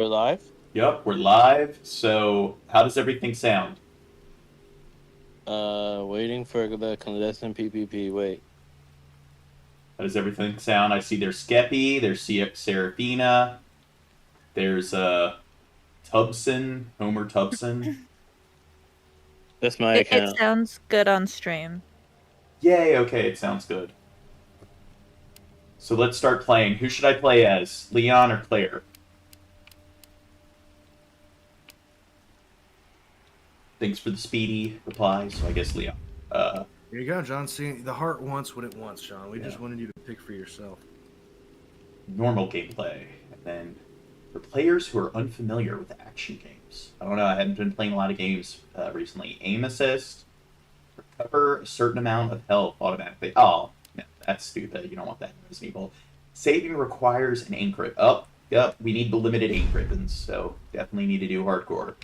We're live? Yep, we're live. So, how does everything sound? Waiting for the clandestine PPP. Wait. How does everything sound? I see there's Skeppy, there's Serafina, there's Tubson, Homer Tubson. That's my account. It sounds good on stream. Yay, okay, it sounds good. So let's start playing. Who should I play as? Leon or Claire? Thanks for the speedy reply, so I guess Leon. There you go, John. See, the heart wants what it wants, John. We just wanted you to pick for yourself. Normal gameplay. And then for players who are unfamiliar with action games. I don't know, I haven't been playing a lot of games recently. Aim assist, recover a certain amount of health automatically. Oh, no, that's stupid. You don't want that in Resident Evil. Saving requires an ink ribbon. Oh, yep, we need the limited ink ribbons, so definitely need to do hardcore.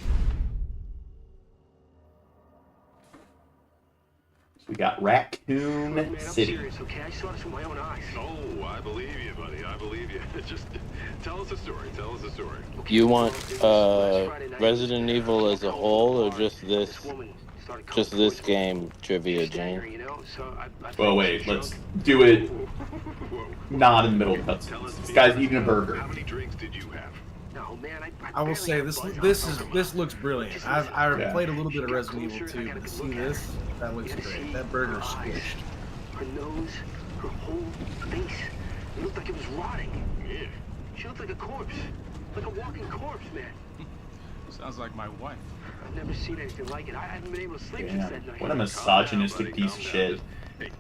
We got Raccoon City. I'm serious, okay? I saw this with my own eyes. Oh, I believe you, buddy. I believe you. Just tell us a story. Tell us a story. Okay, You want Resident Evil as a whole, or just this game trivia, Jane? Well, wait, let's do it not in the middle of cutscenes. This guy's eating a burger. How many drinks did you have? No, man, I will say this looks brilliant. I've played a little bit of Resident Evil 2, but to see this, that looks great. That burger's squished. Her nose, her whole face, it looked like it was rotting. Yeah. She looked like a corpse, like a walking corpse, man. Sounds like my wife. I've never seen anything like it. I haven't been able to sleep Yeah. since that night. What a misogynistic piece of shit. Hey,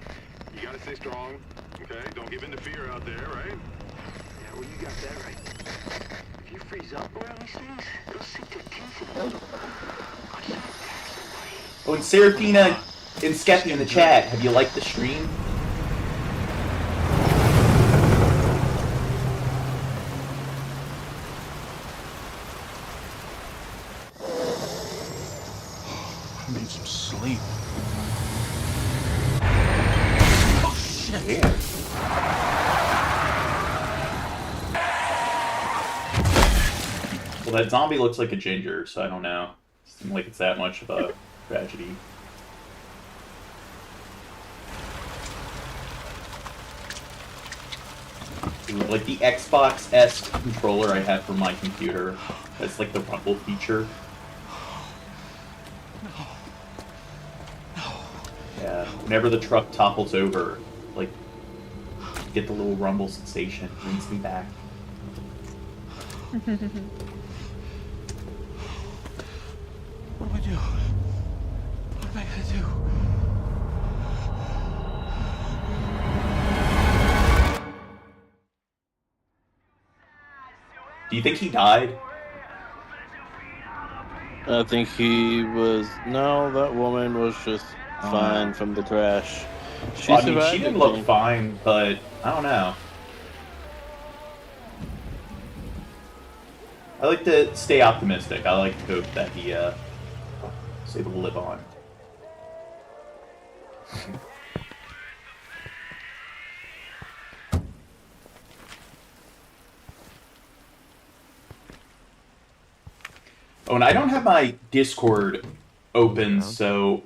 you gotta stay strong, okay? Don't give in to fear out there, right? Yeah, well, you got that right. If you freeze up around these things, they'll sink their teeth in you. I should attack somebody. Oh, and Serafina and Skeppy in the chat. Have you liked the stream? I need some sleep. Yeah. Well, that zombie looks like a ginger, so I don't know. Doesn't seem like it's that much of a tragedy. Ooh, like the Xbox S controller I have for my computer. That's like the rumble feature. Yeah, whenever the truck topples over, like, get the little rumble sensation. It brings me back. What do I do? What am I gonna do? Do you think he died? I think he was... No, that woman was just fine from the crash. She Well, I mean, survived she didn't it, look Jane. fine, but I don't know. I like to stay optimistic. I like to hope that he is able to live on. Oh, and I don't have my Discord open, so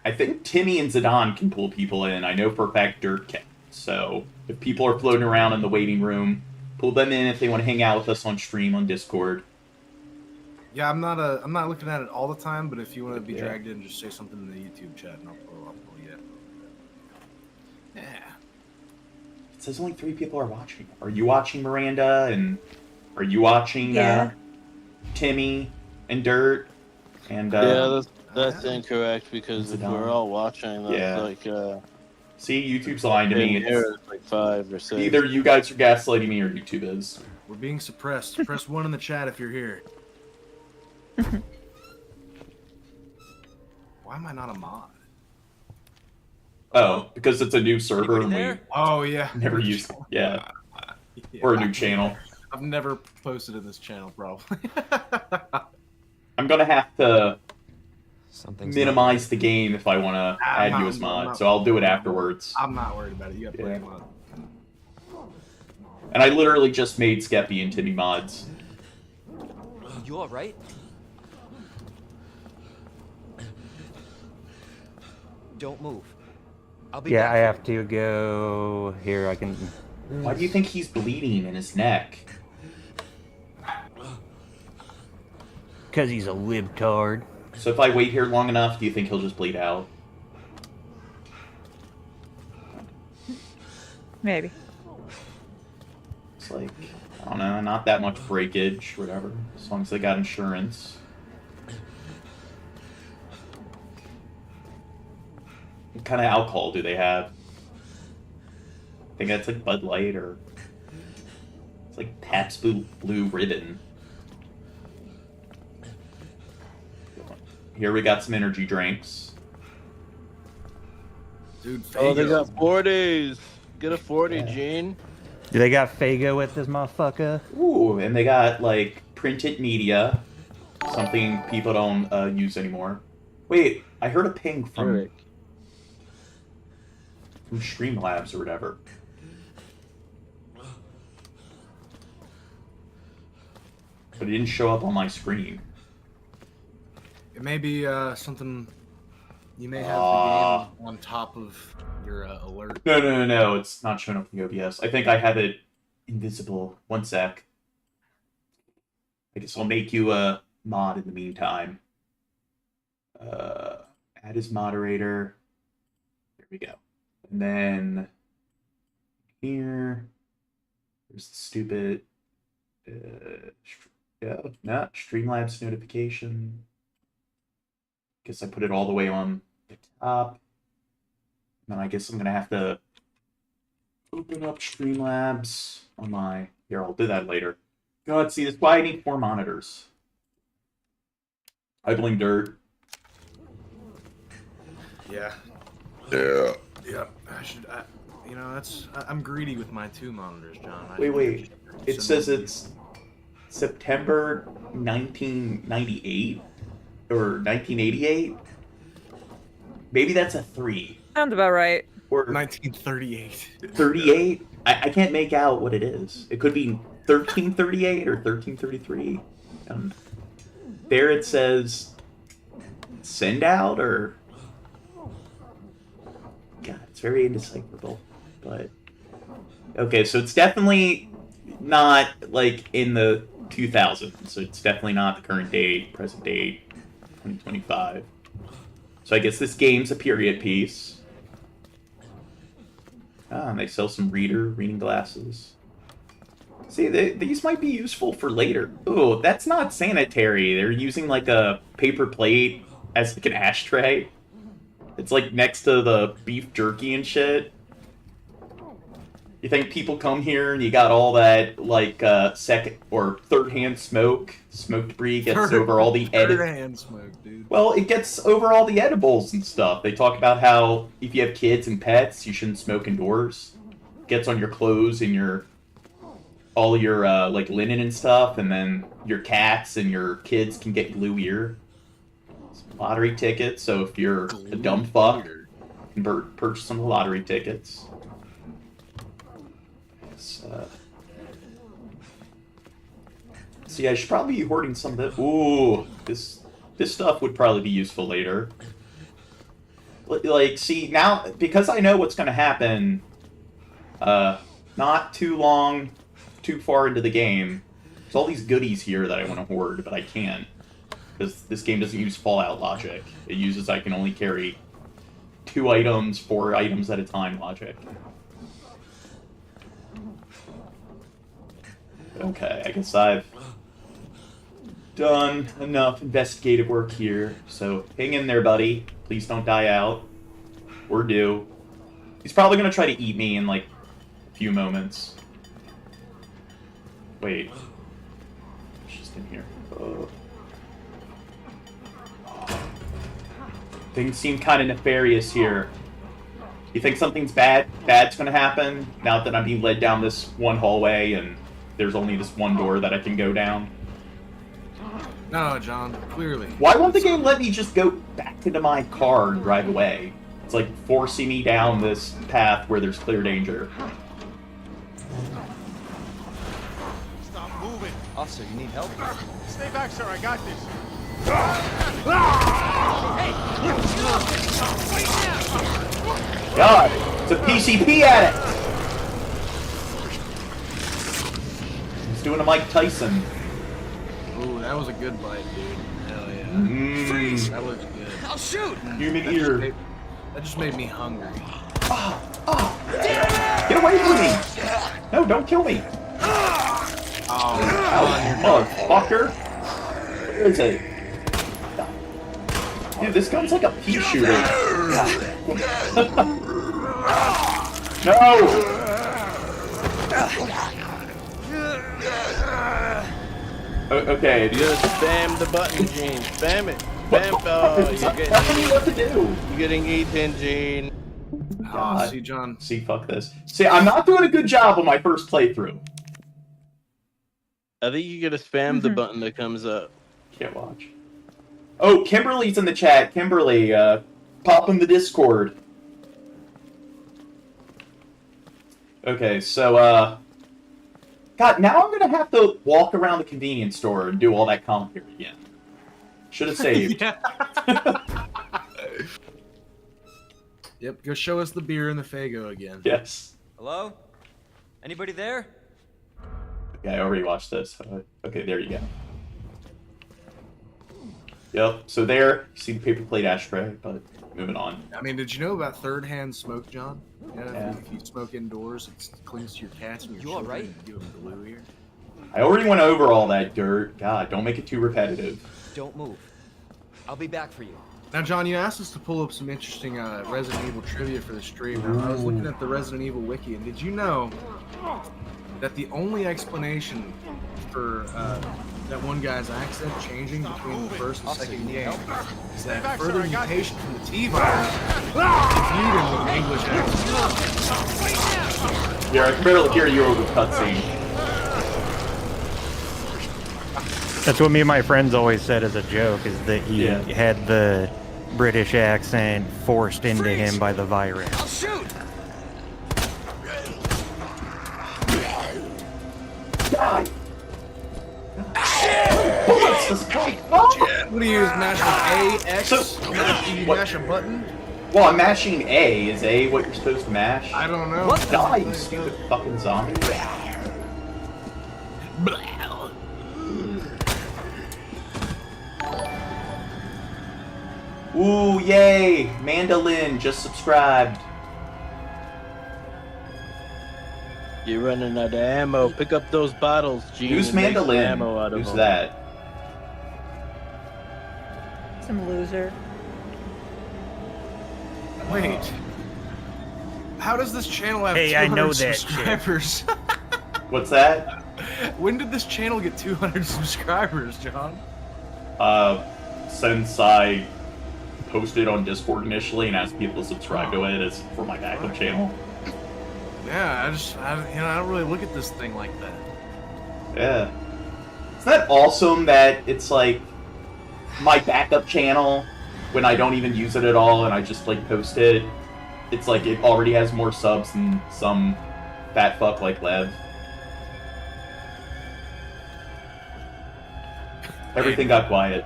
I think Timmy and Zidane can pull people in. I know for a fact Dirt can. So if people are floating around in the waiting room, pull them in if they want to hang out with us on stream on Discord. Yeah, I'm not looking at it all the time, but if you want to be dragged in, just say something in the YouTube chat, and I'll pull you. Yeah. It says only 3 people are watching. Are you watching, Miranda? And are you watching Timmy and Dirt? And Yeah, that's incorrect, because if we're all watching, that's like... See, YouTube's lying to me. It's like 5 or 6. Either you guys are gaslighting me or YouTube is. We're being suppressed. Press 1 in the chat if you're here. Why am I not a mod? Oh, because it's a new server and we Oh, yeah. never used it. Yeah. Or a new channel. I've never posted in this channel, probably. I'm gonna have to minimize the game if I want to add you as mod, so I'll do it afterwards. I'm not worried about it. You got plenty of mod. And I literally just made Skeppy and Timmy mods. You all right? Don't move. I'll be Yeah, back. I have to go here. I can. Why do you think he's bleeding in his neck? Because he's a libtard. So if I wait here long enough, do you think he'll just bleed out? Maybe. It's like, I don't know, not that much breakage, whatever. As long as they got insurance. What kind of alcohol do they have? I think that's like Bud Light or... It's like Pabst Blue Ribbon. Here we got some energy drinks. Dude, Oh, they Fago. got 40s. Get a 40, Yeah. Gene. Do they got Fago with this motherfucker? Ooh, and they got like printed media. Something people don't use anymore. Wait, I heard a ping from Streamlabs or whatever. But it didn't show up on my screen. It may be something you may have the game on top of your alert. No, it's not showing up in the OBS. I think I have it invisible. One sec. I guess I'll make you a mod in the meantime. Add as moderator. There we go. And then here, there's the stupid, Streamlabs notification. Guess I put it all the way on the top. And then I guess I'm gonna have to open up Streamlabs on my. Here, I'll do that later. God, see, that's why I need 4 monitors. Idling dirt. Yeah. Yeah. Yeah. I should. You know, I'm greedy with my 2 monitors, John. Wait. It says it's September 1998 or 1988. Maybe that's a 3. Sounds about right. Or 1938. 38? I can't make out what it is. It could be 1338 or 1333. There it says send out or... God, it's very indecipherable. But okay, so it's definitely not like in the 2000s. So it's definitely not the current date, present date, 2025. So I guess this game's a period piece. Ah, and they sell some reading glasses. See, these might be useful for later. Ooh, that's not sanitary. They're using like a paper plate as like an ashtray. It's like next to the beef jerky and shit. You think people come here and you got all that like second or third-hand smoke? Smoke debris gets over all the third-hand smoke, dude. Well, it gets over all the edibles and stuff. They talk about how if you have kids and pets, you shouldn't smoke indoors. It gets on your clothes and all your like linen and stuff, and then your cats and your kids can get glue ear. Some lottery tickets. So if you're a dumb fuck, you can purchase some lottery tickets. See, I should probably be hoarding some of this. Ooh, this stuff would probably be useful later. Like, see, now, because I know what's going to happen, not too far into the game, there's all these goodies here that I want to hoard, but I can't. Because this game doesn't use Fallout logic. It uses I can only carry 2 items, 4 items at a time logic. Okay, I guess I've done enough investigative work here, so hang in there, buddy. Please don't die out. We're due. He's probably gonna try to eat me in, like, a few moments. Wait. She's in here. Things seem kind of nefarious here. You think something's bad's gonna happen now that I'm being led down this one hallway and there's only this one door that I can go down? No, John, clearly. Why won't the game let me just go back into my car and drive away? It's like forcing me down this path where there's clear danger. Stop moving. Officer, you need help? Stay back, sir. I got this. God, it's a PCP addict. He's doing a Mike Tyson. Ooh, that was a good bite, dude. Hell yeah. Freeze! That looks good. I'll shoot! Human ear. That just made me hungry. Get away from me! No, don't kill me! Oh, Motherfucker! Where is it? Dude, this gun's like a pea shooter. No! Okay. You gotta spam the button, Gene. Spam it. Spam. Oh, Tell me what to do. you're getting eaten, Gene. God. see, John. See, fuck this. See, I'm not doing a good job on my first playthrough. I think you gotta spam the button that comes up. Can't watch. Oh, Kimberly's in the chat. Kimberly, pop in the Discord. Okay, so, God, now I'm gonna have to walk around the convenience store and do all that commentary again. Should have saved. Yep, go show us the beer and the Faygo again. Yes. Hello? Anybody there? Okay, I already watched this. Okay, there you go. Yep, so there, you see the paper plate ashtray, but moving on. I mean, did you know about third-hand smoke, John? Yeah. If you smoke indoors, it clings to your cats and your You children alright? and give them glue here. I already went over all that dirt. God, don't make it too repetitive. Don't move. I'll be back for you. Now, John, you asked us to pull up some interesting Resident Evil trivia for the stream. Now, I was looking at the Resident Evil wiki, and did you know that the only explanation for that one guy's accent changing between the first and second game is that further mutation from the T-virus imbued him with an English accent. Yeah, I can barely hear you over the cutscene. That's what me and my friends always said as a joke, is that he had the British accent forced into him by the virus. I'll shoot! Die! What do you use? Mash with A, X? So, Do you what- mash a button? Well, I'm mashing A. Is A what you're supposed to mash? I don't know. What? Die, you stupid fucking zombie. Ooh, yay! Mandolin just subscribed. You're running out of ammo. Pick up those bottles, Gene. Who's and make some Mandolin? ammo out of Who's them. that? Some loser. Wait. How does this channel have Hey, 200 I know that shit. subscribers? What's that? When did this channel get 200 subscribers, John? Since I posted on Discord initially and asked people to subscribe to it, it's for my backup channel. Yeah, I don't really look at this thing like that. Yeah. Isn't that awesome that it's like my backup channel when I don't even use it at all and I just like post it? It's like it already has more subs than some fat fuck like Lev. Everything got quiet.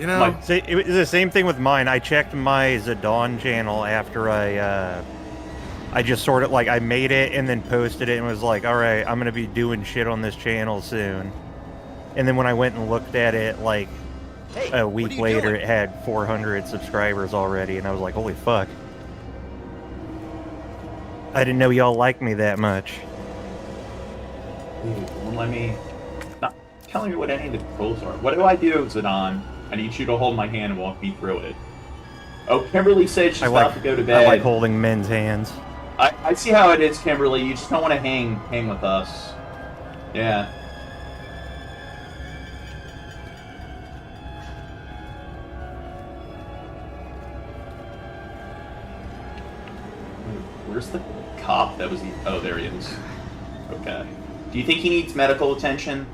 You know, My- See, it was the same thing with mine. I checked my Zidane channel after I just sort of like I made it and then posted it and was like, all right, I'm gonna be doing shit on this channel soon. And then when I went and looked at it, like Hey, a what week are you later, doing? it had 400 subscribers already, and I was like, holy fuck! I didn't know y'all liked me that much. Dude, won't let me. Not telling me what any of the controls are. What do I do, Zidane? I need you to hold my hand and walk me through it. Oh, Kimberly said she's about to go to bed. I like holding men's hands. I see how it is, Kimberly. You just don't want to hang with us. Yeah. Where's the cop that was... Oh, there he is. Okay. Do you think he needs medical attention?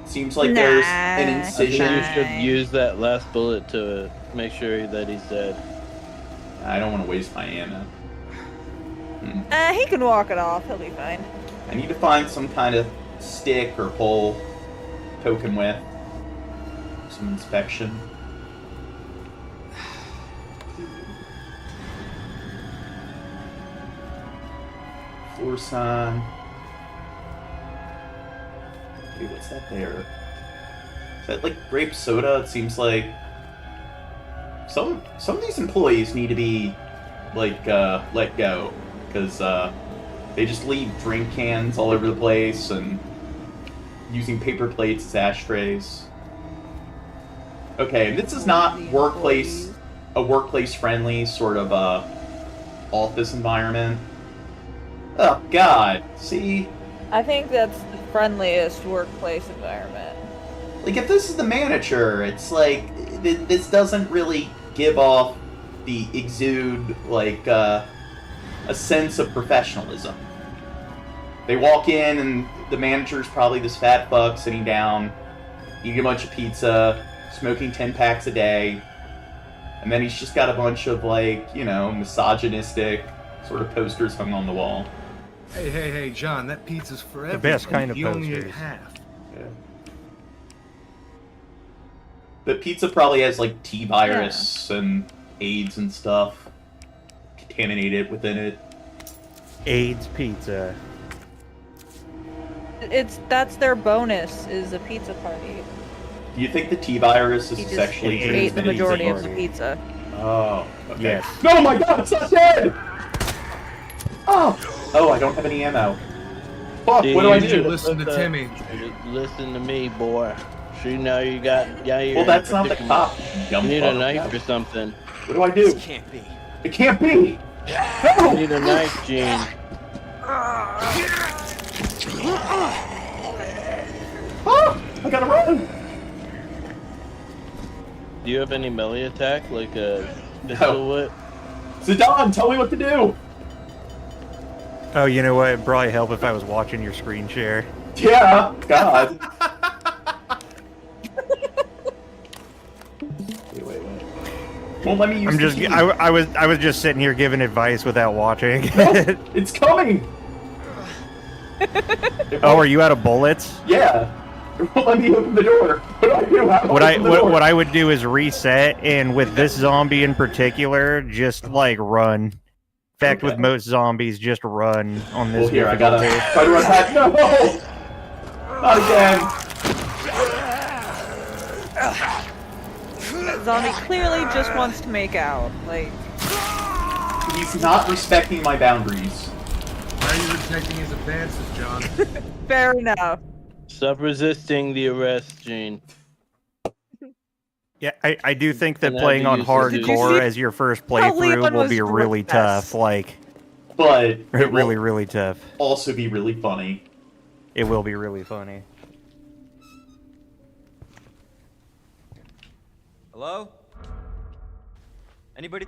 Seems like there's an Nah. I think incision. you should use that last bullet to make sure that he's dead. I don't want to waste my ammo. He can walk it off. He'll be fine. I need to find some kind of stick or pole, poke him with. Some inspection. Floor sign. Dude, what's that there? Is that like grape soda? It seems like some of these employees need to be like let go, because they just leave drink cans all over the place and using paper plates as ashtrays. Okay, this is not a workplace friendly sort of office environment. Oh God, see? I think that's the friendliest workplace environment. Like, if this is the manager, it's like, this doesn't really give off the exude, like, a sense of professionalism. They walk in, and the manager's probably this fat fuck sitting down, eating a bunch of pizza, smoking 10 packs a day, and then he's just got a bunch of, like, you know, misogynistic sort of posters hung on the wall. Hey, John, that pizza's forever. The best kind of You only ate posters. half. Yeah. The pizza probably has like T virus and AIDS and stuff contaminated within it. AIDS pizza. That's their bonus, is a pizza party. Do you think the T virus is He just sexually ate the transmitted? majority of the pizza. Oh, okay. Yes. No, my God, it's not dead! Oh, I don't have any ammo. Fuck, what do I You do? listen to Timmy. Listen to me, boy. She know you got. Yeah, you're Well, in a that's not the predicament. cop. You dumb You need a fuck. knife or something. What do I do? This can't be. It can't be! You No! need a knife, Gene. I gotta run! Do you have any melee attack, like a pistol whip? Zidane, tell me what to do! Oh, you know what? It'd probably help if I was watching your screen share. Yeah, God. Wait. Won't let me use I'm just. the key. I was just sitting here giving advice without watching. No, it's coming! Oh, are you out of bullets? Yeah. It won't let me open the door. What do I do? How do What open the door? what I would do is reset, and with this zombie in particular, just like run. In fact, with Okay. most zombies, just run on this. Well, here, I gotta difficulty. try to run back. No! Not again. That zombie clearly just wants to make out. Like, He's not respecting my boundaries. Why are you protecting his advances, John? fair enough. Stop resisting the arrest, Gene. Yeah, I do think that And playing how on to use it. Did you hardcore see as your first how playthrough Leon will was be really dressed? tough. Like, But it really, will really tough. also be really funny. It will be really funny. Hello? Anybody?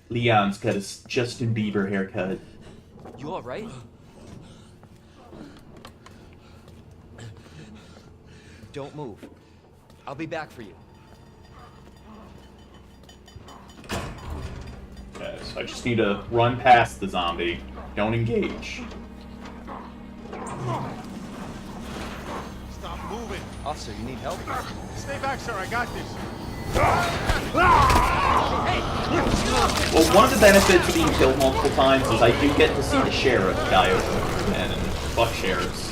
Leon's got his Justin Bieber haircut. You all right? Don't move. I'll be back for you. Okay, so I just need to run past the zombie. Don't engage. Stop moving. Officer, you need help? Stay back, sir. I got this. Well, one of the benefits of being killed multiple times is I do get to see the sheriff die over and over again, and fuck sheriffs.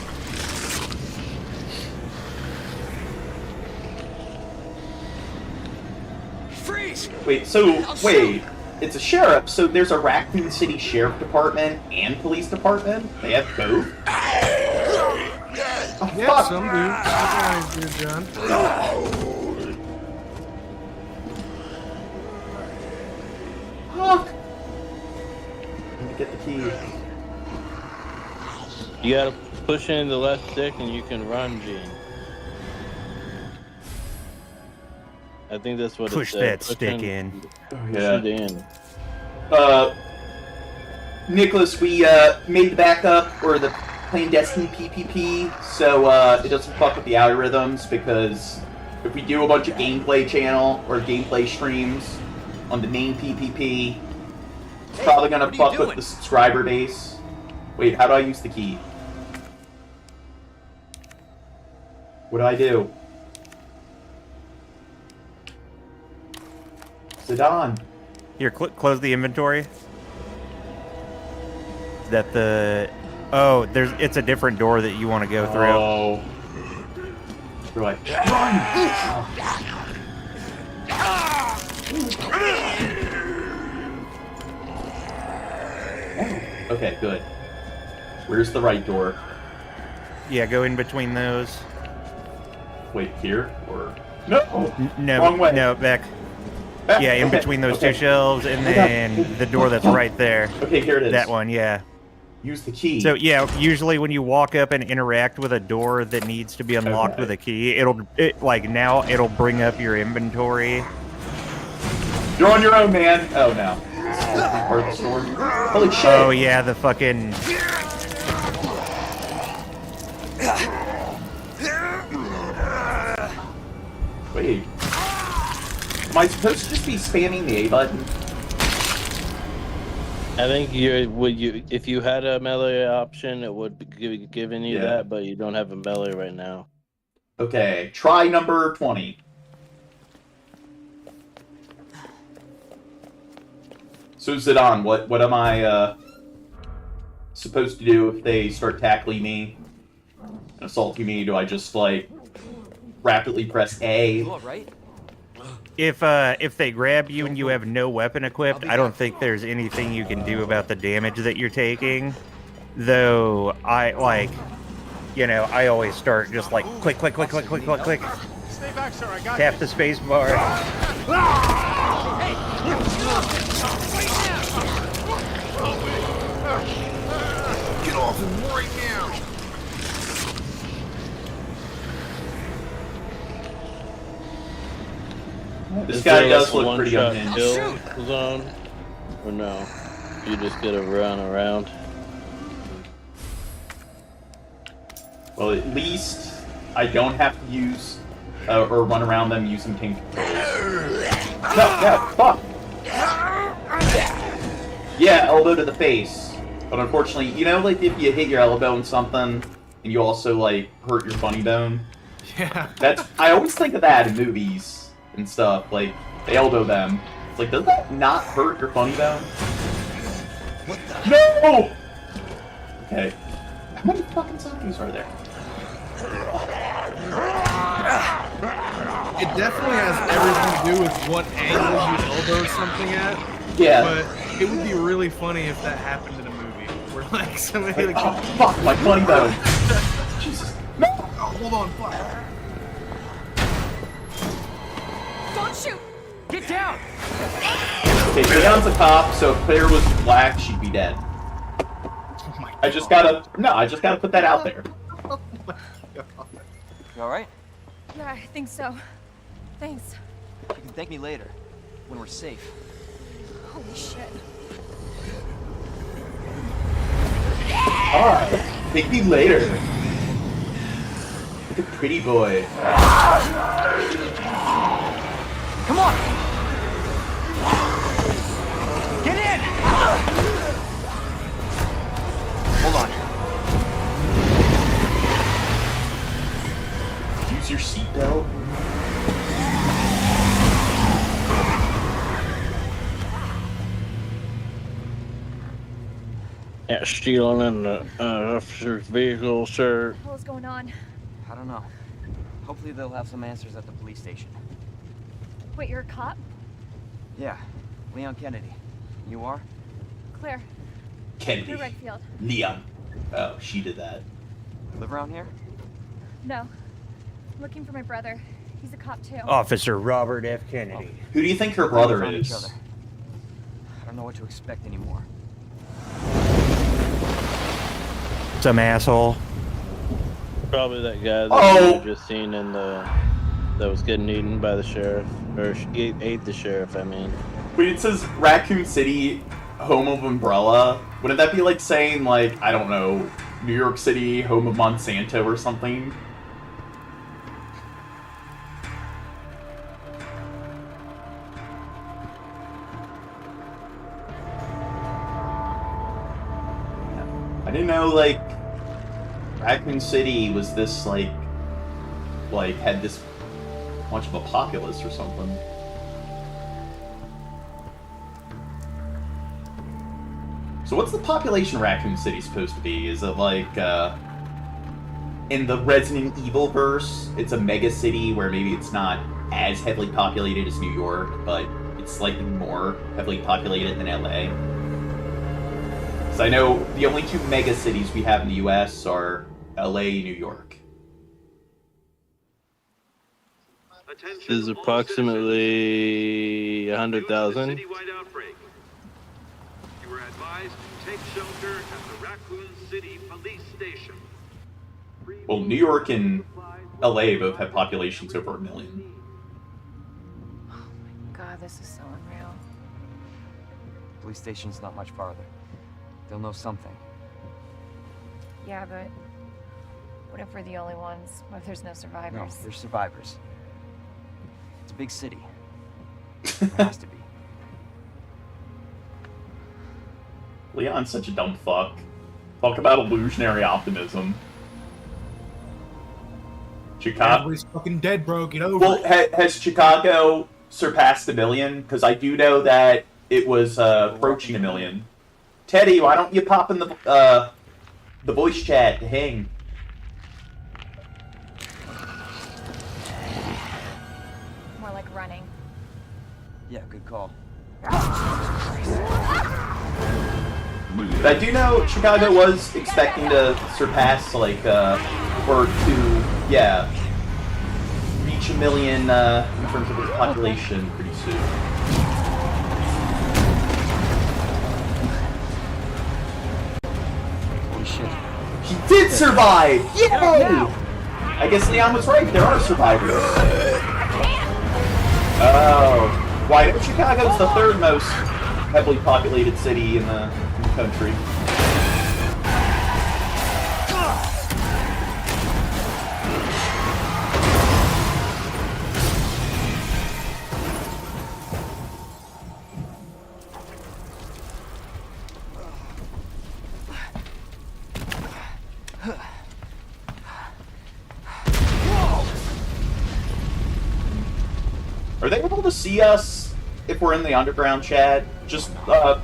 Freeze! Wait, it's a sheriff, so there's a Raccoon City Sheriff Department and Police Department? They have both? Oh, Yeah, fuck. some do. Some guys do, John. Fuck. Let me get the key. You gotta push in the left stick and you can run, Gene. I think that's what Push it said. that stick in. Oh, Push yeah. it in. Nicholas, we made the backup, or the clandestine PPP, so it doesn't fuck with the algorithms, because if we do a bunch of gameplay channel or gameplay streams on the main PPP, It's probably gonna what are you fuck with doing? the subscriber base. Wait, how do I use the key? What do I do? Zidane. Here, close the inventory. Is that the... Oh, it's a different door that you want to go through. Oh. Right. Run! Okay, good. Where's the right door? Yeah, go in between those. Wait, here? Or... No! No, Wrong way. no, back. Back. Yeah, in Okay, between those okay. two shelves, and then the door that's right there. Okay, here it is. That one, yeah. Use the key. So yeah, usually when you walk up and interact with a door that needs to be unlocked with a key, it'll bring up your inventory. You're on your own, man. Oh no. Part of the store. Holy shit. Oh yeah, the fucking... Wait. Am I supposed to just be spamming the A button? I think if you had a melee option, it would be giving you that, but you don't have a melee right now. Okay, try number 20. So Zidane, what am I supposed to do if they start tackling me and assaulting me? Do I just like rapidly press A? You all right? If they grab you and you have no weapon equipped, I don't think there's anything you can do about the damage that you're taking. Though I always start just like click, click, click, click, click, click, click. Stay back, sir. I got Tap the space bar. Get off him right now! This Is guy there, does like, a look pretty one-shot unhinged. kill zone, or no? You just gotta run around. Well, at least I don't have to use or run around them using tank controls. No, fuck! Yeah, elbow to the face. But unfortunately, you know, like if you hit your elbow in something and you also like hurt your funny bone. Yeah. I always think of that in movies and stuff. Like they elbow them. It's like, does that not hurt your funny bone? What the? No! Okay. How many fucking zombies are there? It definitely has everything to do with what angle you elbow something at. Yeah. But it would be really funny if that happened in a movie. Where like somebody like, Oh fuck, my funny bone! Jesus. No! oh, hold on, fuck. Don't shoot! Get down! Okay, Pedan's a cop, so if Claire was black, she'd be dead. Oh my I just gotta put that out there. You all right? Yeah, I think so. Thanks. You can thank me later, when we're safe. Holy shit. Alright, thank me later. Look at pretty boy. Come on! Get in! Hold on. Use your seatbelt. Yeah, stealing in the officer's vehicle, sir. What the hell is going on? I don't know. Hopefully they'll have some answers at the police station. Wait, you're a cop? Yeah, Leon Kennedy. You are? Claire. Kennedy. Claire Redfield. Leon. Oh, she did that. Live around here? No. I'm looking for my brother. He's a cop too. Officer Robert F. Kennedy. Who do you think her brother We found each is? other. I don't know what to expect anymore. Some asshole. Probably that guy that Oh! you just seen in that was getting eaten by the sheriff, or ate the sheriff. I mean. Wait, it says Raccoon City, home of Umbrella. Wouldn't that be like saying, like, I don't know, New York City, home of Monsanto or something? know, like, Raccoon City was this, like, had this much of a populace or something. So what's the population of Raccoon City supposed to be? Is it like, in the Resident Evil verse, it's a mega city where maybe it's not as heavily populated as New York, but it's slightly more heavily populated than LA? So I know the only two mega cities we have in the US are LA and New York. This is approximately 100,000. You were advised to take shelter at the Raccoon City Police Station. Well, New York and LA both have populations over 1 million. Oh my god, this is so unreal. Police station's not much farther. They'll know something. Yeah, but what if we're the only ones? What if there's no survivors? No, there's survivors. It's a big city. There has to be. Leon's such a dumb fuck. Talk about illusionary optimism. Chicago. Everybody's fucking dead, bro. Get over Well, it. has Chicago surpassed 1 million? Because I do know that it was approaching 1 million. Teddy, why don't you pop in the voice chat to hang? More like running. Yeah, good call. But I do know Chicago was expecting to surpass, like, or to, yeah, reach 1 million in terms of its population pretty soon. Holy shit. He did survive! Yay! I guess Leon was right, there are survivors. Oh. Why? Chicago's the third most heavily populated city in the country. Are they able to see us if we're in the underground, Chad? Just, No.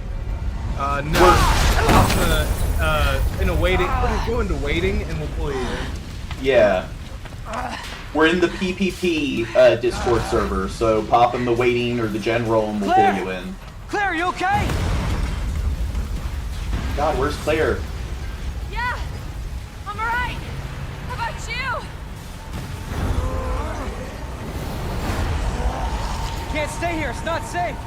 In a waiting. We'll go into waiting and we'll pull you in. yeah. We're in the PPP Discord server, so pop in the waiting or the general and we'll pull you in. Claire, you okay? God, where's Claire? Yeah, I'm alright. How about you? Can't stay here, it's not safe.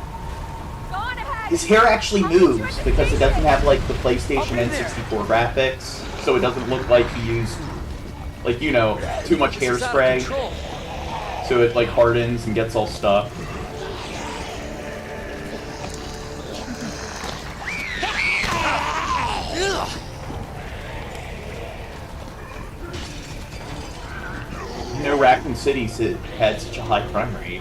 Go on ahead. His hair actually moves because it doesn't have, like, the PlayStation N64 graphics, so it doesn't look like he used, like, you know, too much hairspray, so it, like, hardens and gets all stuck. You know, Raccoon City had such a high crime rate.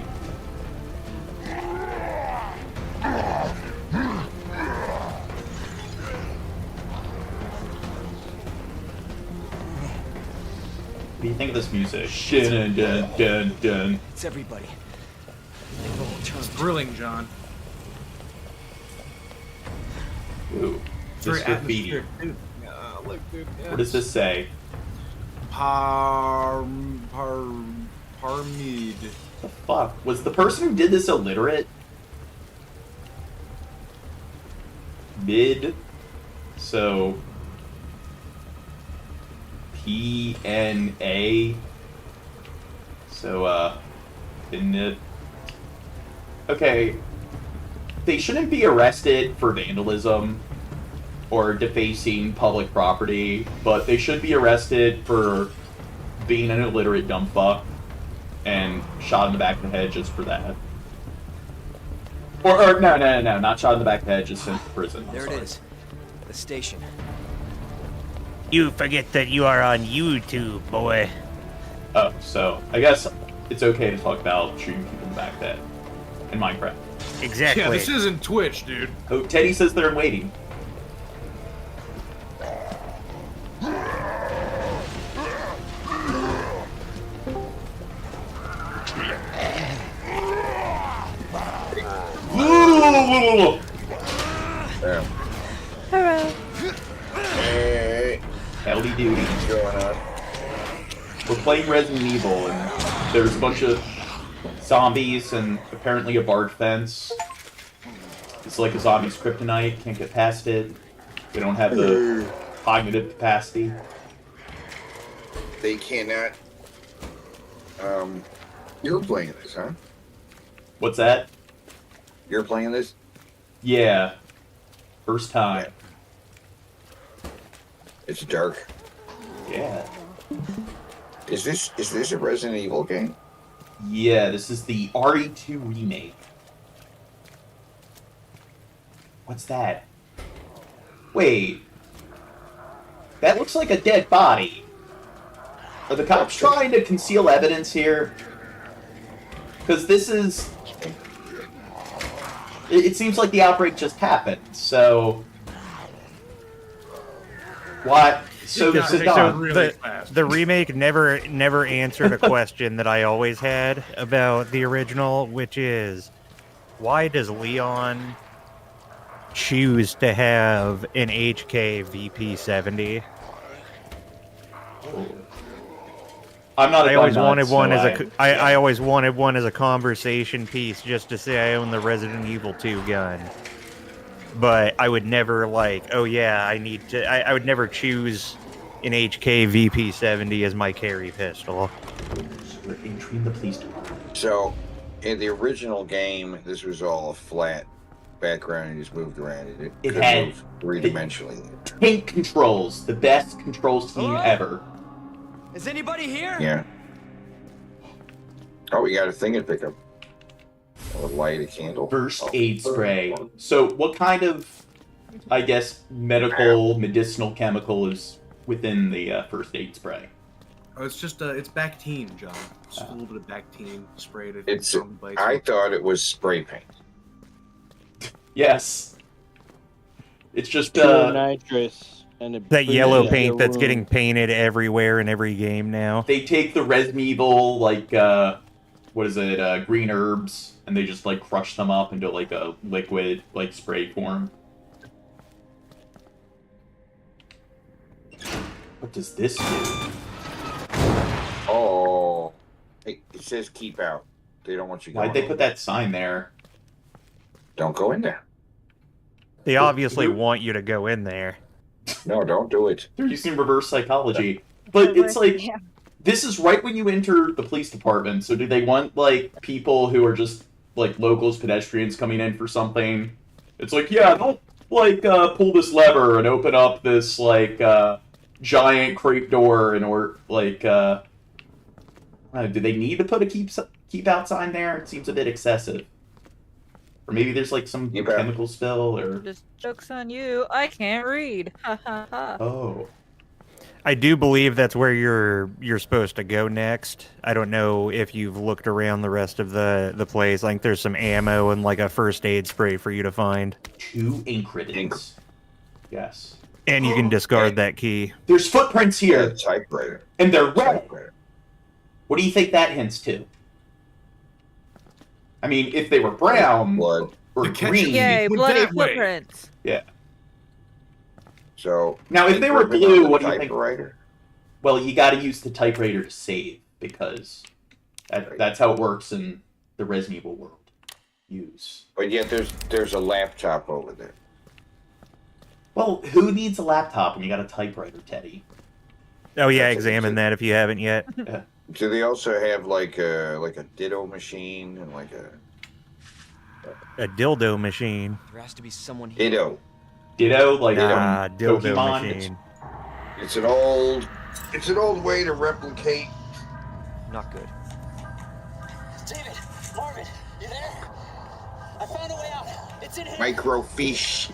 What do you think of this music? Dun, dun, dun, dun. It's everybody. It's thrilling, John. Ooh, It's this very graffiti. atmospheric, dude. Look, dude. Yeah. What does this say? Parmeed. The fuck? Was the person who did this illiterate? Mid. So. PNA. So, isn't it? Okay. They shouldn't be arrested for vandalism or defacing public property, but they should be arrested for being an illiterate dumb fuck and shot in the back of the head just for that. Or no, not shot in the back of the head, just sent to prison. There it is. The station. You forget that you are on YouTube, boy. Oh, so I guess it's okay to talk about shooting people in the back of the head in Minecraft. Exactly. Yeah, this isn't Twitch, dude. Oh, Teddy says they're in waiting. Howdy doody. What's going on? We're playing Resident Evil, and there's a bunch of zombies and apparently a barge fence. It's like a zombie's kryptonite, can't get past it. They don't have the cognitive capacity. They cannot. You're playing this, huh? What's that? You're playing this? Yeah. First time. It's dark. Yeah. Is this a Resident Evil game? Yeah, this is the RE2 remake. What's that? Wait. That looks like a dead body. Are the cops trying to conceal evidence here? Because this is... It seems like the outbreak just happened, so... What? So the remake never answered a question that I always had about the original, which is, why does Leon choose to have an HK VP70? I'm not. I always wanted one I always wanted one as a conversation piece, just to say I own the Resident Evil 2 gun. But I would never oh yeah, I would never choose an HK VP70 as my carry pistol. We're entering the police department. So, in the original game, this was all a flat background and you just moved around. It had move three-dimensionally. Tank controls, the best controls team ever. Is anybody here? Yeah. Oh, we got a thing to pick up. A light, a candle. First aid spray. So, what kind of, I guess, medicinal chemical is within the first aid spray? Oh, it's just it's Bactine, John. Just a little bit of Bactine sprayed. I thought it was spray paint. Yes. It's just pure nitrous and that yellow paint that's getting painted everywhere in every game now. They take the Resident Evil what is it? Green herbs, and they just crush them up into a liquid spray form. What does this do? Oh, it says keep out. They don't want you going. Why'd they put that sign there? Don't go in there. They obviously want you to go in there. No, don't do it. They're using reverse psychology. But it's this is right when you enter the police department, so do they want, people who are just, locals, pedestrians coming in for something? It's yeah, don't, pull this lever and open up this, giant crepe door or, do they need to put a keep out sign there? It seems a bit excessive. Or maybe there's, some chemical spill, or... Just joke's on you, I can't read. Ha ha ha. Oh. I do believe that's where you're supposed to go next. I don't know if you've looked around the rest of the place. There's some ammo and a first aid spray for you to find. 2 ink ribbons. Yes. And you can discard that key. There's footprints here. Yeah, typewriter. And they're red. What do you think that hints to? I mean, if they were brown or green... Yay, bloody footprints. Yeah. So now, if they were blue, what do you think? Typewriter? Well, you got to use the typewriter to save because that's how it works in the Resident Evil world. Use. But yet, there's a laptop over there. Well, who needs a laptop when you got a typewriter, Teddy? Oh yeah, examine that if you haven't yet. Yeah. Do they also have a ditto machine and a dildo machine? There has to be someone here. Ditto. Ditto, dildo Pokemon. machine. It's an old way to replicate. Not good. David, Marvin, you there? I found a way out. It's in here. Microfiche.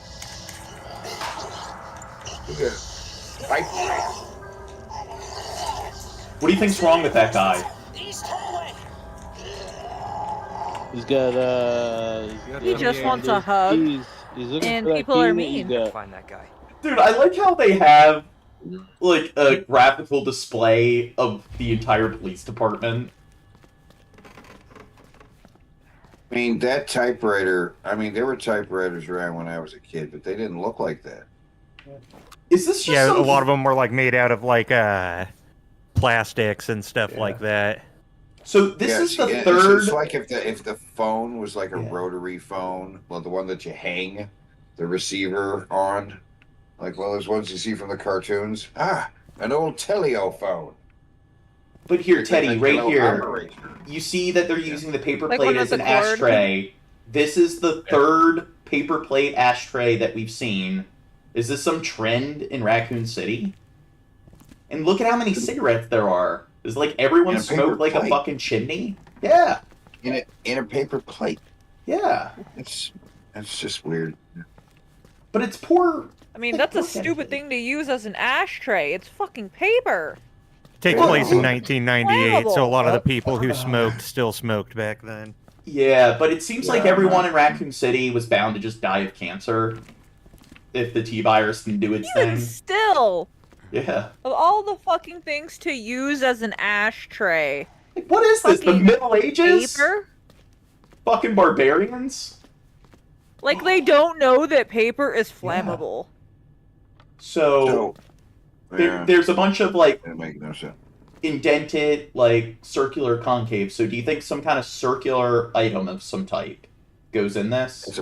What do you think's wrong with that guy? East hallway. He's got He just wants a hug. He's looking And for that people key are that mean. you got. Find that guy. Dude, I like how they have a graphical display of the entire police department. I mean, that typewriter. I mean, there were typewriters around when I was a kid, but they didn't look like that. Is this just Yeah, a some... lot of them were like made out of like plastics and stuff like that. So this is the It's third... like if the phone was like a rotary phone, well, the one that you hang the receiver on, like one of those ones you see from the cartoons. An old teleo phone. But here, Teddy, Like right an here, operator. you see that they're using the paper Like plate one with as the an cord? ashtray. This is the third paper plate ashtray that we've seen. Is this some trend in Raccoon City? And look at how many cigarettes there are. Is like everyone In a paper smoked like a plate. fucking chimney? Yeah. In a paper plate. Yeah. It's just weird. But it's poor. I mean, that's a stupid thing to use as an ashtray. It's fucking paper. Takes Well, place in 1998, so a lot of the Flammable. people who smoked still smoked back then. Yeah, but it seems like everyone in Raccoon City was bound to just die of cancer if the T-virus can do its Even thing. still, Yeah. of all the fucking things to use as an ashtray. What is this? The Fucking Middle Ages? Paper? Fucking barbarians? Like, they don't know that paper is flammable. So there's a bunch of like That makes no sense. indented, like circular concave. So do you think some kind of circular item of some type goes in this?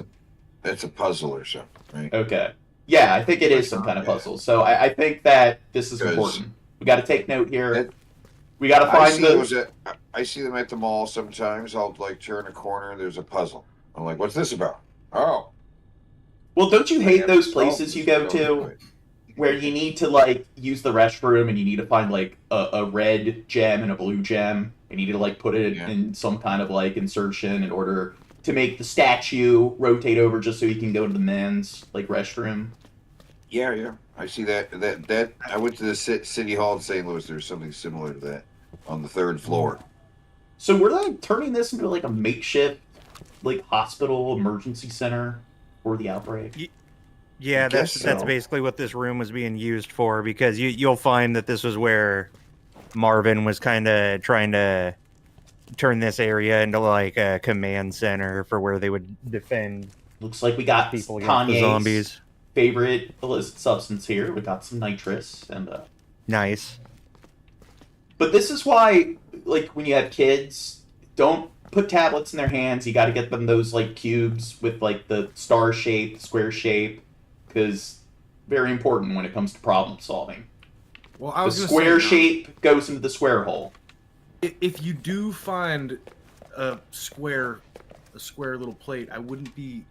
It's a puzzle or something, right? Okay. Yeah, I think it is some kind of puzzle. So I think that this is 'Cause important. We got to take note here. We got to find I see them at the mall sometimes. I'll like turn a corner and there's a puzzle. I'm like, what's this about? Oh. Well, don't you hate have those to solve places you this go to problem. where you need to like use the restroom and you need to find like a red gem and a blue gem? You need to like put it in some kind of like insertion in order to make the statue rotate over just so you can go to the men's like restroom. Yeah. I see that. That I went to the city hall in St. Louis. There's something similar to that on the 3rd floor. So we're like turning this into like a makeshift like hospital emergency center for the outbreak. Yeah, that's basically what this room was being used for, because you'll find that this was where Marvin was kind of trying to turn this area into like a command center for where they would defend. Looks like we got people against the Kanye's zombies. favorite illicit substance here. We got some nitrous and Nice. But this is why, like, when you have kids, don't put tablets in their hands. You got to get them those like cubes with like the star shape, square shape, because very important when it comes to problem solving. Well, I The was square shape goes into the square hole. If you do find a square little plate, I wouldn't be,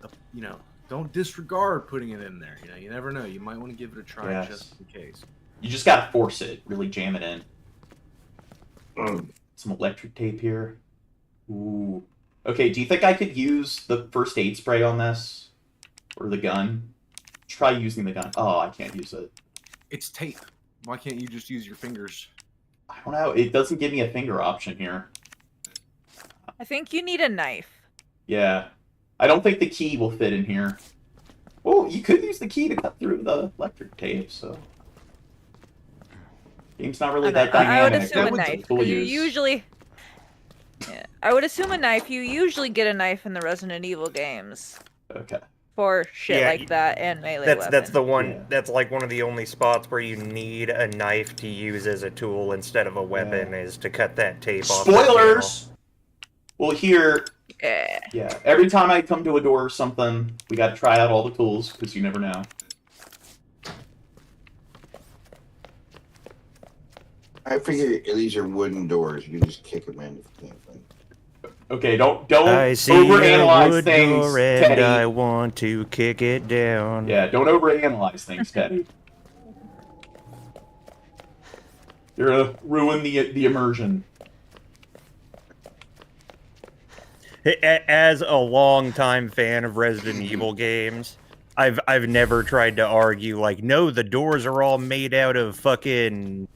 don't disregard putting it in there. You never know. You might want to give it a try Yes. just in case. You just got to force it, really jam it in. Some electric tape here. Ooh. Okay, do you think I could use the first aid spray on this? Or the gun? Try using the gun. Oh, I can't use it. It's tape. Why can't you just use your fingers? I don't know. It doesn't give me a finger option here. I think you need a knife. Yeah. I don't think the key will fit in here. Oh, you could use the key to cut through the electric tape, so... Game's not really that dynamic. I would assume a It's knife. full You use. usually... Yeah, I would assume a knife. You usually get a knife in the Resident Evil games. Okay. For shit Yeah, like that and melee That's weapons. the one. That's like one of the only spots where you need a knife to use as a tool instead of a weapon, is to cut that tape off. Spoilers! Well, here... Yeah. Yeah, every time I come to a door or something, we gotta try out all the tools, because you never know. I figure these are wooden doors. You can just kick them in if you can't find them. Okay, don't I see a overanalyze wood things, door and Teddy. I want to kick it down. Yeah, don't overanalyze things, Teddy. You're gonna ruin the immersion. As a longtime fan of Resident Evil games, I've never tried to argue like, no, the doors are all made out of fucking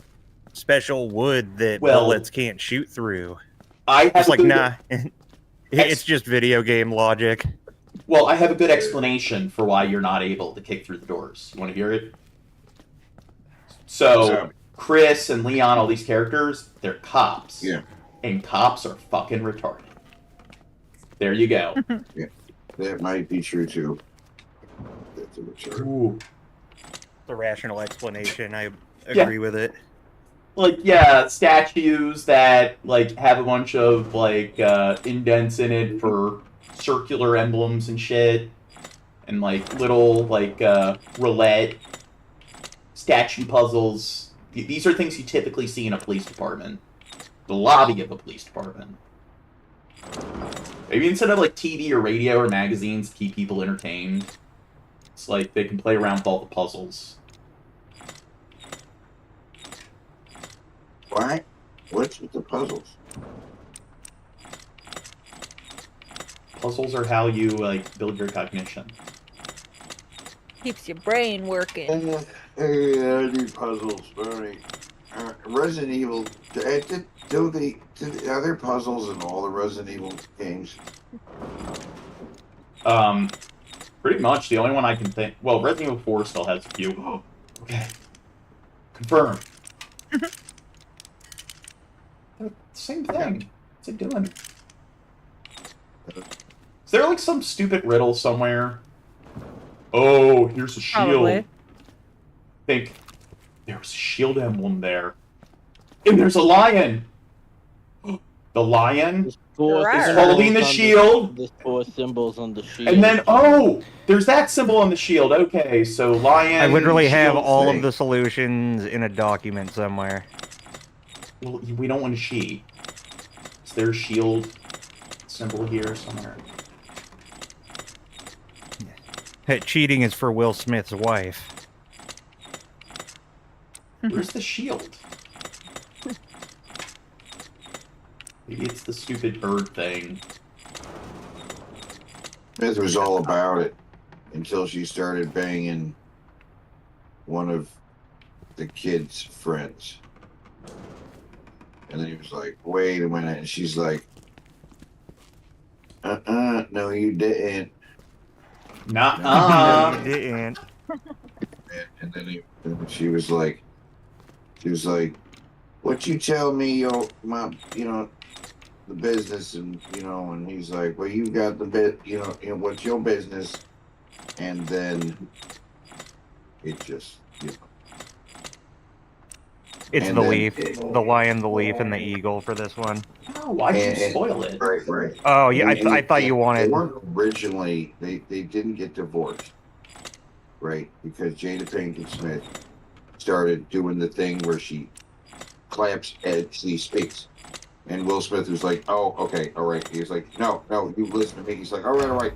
special wood that bullets can't shoot through. I have It's a like, good- nah, it's just video game logic. Well, I have a good explanation for why you're not able to kick through the doors. You want to hear it? So, Chris and Leon, all these characters, they're cops. Yeah. And cops are fucking retarded. There you go. Yeah, that might be true too. Ooh. the rational explanation. I agree with it. Like, yeah, statues that, like, have a bunch of, like, indents in it for circular emblems and shit. And, like, little, like, roulette statue puzzles. These are things you typically see in a police department. The lobby of a police department. Maybe instead of, like, TV or radio or magazines to keep people entertained, it's like they can play around with all the puzzles. Why? What's with the puzzles? Puzzles are how you, like, build your cognition. Keeps your brain working. I do puzzles, Bernie. Resident Evil, are there puzzles in all the Resident Evil games? Pretty much. The only one I can think... Well, Resident Evil 4 still has a few. Okay. Confirm. Same thing. What's it doing? Is there, like, some stupid riddle somewhere? Oh, here's a shield. Probably. Think there's a shield emblem there. And there's a lion! The lion is holding the shield. There's 4 symbols on the shield. And then, oh! There's that symbol on the shield. Okay, so lion... I literally have shield all thing. of the solutions in a document somewhere. Well, we don't want to cheat. Is there a shield symbol here somewhere? Cheating is for Will Smith's wife. Where's the shield? Maybe it's the stupid bird thing. Smith was all about it until she started banging one of the kid's friends. And then he was like, wait a minute. And she's like, no, you didn't. Nuh-uh. No, you didn't. And then she was like, what you tell me, the business, and, and he's like, well, you got the bit, what's your business? And then it just, It's the leaf, the lion, the leaf, and the eagle for this one. Oh, why'd you spoil it? Right. Oh, yeah, I thought you wanted... They weren't originally, they didn't get divorced, right? Because Jada Pinkett Smith started doing the thing where she claps as she speaks. And Will Smith was like, oh, okay, all right. He's like, no, you listen to me. He's like, all right.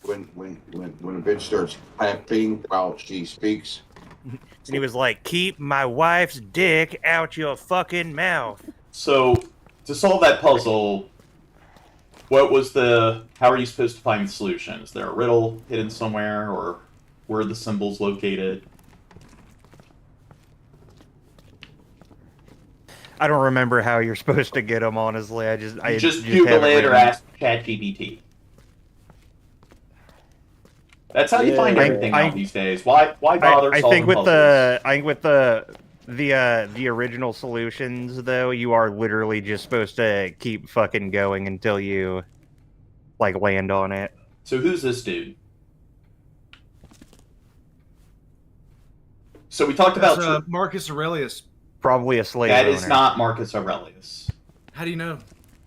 When a bitch starts clapping while she speaks. And he was like, keep my wife's dick out your fucking mouth. So, to solve that puzzle, how are you supposed to find the solution? Is there a riddle hidden somewhere, or where are the symbols located? I don't remember how you're supposed to get them, honestly. I just Google it or ask ChatGPT. That's how you find everything out these days. Why bother solving puzzles? I think with the original solutions, though, you are literally just supposed to keep fucking going until you land on it. So who's this dude? So we talked about Marcus Aurelius. Probably a slave That owner. is not Marcus Aurelius. How do you know?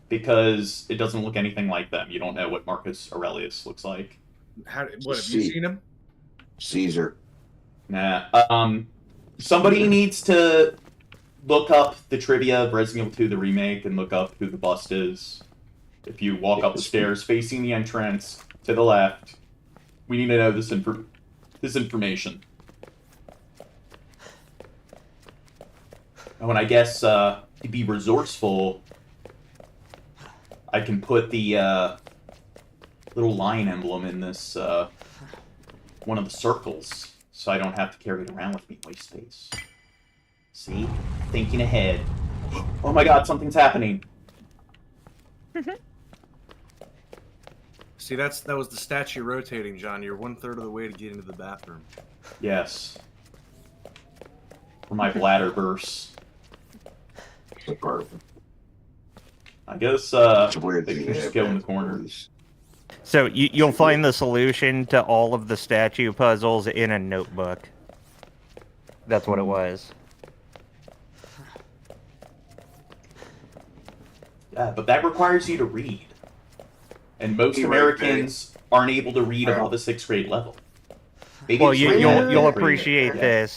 Because it doesn't look anything like them. You don't know what Marcus Aurelius looks like. What have you seen him? Caesar. Nah. Somebody needs to look up the trivia of Resident Evil 2, the remake, and look up who the bust is. If you walk up the stairs facing the entrance to the left, we need to know this information. Oh, and I guess to be resourceful, I can put the little lion emblem in this one of the circles, so I don't have to carry it around with me, waste space. See? Thinking ahead. Oh my god, something's happening. See, that was the statue rotating, John. You're 1/3 of the way to get into the bathroom. Yes. For my bladder bursts. I guess they can just go in the corner. So you'll find the solution to all of the statue puzzles in a notebook. That's what it was. Yeah, but that requires you to read. And most Americans aren't able to read above a 6th grade level. Maybe Well, it's you'll reading. appreciate this.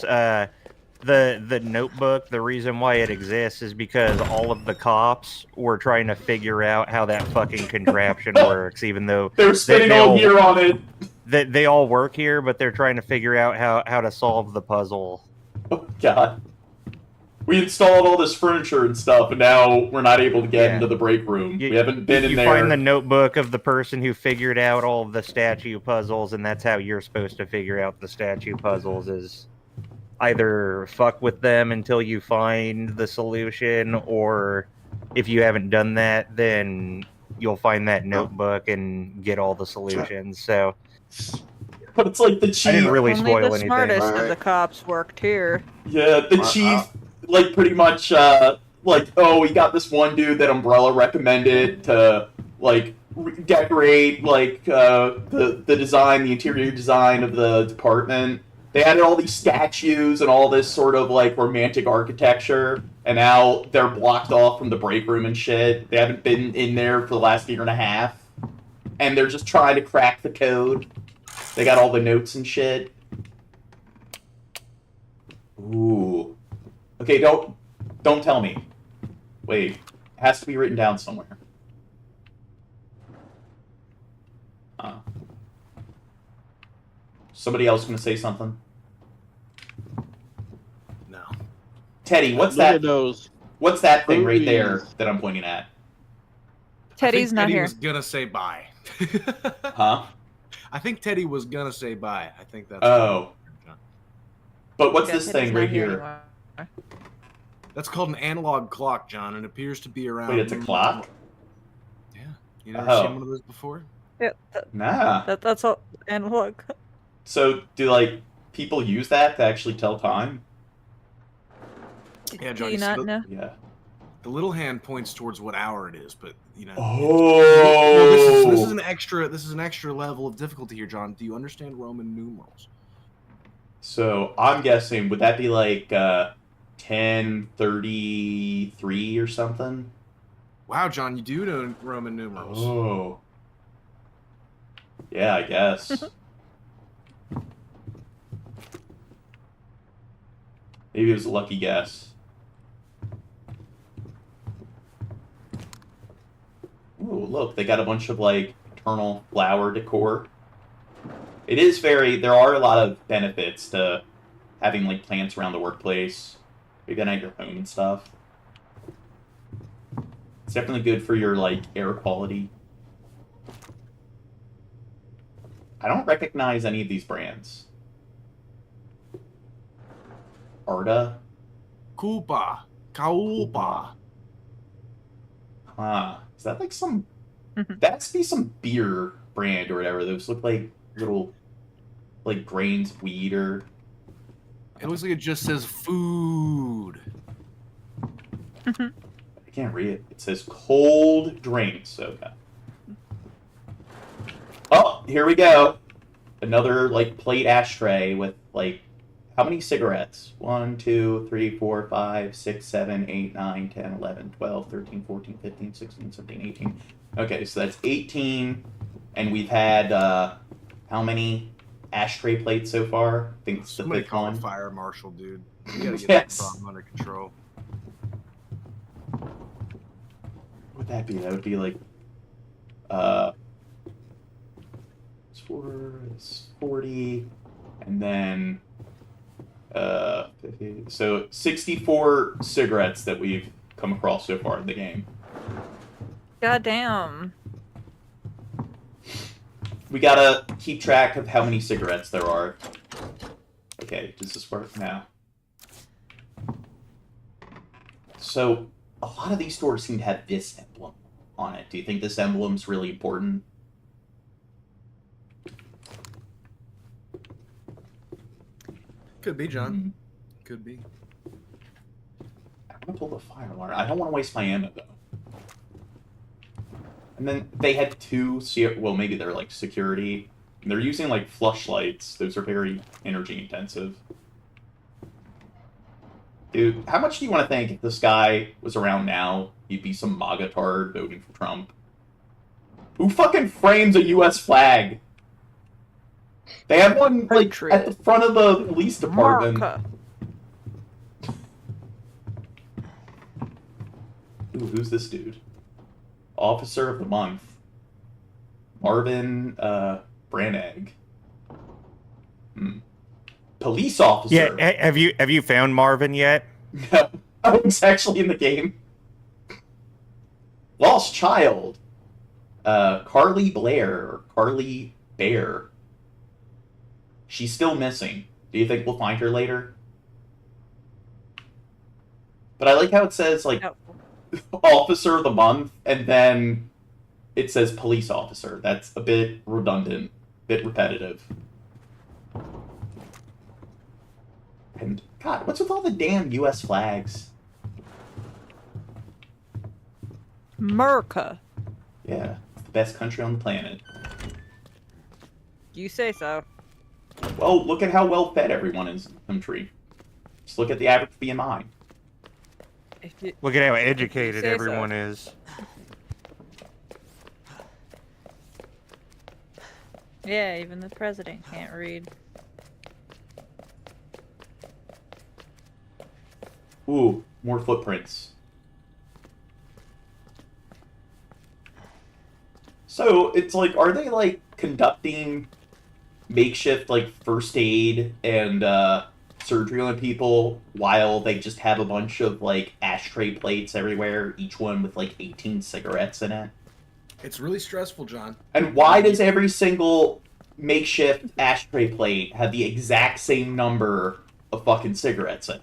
The notebook, the reason why it exists is because all of the cops were trying to figure out how that fucking contraption works, even though They're spending all year on it. They all work here, but they're trying to figure out how to solve the puzzle. Oh, God. We installed all this furniture and stuff, and now we're not able to get into the break room. We haven't been in there. You find the notebook of the person who figured out all of the statue puzzles, and that's how you're supposed to figure out the statue puzzles, is either fuck with them until you find the solution, or if you haven't done that, then you'll find that notebook and get all the solutions. So, but it's like the chief. I didn't really Only spoil the anything. smartest of the cops worked here. Yeah, the chief, like, pretty much, like, oh, we got this one dude that Umbrella recommended to, like, decorate, like, the design, the interior design of the department. They added all these statues and all this sort of, like, romantic architecture, and now they're blocked off from the break room and shit. They haven't been in there for the last year and a half, and they're just trying to crack the code. They got all the notes and shit. Ooh. Okay, don't tell me. Wait, it has to be written down somewhere. Somebody else gonna say something? No. Teddy, what's Look that? at those What's that thing right there movies. that I'm pointing at? Teddy's not Teddy here. was gonna say bye. Huh? I think Teddy was gonna say bye. I think that's. Oh. But what's Yeah, this Teddy's thing not right here here? anymore. That's called an analog clock, John, and it appears to be around. Wait, it's a clock? Yeah. You never Oh. seen one of those before? Yeah, Nah. that's all analog. So, do, like, people use that to actually tell time? Yeah, Do John. you see not the, know? Yeah. the little hand points towards what hour it is, but you know. Oh. No, this is an extra. This is an extra level of difficulty here, John. Do you understand Roman numerals? So, I'm guessing, would that be like 1033 or something? Wow, John, you do know Roman numerals. Oh. Yeah, I guess. Maybe it was a lucky guess. Ooh, look, they got a bunch of, like, eternal flower decor. It is there are a lot of benefits to having, like, plants around the workplace, even at your home and stuff. It's definitely good for your, like, air quality. I don't recognize any of these brands. Arda? Koopa. Kaulpa. Huh. Is that like some... That has to be some beer brand or whatever. Those look like little, like, grains of wheat or... It looks like it just says food. I can't read it. It says cold drink soda. Oh, here we go. Another, like, plate ashtray with, like, how many cigarettes? 1, 2, 3, 4, 5, 6, 7, 8, 9, 10, 11, 12, 13, 14, 15, 16, 17, 18. Okay, so that's 18. And we've had, how many ashtray plates so far? I think it's the Somebody fifth call a one. fire marshal, dude. You gotta get Yes. that problem under control. What would that be? That would be like, it's 40, and then, 50. So 64 cigarettes that we've come across so far in the game. Goddamn. We gotta keep track of how many cigarettes there are. Okay, does this work now? So, a lot of these stores seem to have this emblem on it. Do you think this emblem's really important? Could be, John. Could be. I'm gonna pull the fire alarm. I don't want to waste my ammo, though. And then they had two, well, maybe they're like security. And they're using like flashlights. Those are very energy intensive. Dude, how much do you want to think if this guy was around now, he'd be some MAGA tard voting for Trump? Who fucking frames a U.S. flag? They have one like at the front of the police department. Marca. Ooh, who's this dude? Officer of the Month. Marvin Branagh. Police officer. Yeah, have you found Marvin yet? No. Oh, he's actually in the game. Lost child. Carly Blair or Carly Bear. She's still missing. Do you think we'll find her later? But I like how it says like Officer of the Month and then it says police officer. That's a bit redundant, a bit repetitive. And God, what's with all the damn U.S. flags? America. Yeah, it's the best country on the planet. You say so. Well, look at how well fed everyone is in the country. Just look at the average BMI. Look at how educated Say so. everyone is. Yeah, even the president can't read. Ooh, more footprints. So, it's like, are they, like, conducting makeshift, like, first aid and, surgery on people while they just have a bunch of, like, ashtray plates everywhere, each one with, like, 18 cigarettes in it? It's really stressful, John. And why does every single makeshift ashtray plate have the exact same number of fucking cigarettes in it?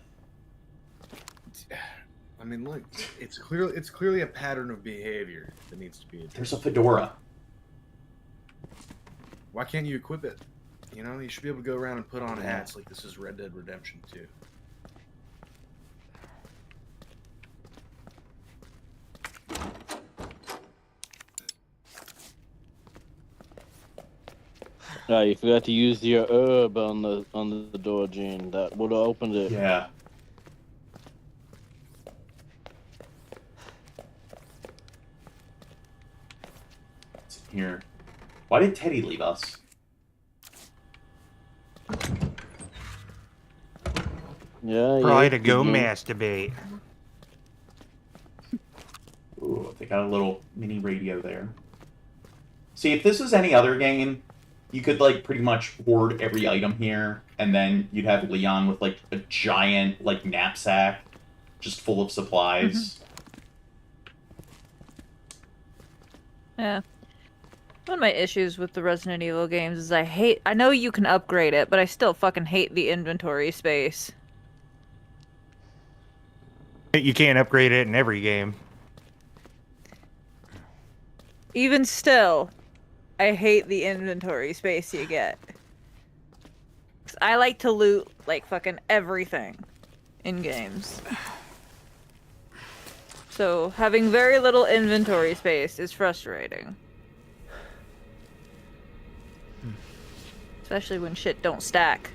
I mean, look, it's clearly a pattern of behavior that needs to be addressed. There's a fedora. Why can't you equip it? You know, you should be able to go around and put on hats like this is Red Dead Redemption 2. You forgot to use your herb on the door, Gene. That would have opened it. Yeah. What's in here? Why did Teddy leave us? Yeah, Probably to go masturbate. Ooh, they got a little mini radio there. See, if this was any other game, you could, like, pretty much hoard every item here, and then you'd have Leon with, like, a giant, like, knapsack just full of supplies. Yeah. One of my issues with the Resident Evil games is I know you can upgrade it, but I still fucking hate the inventory space. You can't upgrade it in every game. Even still, I hate the inventory space you get. 'Cause I like to loot, like, fucking everything in games. So, having very little inventory space is frustrating. Especially when shit don't stack.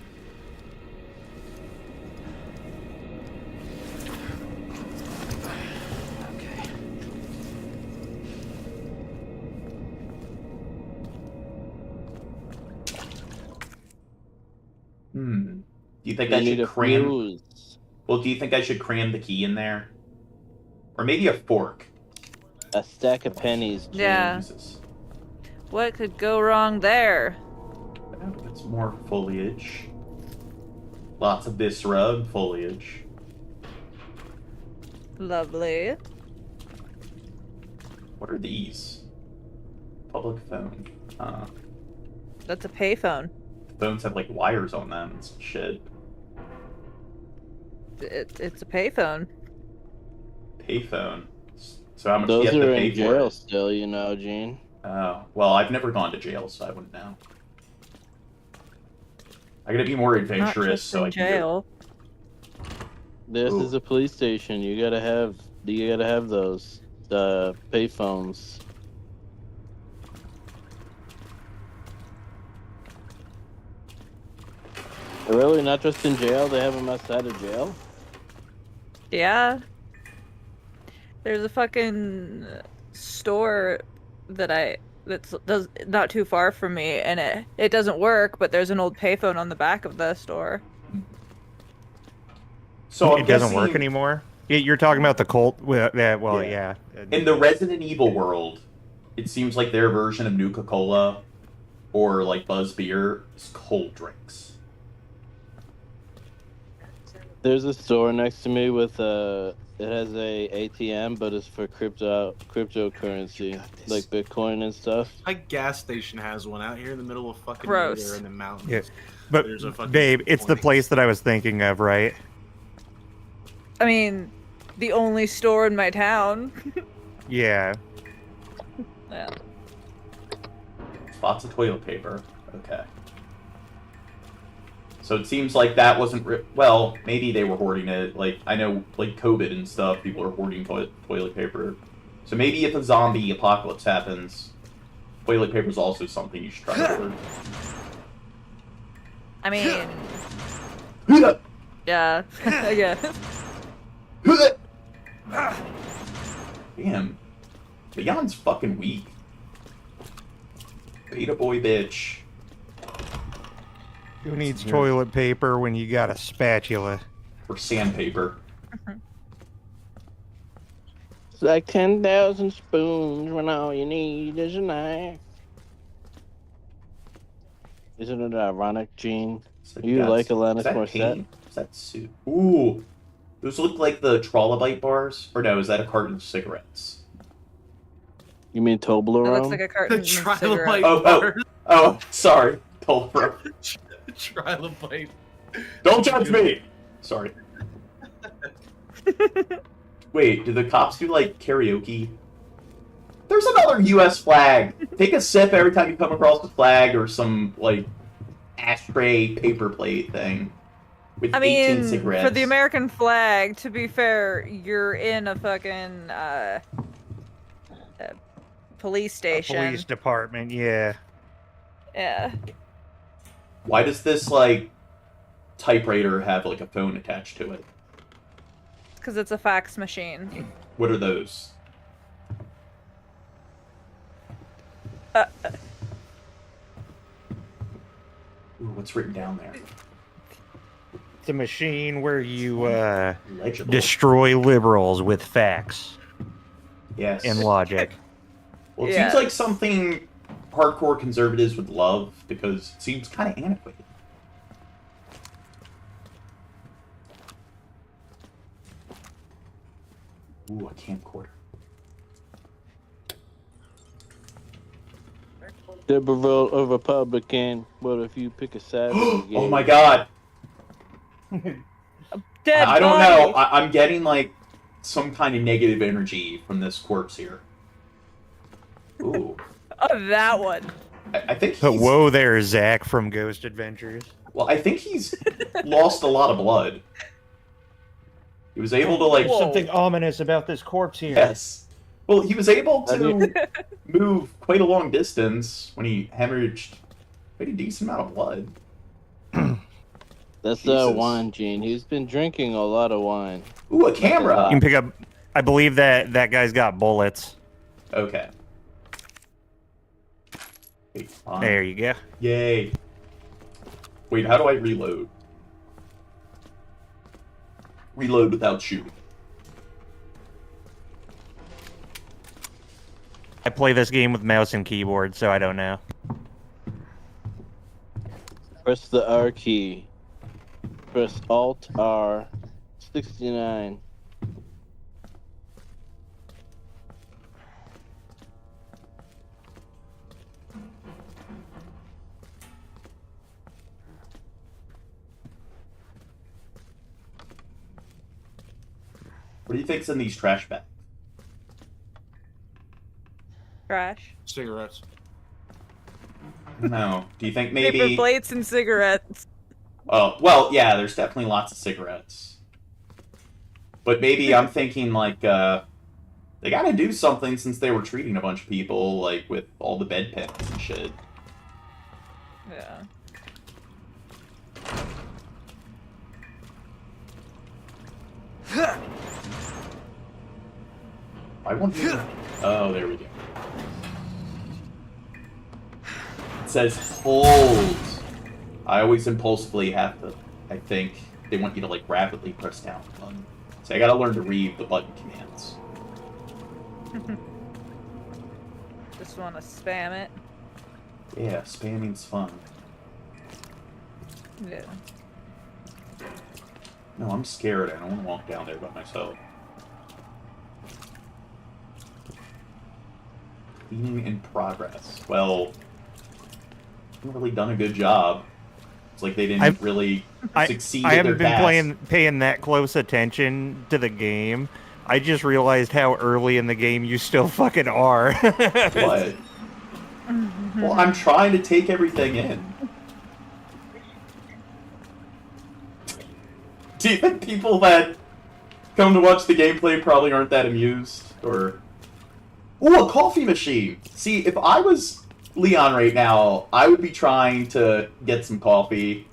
Do you think They I need should a cram? fuse. Well, do you think I should cram the key in there, or maybe a fork? A stack of pennies, Gene. Yeah. Jesus. What could go wrong there? It's more foliage. Lots of viscera and foliage. Lovely. What are these? Public phone. That's a payphone. Phones have, like, wires on them and some shit. It's a payphone. Payphone. So how much Those do you have are to pay in for jail it? still, you know, Gene. Oh, well, I've never gone to jail, so I wouldn't know. I gotta be more Not adventurous, just so in I can jail. This is a police station. You gotta have those payphones. Really? Not just in jail? They have them outside of jail? Yeah. There's a fucking store that's not too far from me, and it doesn't work, but there's an old payphone on the back of the store. So it doesn't work anymore? You're talking about the Colt? Yeah. In the Resident Evil world, it seems like their version of Nuka-Cola or like Buzz Beer is cold drinks. There's a store next to me with it has a ATM, but it's for cryptocurrency, like Bitcoin and stuff. My gas station has one out here in the middle of fucking Gross. nowhere in the mountains. Yeah. But, There's a fucking babe, it's the 20. place that I was thinking of, right? I mean, the only store in my town. Yeah. Yeah. Lots of toilet paper. Okay. So it seems like that wasn't... well, maybe they were hoarding it. Like, I know, like, COVID and stuff, people are hoarding toilet paper. So maybe if a zombie apocalypse happens, toilet paper is also something you should try to hoard. I mean... yeah, I guess. Damn. Beyond's fucking weak. Beta boy bitch. Who needs toilet paper when you got a spatula? Or sandpaper. It's like 10,000 spoons when all you need is a knife. Isn't it ironic, Gene? You like Alanis Morissette? Is that soup? Ooh. Those look like the Trollobite bars. Or no, is that a carton of cigarettes? You mean Toblerone? It looks like a carton of cigarettes. Oh, sorry. Toblerone. Trilobite. Don't judge me! Sorry. Wait, do the cops do, like, karaoke? There's another U.S. flag! Take a sip every time you come across the flag or some, like, ashtray paper plate thing. With 18 cigarettes. For the American flag, to be fair, you're in a fucking, police station. A police department, yeah. Yeah. Why does this, like, typewriter have, like, a phone attached to it? Because it's a fax machine. What are those? Ooh, what's written down there? It's a machine where you Legible. destroy liberals with facts. Yes. And logic. Well, it Yeah. seems like something hardcore conservatives would love because it seems kind of antiquated. Ooh, a camcorder. Deborah vote a Republican. What if you pick a side? Oh my god! Dead I don't body. know. I'm getting, like, some kind of negative energy from this corpse here. Ooh. Oh, that one. I think he's... But whoa there, Zach from Ghost Adventures. Well, I think he's lost a lot of blood. He was able to, like... There's something ominous about this corpse here. Yes. Well, he was able to move quite a long distance when he hemorrhaged quite a decent amount of blood. That's Jesus. wine, Gene. He's been drinking a lot of wine. Ooh, a camera! You can pick up... I believe that guy's got bullets. Okay. Wait, There you go. Yay. Wait, how do I reload? Reload without shooting. I play this game with mouse and keyboard, so I don't know. Press the R key. Press Alt R. 69. What do you think's in these trash bags? Trash. Cigarettes. No. Do you think Paper maybe... plates and cigarettes. Oh, well, yeah, there's definitely lots of cigarettes. But maybe I'm thinking, like, they gotta do something since they were treating a bunch of people, like, with all the bedpans and shit. Yeah. I won't do. Oh, there we go. It says hold. I always impulsively have to. I think they want you to like rapidly press down the button. So I gotta learn to read the button commands. Just want to spam it. Yeah, spamming's fun. Yeah. No, I'm scared. I don't want to walk down there by myself. Cleaning in progress. Well, haven't really done a good job. It's like they didn't really succeed I at their haven't been task. paying that close attention to the game. I just realized how early in the game you still fucking are. What? Well, I'm trying to take everything in. Do you think people that come to watch the gameplay probably aren't that amused? Or... Ooh, a coffee machine! See, if I was Leon right now, I would be trying to get some coffee.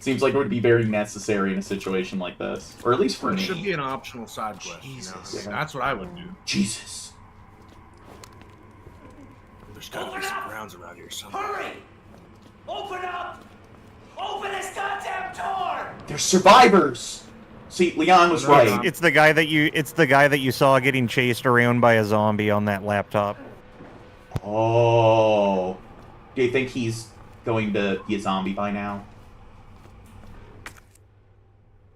Seems like it would be very necessary in a situation like this. Or at least for me. It should be an optional side quest. Jesus. You know? That's what I would do. Jesus. There's gotta be some grounds around here somewhere. Hurry! Open up! Open this goddamn door! They're survivors! See, Leon was right. It's the guy that you saw getting chased around by a zombie on that laptop. Oh. Do you think he's going to be a zombie by now?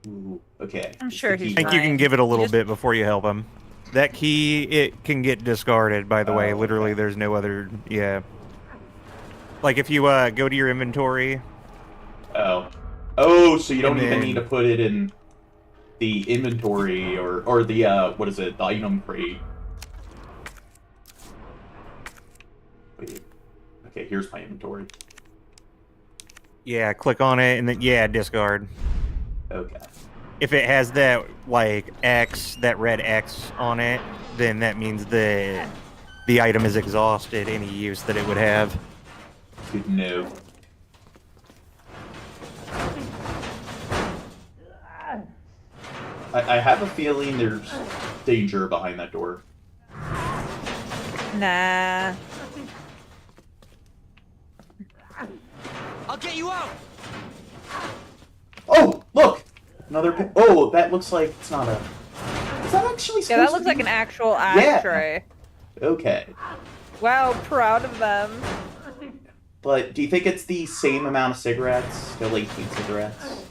Ooh, okay. I'm sure he's I think you can give it a little bit before you help him. That key, it can get discarded, by the way. Literally, there's no other... Yeah. Like, if you go to your inventory... Oh. Oh, so you don't And even then- need to put it in the inventory or the, what is it, the item crate. Wait. Okay, here's my inventory. Yeah, click on it, and then, yeah, discard. Okay. If it has that, like, X, that red X on it, then that means the item is exhausted, any use that it would have. Good to know. I have a feeling there's danger behind that door. Nah. I'll get you out! Oh, look! Another oh, that looks like it's not a... Is that actually supposed Yeah, that to looks be... like an actual Yeah. ashtray. Okay. Wow, proud of them. But do you think it's the same amount of cigarettes? Still 18 cigarettes?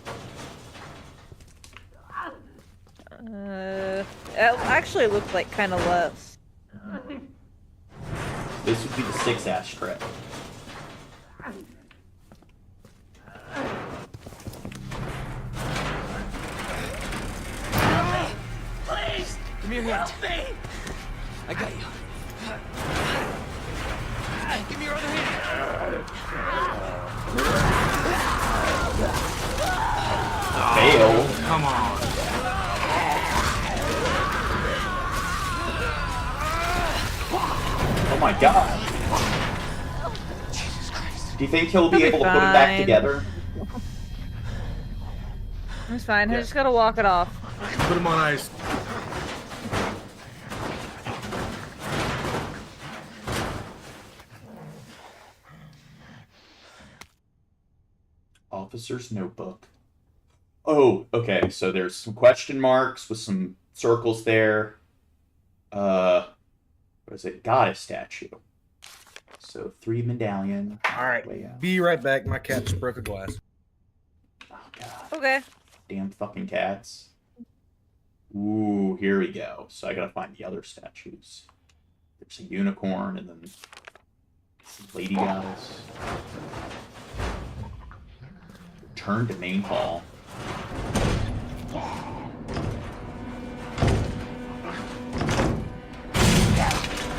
It actually looked like kind of less. This would be the 6 ashtray. Please! Give me your hand. Help me! I got you. Give me your other hand! Fail. Come on. Oh my god. Jesus Christ. Do you think he'll be He'll be able to put it back fine. together? It's fine. I just gotta walk it off. Put him on ice. Officer's notebook. Oh, okay. So there's some question marks with some circles there. What is it? Goddess statue. So 3 medallion. All right. Way out. Be right back. My cat just broke a glass. Oh god. Okay. Damn fucking cats. Ooh, here we go. So I gotta find the other statues. There's a unicorn and then some lady goddess. Return to main hall.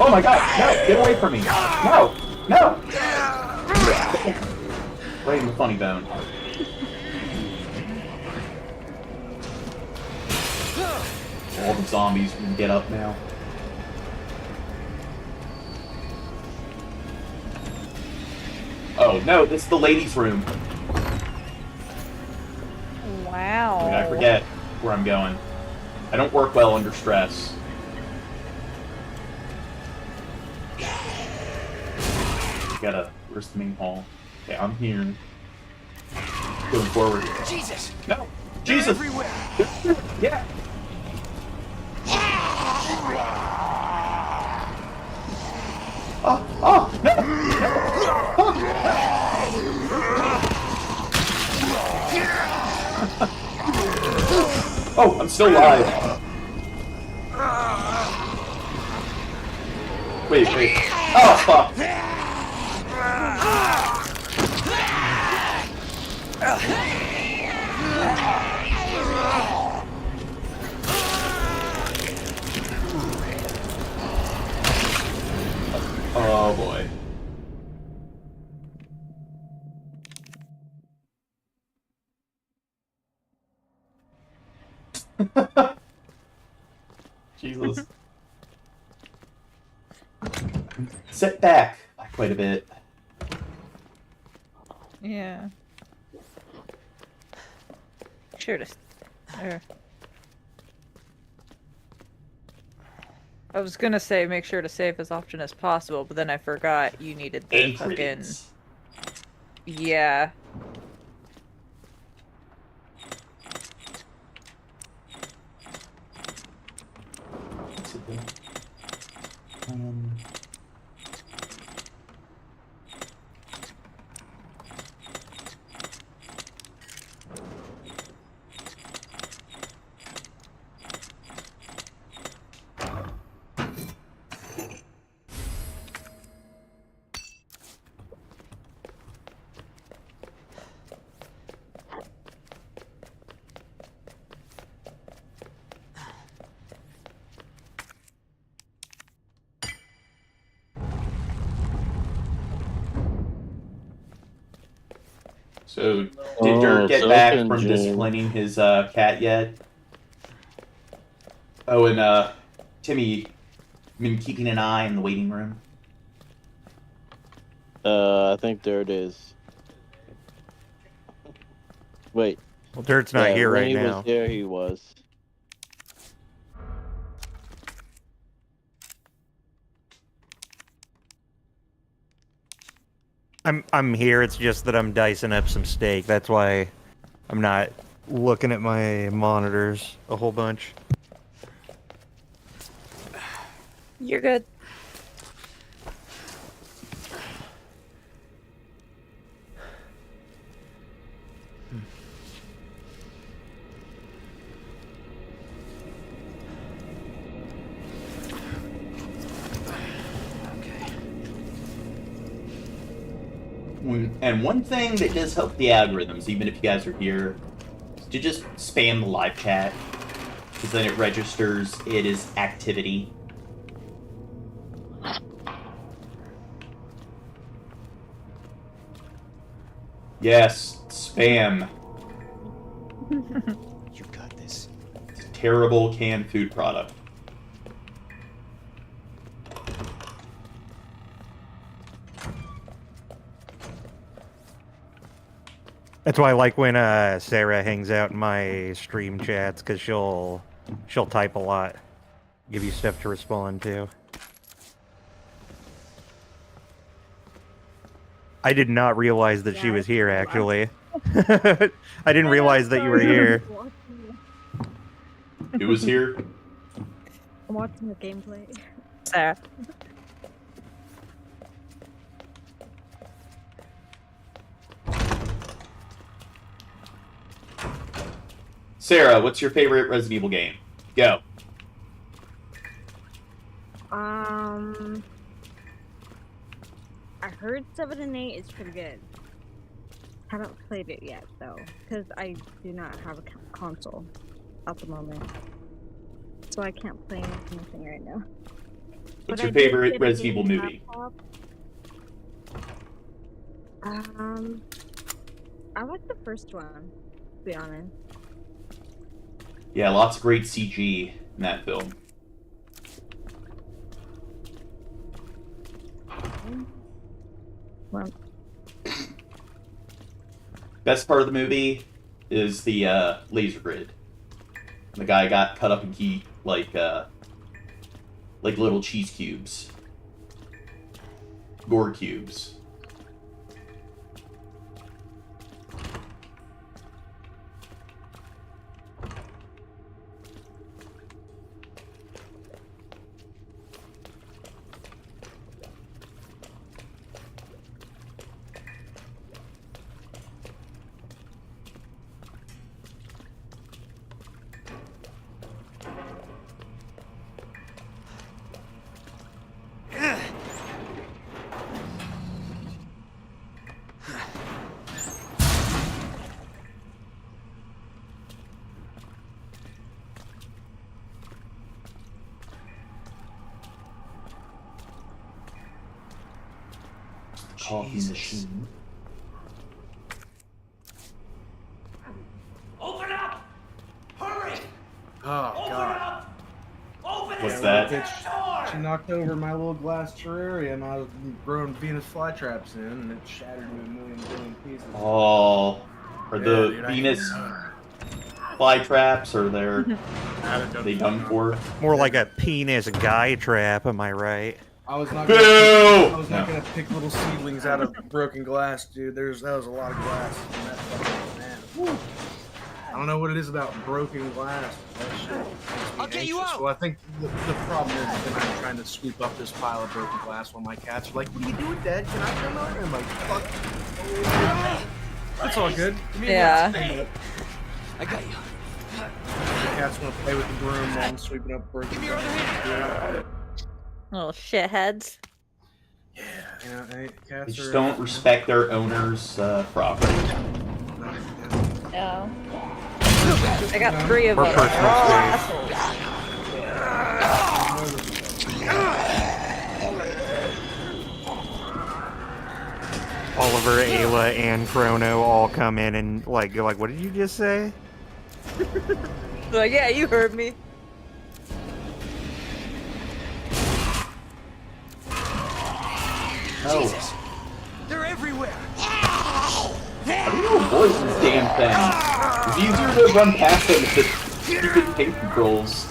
Oh my god, no, get away from me. No, no. Right in the funny bone. All the zombies can get up now. Oh no, this is the ladies' room. Wow. I forget where I'm going. I don't work well under stress. Where's the main hall? Okay, I'm here. Going forward. Jesus! No! Jesus! Everywhere! Yeah! Oh! No! Oh, I'm still alive. Wait. Oh, fuck. Oh, boy. Jesus. Set back quite a bit. Yeah. Sure to. I was gonna say make sure to save as often as possible, but then I forgot you needed the fucking. Crits. Yeah. What's it doing? So, did Dirk get back from disciplining his cat yet? Oh, and Timmy been keeping an eye in the waiting room? I think Dirt is. Wait. Well, Dirt's not here right now. When he now. was there, he was. I'm here. It's just that I'm dicing up some steak. That's why I'm not looking at my monitors a whole bunch. You're good. And one thing that does help the algorithms, even if you guys are here, is to just spam the live chat, because then it registers it as activity. Yes, spam. You got this. It's a terrible canned food product. That's why I like when Sarah hangs out in my stream chats, because she'll type a lot, give you stuff to respond to. I did not realize that she was here, actually. I didn't realize that you were here. Who was here? I'm watching the gameplay. Sarah. Sarah, what's your favorite Resident Evil game? Go. I heard 7 and 8 is pretty good. Haven't played it yet though, because I do not have a console at the moment, so I can't play anything right now. What's your favorite Resident Evil movie? I like the first one, to be honest. Yeah, lots of great CG in that film. Well, Best part of the movie is the laser grid. The guy got cut up in like little cheese cubes. Gore cubes. coffee machine. Open up! Hurry! Oh, Open God. up! Open What's it! that? She knocked over my little glass terrarium I was growing Venus flytraps in, and it shattered into a million billion pieces. Oh, are Yeah, the dude, Venus fly traps, or they done for? More like a penis guy trap, am I right? I was not Boo! gonna pick little seedlings out of broken glass, dude. That was a lot of glass. In that fucking, man. Whew. I don't know what it is about broken glass. That shit makes me I'll get you anxious. out. Well, I think the problem is that I'm trying to sweep up this pile of broken glass while my cats are like, "What are you doing, Dad? Can I come over?" I'm like, "Fuck." That's all good. Give me a Yeah. minute. I got you. The cats want to play with the broom while I'm sweeping up broken Give me your other hand. Little shitheads. Yeah, hey, They cats just are. don't respect their owner's property. Yeah. I got 3 of For them. personal They're all space. assholes. Oliver, Ayla, and Chrono all come in and go like, what did you just say? Like, yeah, you heard me. Jesus! They're everywhere! How do you avoid this damn thing? It's easier to run past them with the stupid tank controls.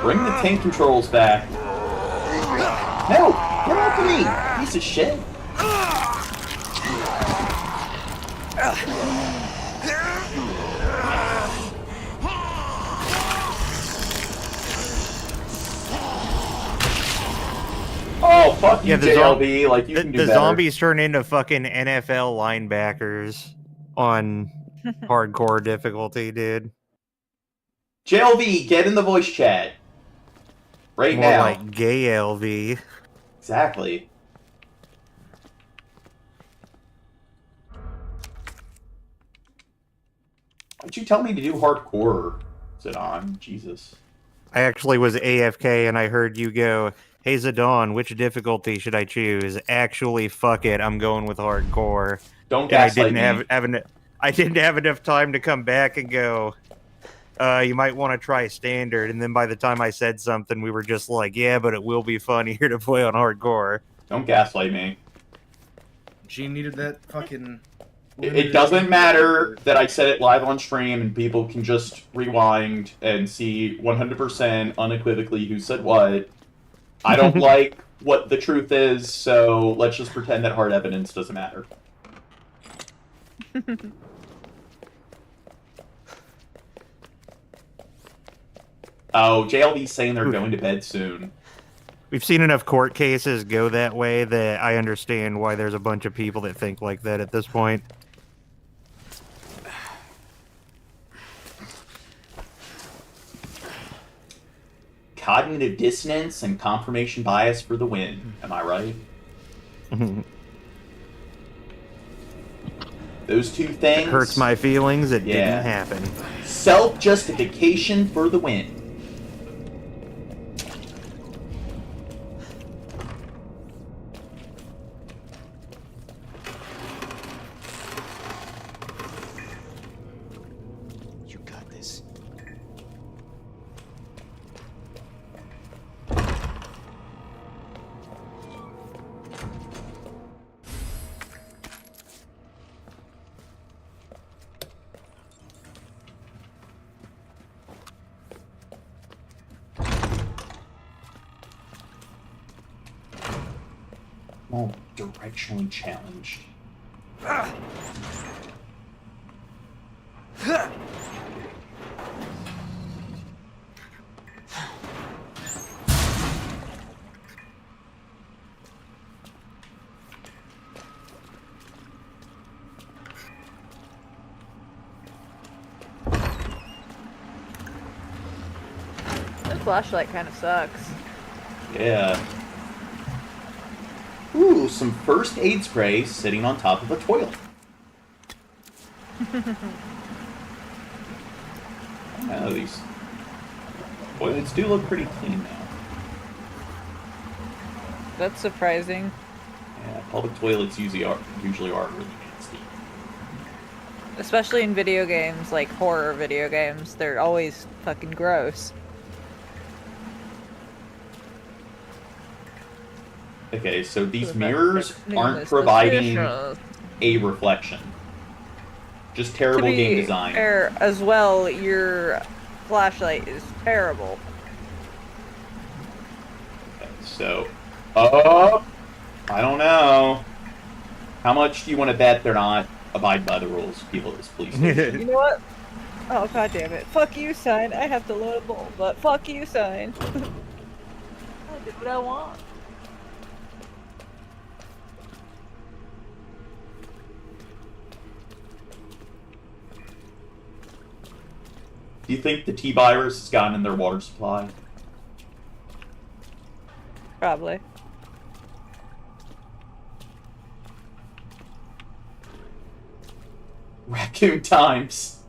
Bring the tank controls back. No! Get off of me! Piece of shit! Oh, fuck you, Yeah, the JLB. Like, you can do the better. zombies turn into fucking NFL linebackers on hardcore difficulty, dude. JLB, get in the voice chat. Right More now. like gay LV. Exactly. Why'd you tell me to do hardcore, Zidane? Jesus. I actually was AFK and I heard you go, "Hey Zidane, which difficulty should I choose?" Actually, fuck it, I'm going with hardcore. Don't And I gaslight didn't me. I didn't have enough time to come back and go, you might want to try standard. And then by the time I said something, we were just like, yeah, but it will be funnier to play on hardcore. Don't gaslight me. She needed that fucking. It doesn't matter that I said it live on stream and people can just rewind and see 100% unequivocally who said what. I don't like what the truth is, so let's just pretend that hard evidence doesn't matter. Oh, JLB's saying they're going to bed soon. We've seen enough court cases go that way that I understand why there's a bunch of people that think like that at this point. Cognitive dissonance and confirmation bias for the win. Am I right? Those two things. It hurts my feelings. It Yeah. didn't happen. Self-justification for the win. You got this. Oh, directionally challenged. This flashlight kind of sucks. Yeah. Ooh, some first aid spray sitting on top of a toilet. Oh, these toilets do look pretty clean now. That's surprising. Yeah, public toilets usually are really nasty. Especially in video games, like horror video games. They're always fucking gross. Okay, so these The mirrors name aren't is providing suspicious. a reflection. Just To terrible be game design. fair, as well, your flashlight is terrible. Okay, so, I don't know. How much do you want to bet they're not abide by the rules, people at this police station? You know what? Oh, god damn it. Fuck you, sign. I have to load a bowl, but fuck you, sign. I'll do what I want. Do you think the T-virus has gotten in their water supply? Probably. Raccoon Times.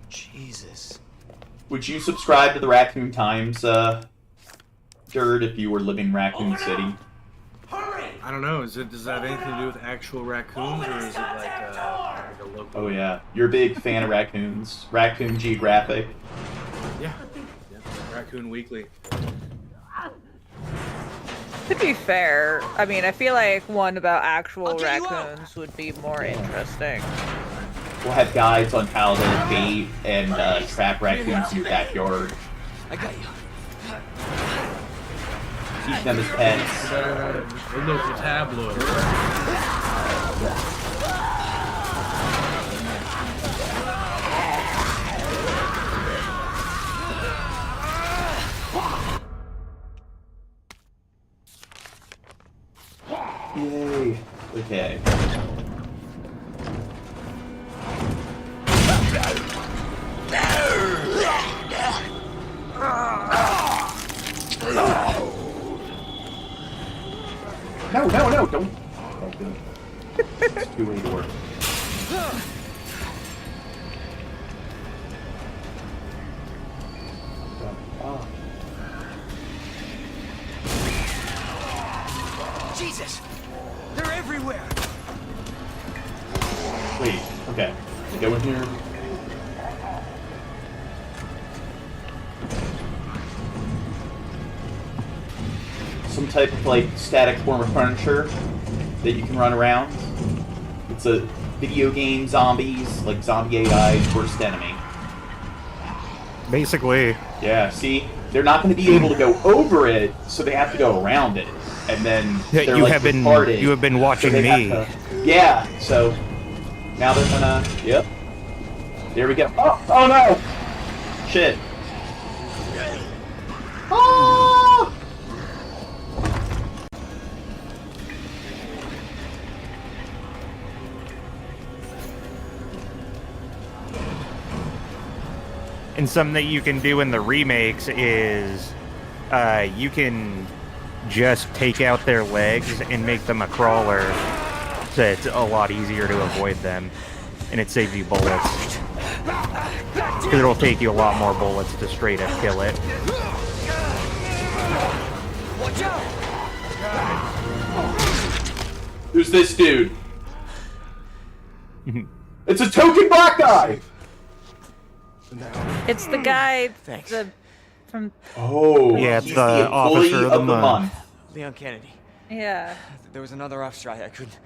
Jesus. Would you subscribe to the Raccoon Times, Dirt, if you were living in Raccoon City? I don't know. Does it have anything to do with actual raccoons, or is it like a local? Oh yeah, you're a big fan of raccoons. Raccoon Geographic. Yeah. Raccoon Weekly. To be fair, I mean, I feel like one about actual raccoons would be more interesting. We'll have guides on how to bait and trap raccoons in your backyard. I got you. Keep them as pets. A local tabloid. Yay. Okay. No, don't. It's too late to work. Jesus! They're everywhere! Wait, okay. Go in here. Some type of like static form of furniture that you can run around. It's a video game zombies, like zombie AI's worst enemy. Basically. Yeah, see? They're not going to be able to go over it, so they have to go around it. And then they're like retarded. You have been watching so me. Yeah, so now they're gonna. Yep. There we go. Oh no! Shit. Oh! And something that you can do in the remakes is you can just take out their legs and make them a crawler, so it's a lot easier to avoid them, and it saves you bullets. Because it'll take you a lot more bullets to straight up kill it. Watch out! Who's this dude? It's a token black guy! It's the guy from... Oh, yeah, it's he's the officer of the month. Leon Kennedy. Yeah. There was another off strike. I couldn't...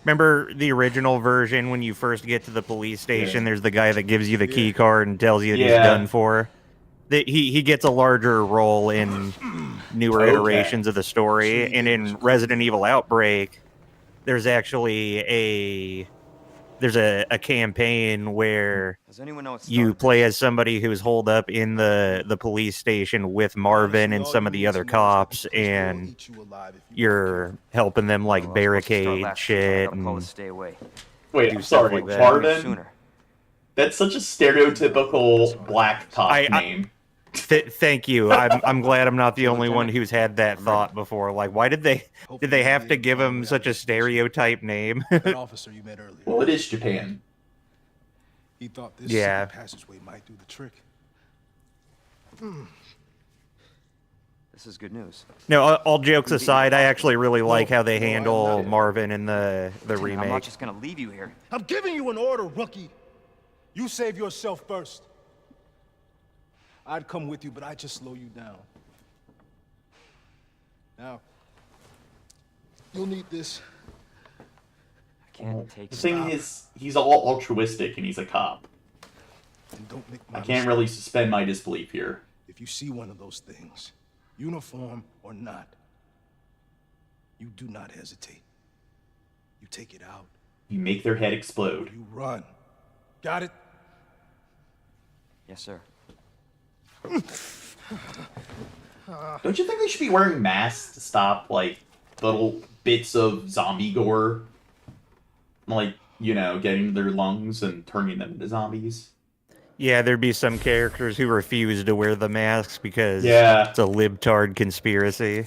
Remember the original version when you first get to the police station, there's the guy that gives you the key card and tells you that he's done for? He gets a larger role in newer iterations of the story, and in Resident Evil Outbreak, there's actually a campaign where you play as somebody who's holed up in the police station with Marvin and some of the other cops, and you're helping them like barricade shit and wait, I'm sorry, like Marvin? That's such a stereotypical black cop name. Thank you. I'm glad I'm not the only one who's had that thought before. Like, why did they have to give him such a stereotype name? That officer you met earlier. Well, it is Japan. He thought this Yeah. passageway might do the trick. This is good news. No, all jokes aside, I actually really like how they handle Marvin in the Lieutenant, I'm not remake. just gonna leave you here. I'm giving you an order, rookie. You save yourself first. I'd come with you, but I'd just slow you down. Now, you'll need this. I can't take The thing is, he's all altruistic and he's a cop. And don't make I can't really suspend my disbelief here. If you see one of those things, uniform or not, you do not hesitate. You take it out. You make their head explode. You run. Got it? Yes, sir. Don't you think they should be wearing masks to stop, like, little bits of zombie gore? Like, you know, getting to their lungs and turning them into zombies? Yeah, there'd be some characters who refuse to wear the masks because Yeah. it's a libtard conspiracy.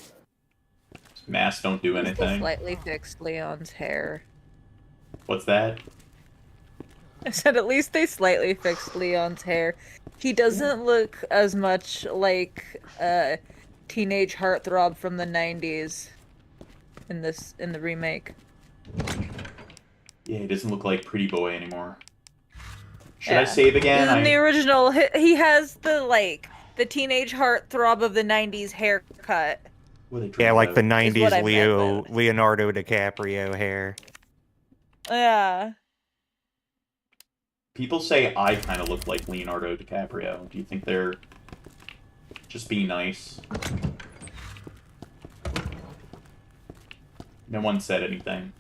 Masks don't do They anything. slightly fixed Leon's hair. What's that? I said at least they slightly fixed Leon's hair. He doesn't look as much like a teenage heartthrob from the 90s in the remake. Yeah, he doesn't look like Pretty Boy anymore. Should I save again? In the original, he has the teenage heartthrob of the 90s haircut. Yeah, like the Is 90s what I meant Leonardo DiCaprio hair. Yeah. People say I kind of look like Leonardo DiCaprio. Do you think they're just being nice? No one said anything.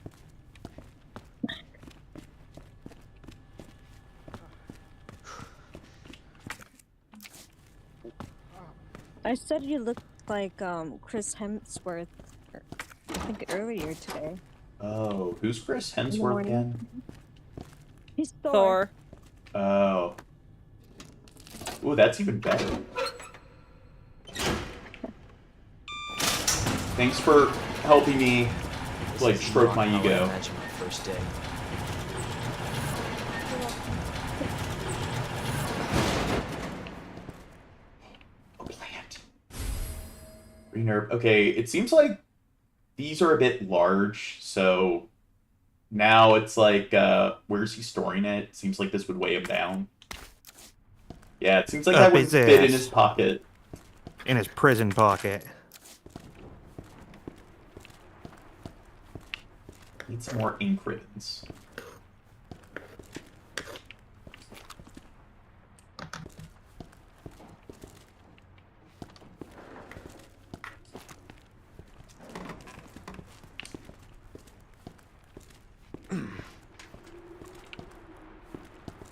I said you looked like Chris Hemsworth, I think earlier today. Oh, who's Chris Hemsworth morning. again? He's Thor. Oh. Ooh, that's even better. Thanks for helping me, like, stroke my ego. Imagine my first day. A plant. Renerve. Okay, it seems like these are a bit large, so now it's like, where's he storing it? Seems like this would weigh him down. Yeah, it seems like that would his fit in ass. his pocket. In his prison pocket. Need some more ink ribbons.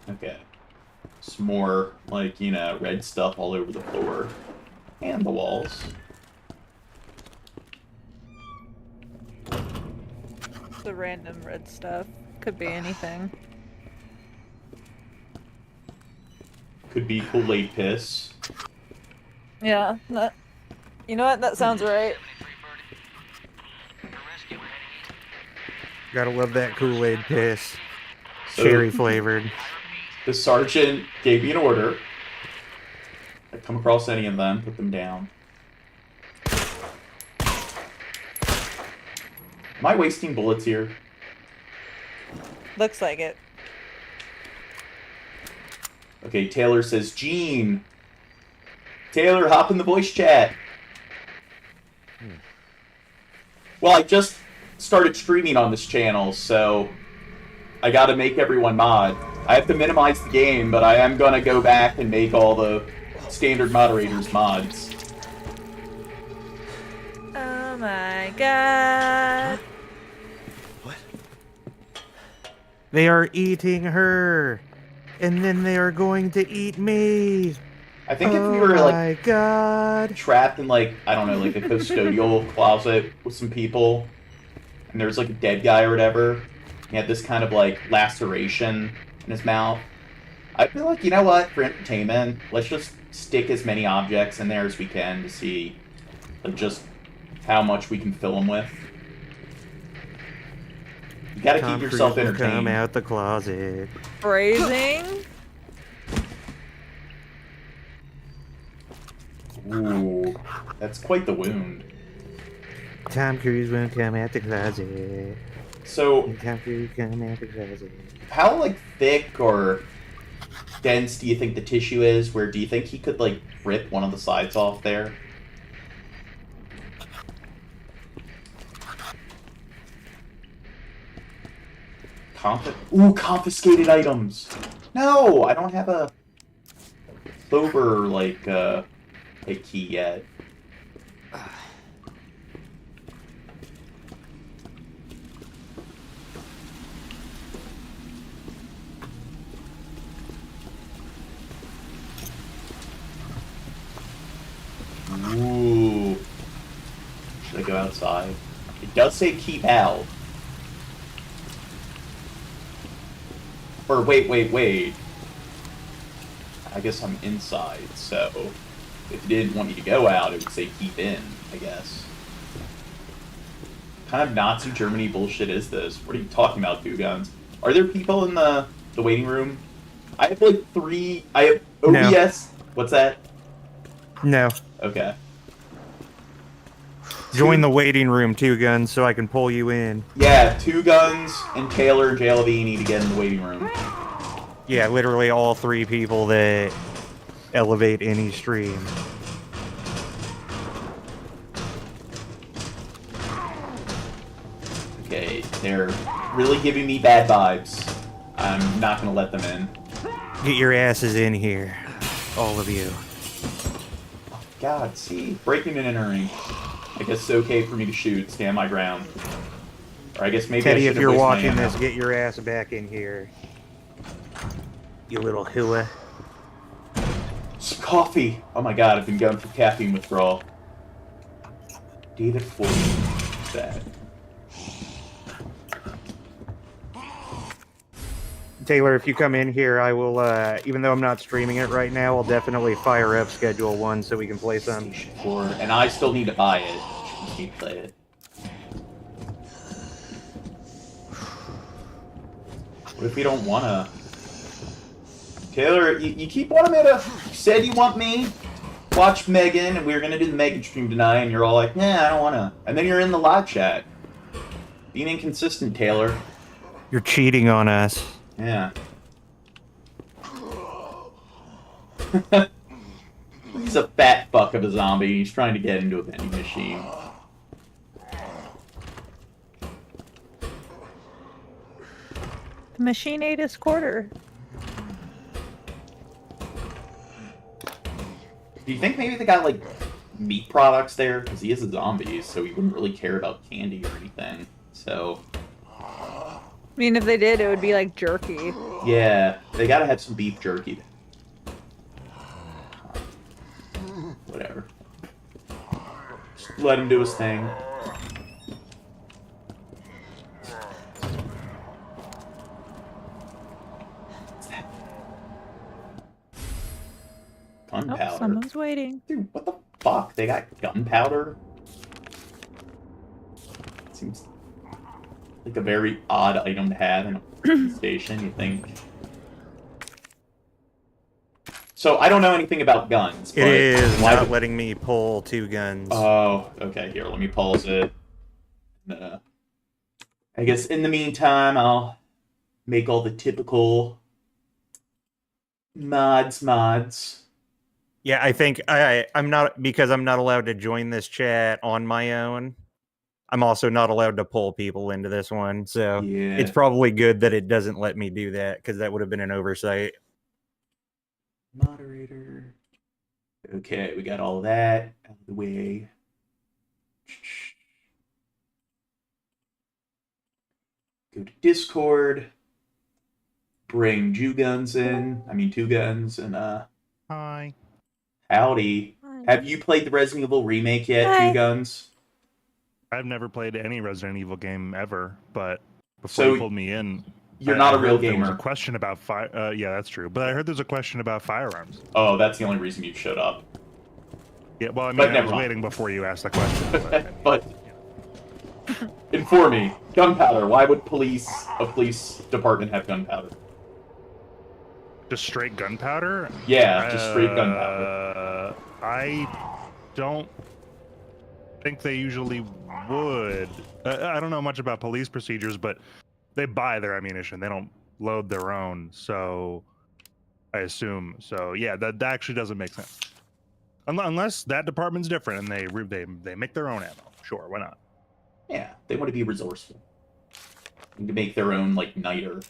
Okay. Some more, like, you know, red stuff all over the floor. And the walls. The random red stuff. Could be anything. Could be Kool-Aid piss. Yeah, you know what? That sounds right. Gotta love that Kool-Aid piss. So- Cherry flavored. The sergeant gave me an order. I come across any of them, put them down. Am I wasting bullets here? Looks like it. Okay, Taylor says, Gene! Taylor, hop in the voice chat! Well, I just started streaming on this channel, so I gotta make everyone mod. I have to minimize the game, but I am gonna go back and make all the standard moderators mods. Oh my god. They are eating her, and then they are going to eat me. I think if we Oh were, my like, god. trapped in, like, I don't know, like a custodial closet with some people, and there's, like, a dead guy or whatever, he had this kind of, like, laceration in his mouth, I feel like, you know what, for entertainment, let's just stick as many objects in there as we can to see, like, just how much we can fill them with. You gotta Tom keep yourself Cruise will come entertained. out the closet. Phrasing? Ooh. That's quite the wound. Tom Cruise won't come out the closet. So, Tom Cruise come out the closet. how, like, thick or dense do you think the tissue is? Where do you think he could, like, rip one of the sides off there? Confiscated items! No! I don't have a Clover, like, a key yet. Ooh. Should I go outside? It does say keep out. Or wait. I guess I'm inside, so if it didn't want me to go out, it would say keep in, I guess. What kind of Nazi Germany bullshit is this? What are you talking about, two guns? Are there people in the waiting room? I have like 3. I have OBS. No. What's that? No. Okay. Join the waiting room, two guns, so I can pull you in. Yeah, two guns and Taylor and JLV need to get in the waiting room. Yeah, literally all 3 people that elevate any stream. Okay, they're really giving me bad vibes. I'm not gonna let them in. Get your asses in here, all of you. Oh, God, see? Breaking and entering. I guess it's okay for me to shoot, stand my ground. Or I guess maybe Teddy, I if you're watching this, get your ass back in here. You little hua. Some coffee! Oh my god, I've been going through caffeine withdrawal. David 40. Sad. Taylor, if you come in here, I will, even though I'm not streaming it right now, I'll definitely fire up Schedule 1 so we can play some. And I still need to buy it. Just need to play it. What if we don't wanna? Taylor, you keep wanting me to... You said you want me watch Megan, and we were gonna do the Megan stream tonight, and you're all like, nah, I don't wanna. And then you're in the live chat. Being inconsistent, Taylor. You're cheating on us. Yeah. He's a fat fuck of a zombie. He's trying to get into a vending machine. The machine ate his quarter. Do you think maybe they got, like, meat products there? Because he is a zombie, so he wouldn't really care about candy or anything. So... I mean, if they did, it would be like jerky. Yeah, they gotta have some beef jerky. Whatever. Just let him do his thing. Gunpowder. Oh, someone's waiting. Dude, what the fuck? They got gunpowder? Seems like a very odd item to have in a police station, you think. So, I don't know anything about guns. It is not letting me pull 2 guns. Oh, okay. Here, let me pause it. I guess in the meantime, I'll make all the typical mods. Yeah, I think I'm not, because I'm not allowed to join this chat on my own. I'm also not allowed to pull people into this one, so yeah. It's probably good that it doesn't let me do that, because that would have been an oversight. Moderator. Okay, we got all that out of the way. Go to Discord. Bring 2 guns in. I mean, 2 guns, and Hi. Howdy. Hi. Have you played the Resident Evil remake yet, Hi. 2 guns? I've never played any Resident Evil game ever, but before So, you pulled me in, you're not a real There was gamer. a question about yeah, that's true. But I heard there's a question about firearms. Oh, that's the only reason you showed up. Yeah, well, I mean, But I never was mind. waiting before you asked the question. But inform me, gunpowder. Why would a police department have gunpowder? Just straight gunpowder? Yeah, just straight gunpowder. I don't think they usually would. I don't know much about police procedures, but they buy their ammunition. They don't load their own, so I assume. So yeah, that actually doesn't make sense. Unless that department's different and they make their own ammo. Sure, why not? Yeah, they want to be resourceful. And to make their own, like, niter.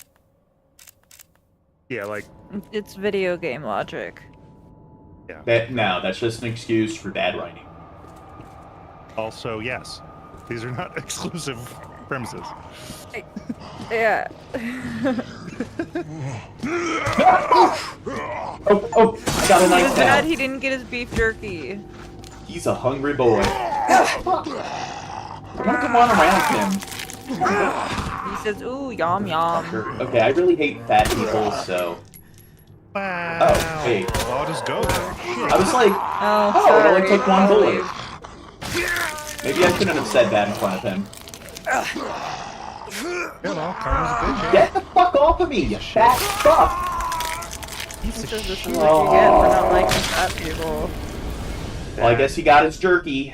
Yeah, like... It's video game logic. Yeah. That's just an excuse for bad writing. Also, yes. These are not exclusive premises. Yeah. Oh, I got a knife He's mad he didn't get his beef jerky. He's a hungry boy. I want to come on around him. He says, ooh, yum, yum. Okay, I really hate fat people, so... Wow. Oh, hey. Well, I'll just go there. I was like, it only took one bullet. Maybe I shouldn't have said that in front of him. You know, karma's a bitch. Get the fuck off of me, you fat fuck! He says this is what you get for not liking fat people. Well, I guess he got his jerky.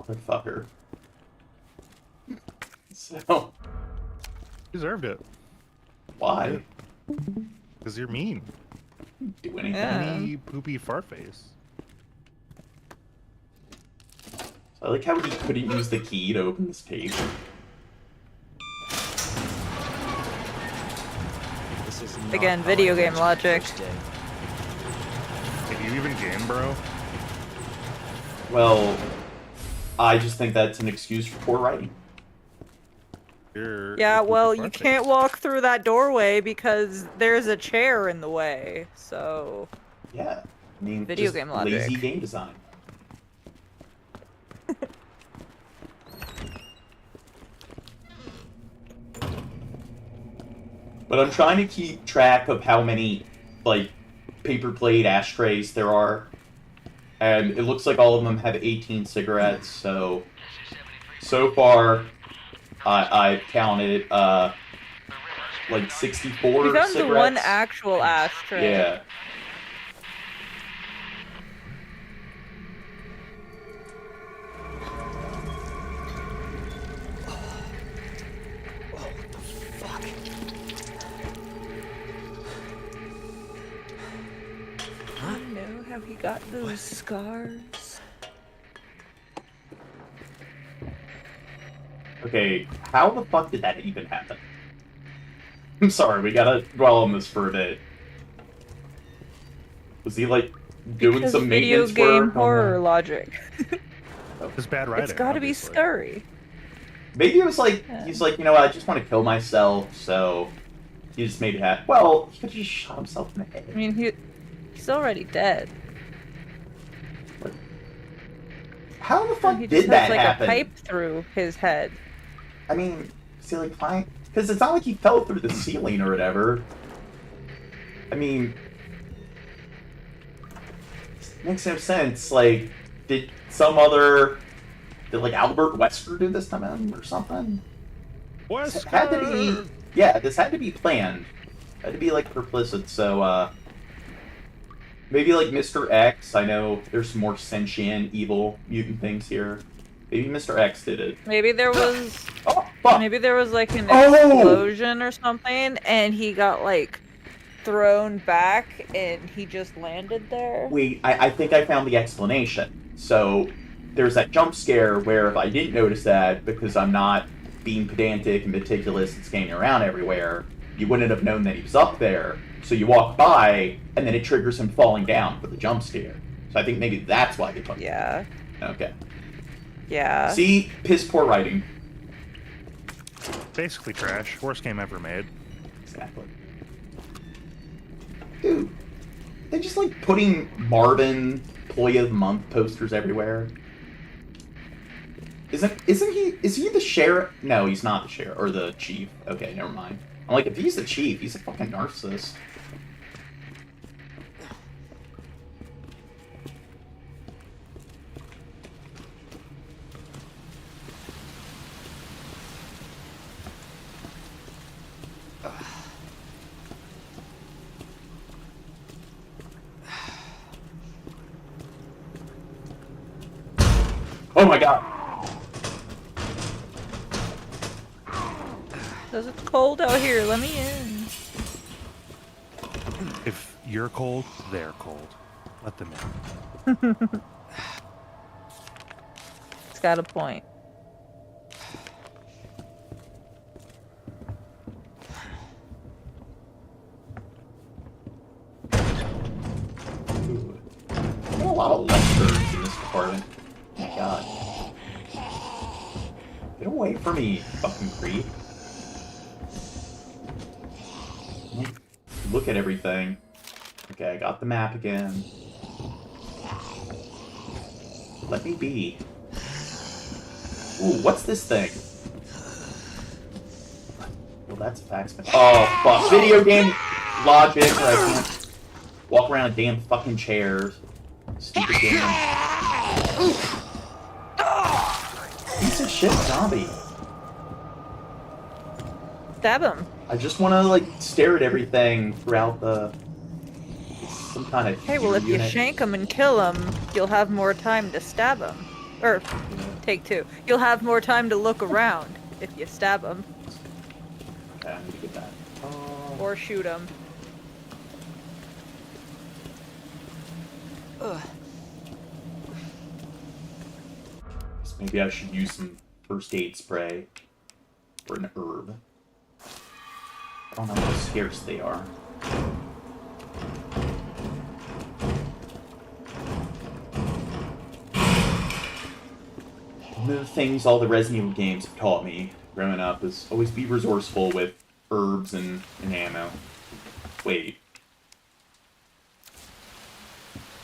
Motherfucker. So... Deserved it. Why? Because you're mean. Do anything. Any poopy fart face. I like how he couldn't use the key to open this page. Again, video game logic. Can you even game, bro? Well, I just think that's an excuse for poor writing. Yeah, well, you can't walk through that doorway because there's a chair in the way, so... Yeah, I mean, video just game logic. lazy game design. But I'm trying to keep track of how many, like, paper plate ashtrays there are. And it looks like all of them have 18 cigarettes, so far, I've counted, like 64 We found cigarettes. the one actual ashtray. Yeah. I know how he got those scars. Okay, how the fuck did that even happen? I'm sorry, we gotta dwell on this for a bit. Was he, like, doing Because some video maintenance game work? horror logic. It's bad writing. It's gotta be obviously. scurry. Maybe it was like, he's like, you know what, I just want to kill myself, so he just made it happen. Well, he could just shot himself in the head. I mean, he's already dead. How the fuck He did just that has, like, happen? a pipe through his head. I mean, is he like fine? Because it's not like he fell through the ceiling or whatever. I mean, it makes no sense. Like, did like Albert Wesker do this to him or something? This had to be, yeah, this had to be planned. It had to be like implicit. So, maybe like Mr. X. I know there's some more sentient, evil mutant things here. Maybe Mr. X did it. Maybe there was... fuck. Maybe there was, like, an explosion or something, and he got, like, thrown back, and he just landed there. Wait, I think I found the explanation. So, there's that jump scare where if I didn't notice that, because I'm not being pedantic and meticulous and scanning around everywhere, you wouldn't have known that he was up there. So you walk by, and then it triggers him falling down for the jump scare. So I think maybe that's why they put it. Yeah. Okay. Yeah. See? Piss poor writing. Basically trash. Worst game ever made. Exactly. Dude, they just like putting Marvin Employee of the Month posters everywhere. Is he the sheriff? No, he's not the sheriff or the chief. Okay, never mind. I'm like, if he's the chief, he's a fucking narcissist. Oh my god. Cause it's cold out here. Let me in. If you're cold, they're cold. Let them in. It's got a point. Ooh. There's a lot of lectures in this department. Oh my god. Get away from me, fucking creep. Look at everything. Okay, I got the map again. Let me be. Ooh, what's this thing? Well, that's a fax machine. Oh, fuck. Video game logic where I can't walk around a damn fucking chair. Stupid game. Piece of shit zombie. Stab him. I just want to, like, stare at everything throughout the... Some kind of... Hey, well, if you shank him and kill him, you'll have more time to stab him. Or, take two. You'll have more time to look around if you stab him. Okay, I need to get that. Or shoot him. Guess maybe I should use some first aid spray. Or an herb. I don't know how scarce they are. One of the things all the Resident Evil games have taught me growing up is always be resourceful with herbs and ammo. Wait.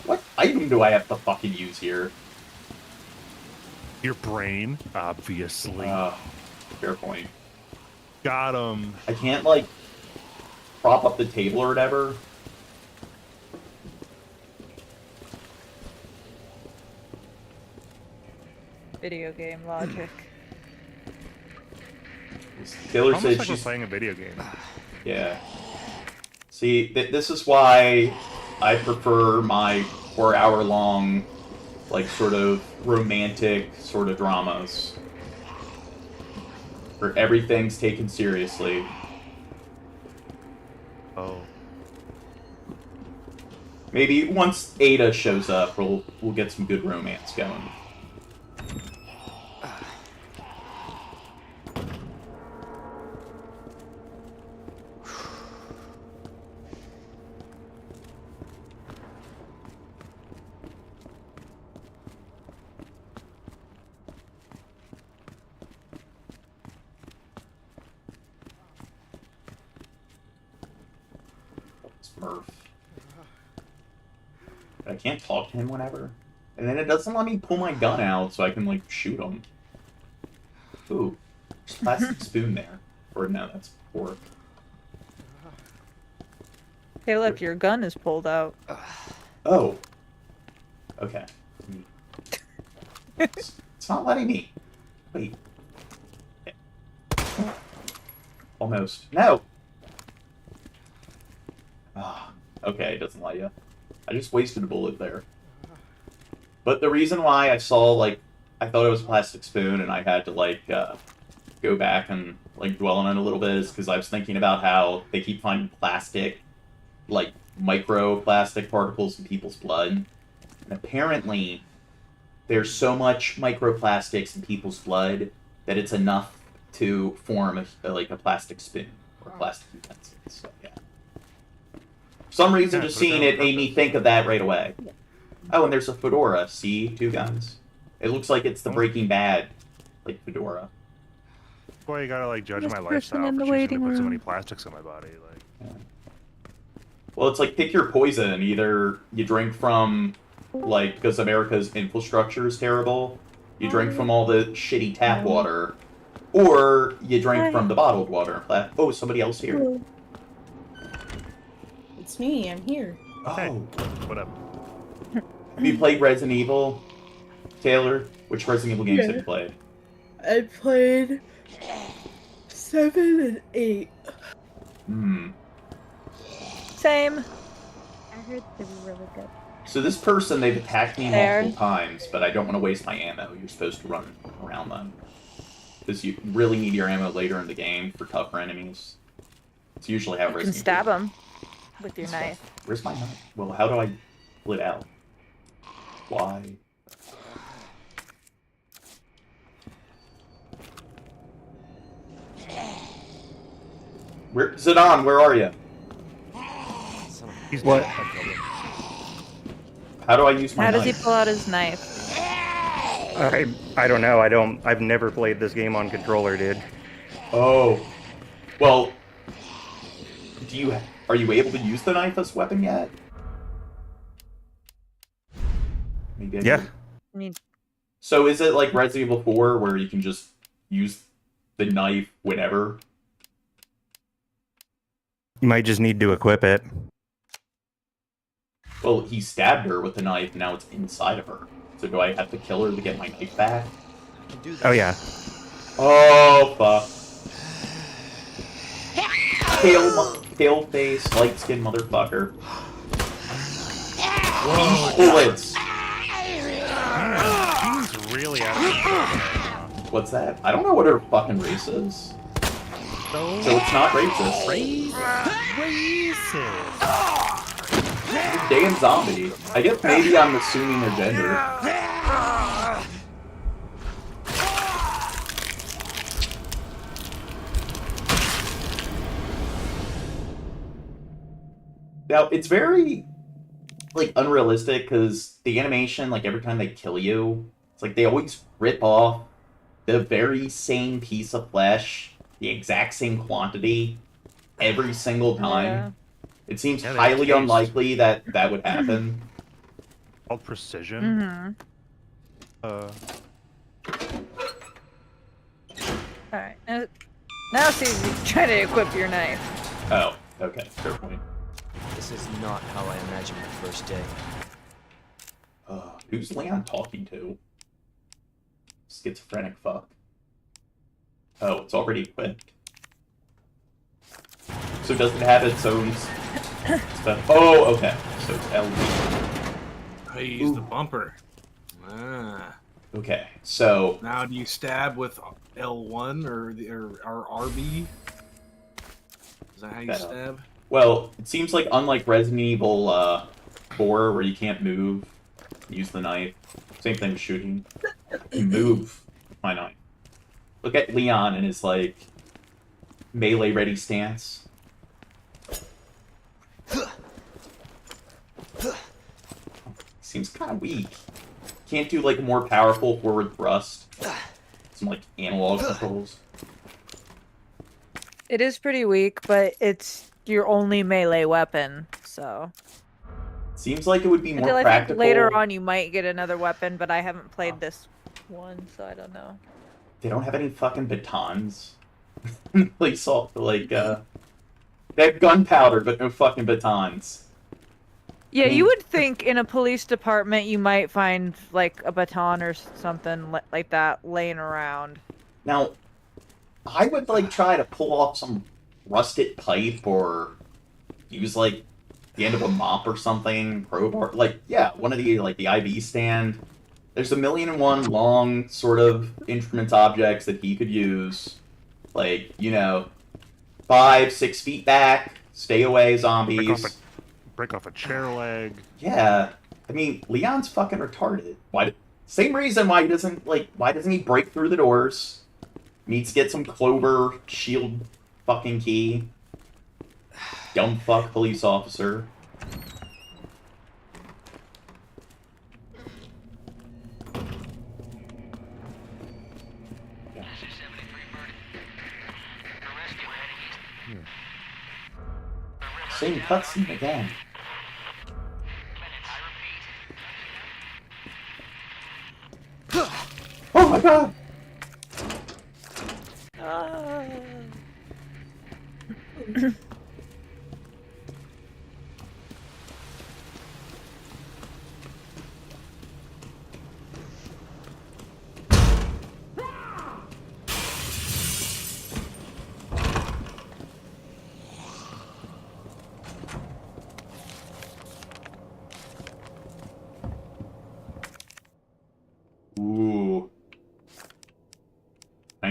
What item do I have to fucking use here? Your brain, obviously. Fair point. Got him. I can't, like, prop up the table or whatever. Video game logic. Taylor Almost said like she's we're playing a video game. Yeah. See, this is why I prefer my 4-hour-long, like, sort of romantic sort of dramas. Where everything's taken seriously. Oh. Maybe once Ada shows up, we'll get some good romance going. Murph. But I can't talk to him whenever. And then it doesn't let me pull my gun out so I can, like, shoot him. Ooh. There's a plastic spoon there. Or no, that's pork. Hey, look, your gun is pulled out. Oh. Okay. It's not letting me. Wait. Almost. No! Ah, okay, it doesn't let you. I just wasted a bullet there. But the reason why I saw, like, I thought it was a plastic spoon and I had to, like, go back and, like, dwell on it a little bit is because I was thinking about how they keep finding plastic, like, microplastic particles in people's blood. And apparently, there's so much microplastics in people's blood that it's enough to form, a plastic spoon or plastic utensil. So, yeah. For some reason, just seeing it made me think of that right away. Oh, and there's a fedora. See? 2 guns. It looks like it's the Breaking Bad, like, fedora. Boy, you gotta, like, judge my person lifestyle in for the choosing to waiting put so room. many plastics on my body. Like, Yeah. Well, it's like, pick your poison. Either you drink from, like, because America's infrastructure is terrible, you drink from all the shitty tap water, or you drink from the bottled water. Oh, somebody else here. It's me, I'm here. Oh. What up? Have you played Resident Evil, Taylor? Which Resident Evil games have you played? I played 7 and 8. Hmm. Same. I heard they were really good. So this person, they've attacked me There. multiple times, but I don't want to waste my ammo. You're supposed to run around them. Because you really need your ammo later in the game for tougher enemies. It's usually how You can Resident stab Evil- them with your knife. Where's my knife? Well, how do I pull it out? Why? Where, Zidane, where are you? He's What? How do I use my How knife? does he pull out his knife? I don't know. I've never played this game on controller, dude. Oh. Well, are you able to use the knife as a weapon yet? Maybe I Yeah. could- I mean, So is it like Resident Evil 4 where you can just use the knife whenever? You might just need to equip it. Well, he stabbed her with the knife, and now it's inside of her. So do I have to kill her to get my knife back? Oh yeah. Oh, fuck. Pale face, light skinned motherfucker. Whoa, Bullets. She's really out of control. What's that? I don't know what her fucking race is. So it's not racist. Racist. Damn zombie. I guess maybe I'm assuming their gender. Now, it's very, like, unrealistic, because the animation, like, every time they kill you, it's like they always rip off the very same piece of flesh, the exact same quantity, every single time. Yeah. It seems Yeah, they highly taste. unlikely that that would happen. Called precision. Mm-hmm. Alright. Now see if you try to equip your knife. Oh, okay, fair point. This is not how I imagined my first day. Who's Leon talking to? Schizophrenic fuck. Oh, it's already equipped. So does it have its own stuff? Oh, okay. So it's LB. I use the bumper. Ah. Okay, so Now, do you stab with L1 or RB? Is that how you stab? well, it seems like unlike Resident Evil 4, where you can't move, use the knife. Same thing with shooting. You move my knife. Look at Leon and his like melee ready stance. Seems kind of weak. Can't do like more powerful forward thrust. Some like analog controls. It is pretty weak, but it's your only melee weapon, so. Seems like it would be more Until I practical. think later on you might get another weapon, but I haven't played this one, so I don't know. They don't have any fucking batons. Like salt, like they have gunpowder, but no fucking batons. Yeah, you would think in a police department you might find like a baton or something like that laying around. Now, I would like try to pull off some rusted pipe or use like the end of a mop or something, crowbar. Like, yeah, one of the like the IV stand. There's a million and one long sort of instruments objects that he could use. Like, you know, 5-6 feet back, stay away, zombies. Break off a chair leg. Yeah, I mean, Leon's fucking retarded. Why? Same reason why he doesn't like. Why doesn't he break through the doors? Needs to get some Clover shield fucking key. Dumb fuck police officer. Same cutscene again. Oh my god!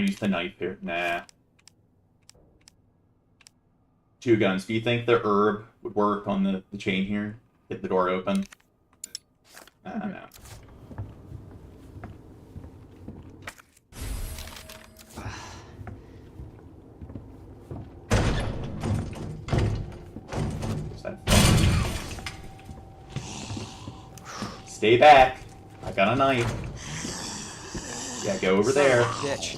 use the knife here? Nah. 2 guns. Do you think the herb would work on the chain here? Get the door open? I don't know. Stay back. I got a knife. Yeah, go over there. Bitch.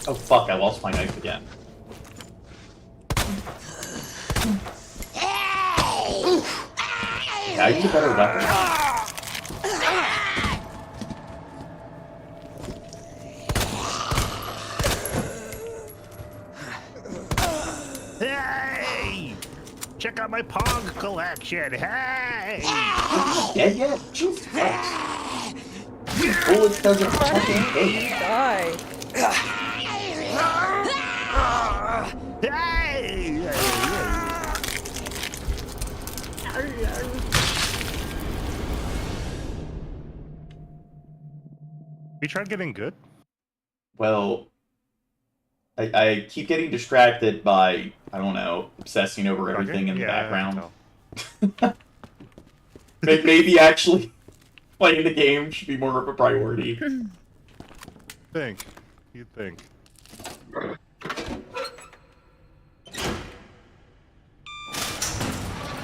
Oh fuck, I lost my knife again. Yeah, I need a better weapon. Hey! Check out my Pog collection. Hey! Dead yet? Jesus Christ. Bullets doesn't fucking hit. Die. You tried getting good? Well, I keep getting distracted by, I don't know, obsessing over everything in the background. Maybe actually playing the game should be more of a priority. You'd think.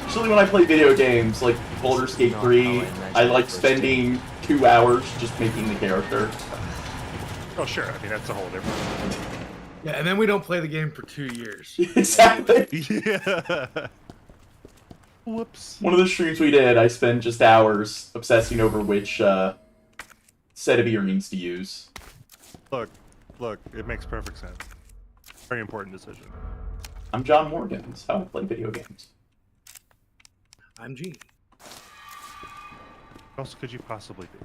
Usually when I play video games, like Baldur's Gate 3, I like spending 2 hours just making the character. Oh, sure. I mean, that's a whole different... Yeah, and then we don't play the game for 2 years. Exactly. Yeah. Whoops. One of the streams we did, I spent just hours obsessing over which set of earrings to use. Look, it makes perfect sense. Very important decision. I'm John Morgan. That's how I play video games. I'm Gene. What else could you possibly be?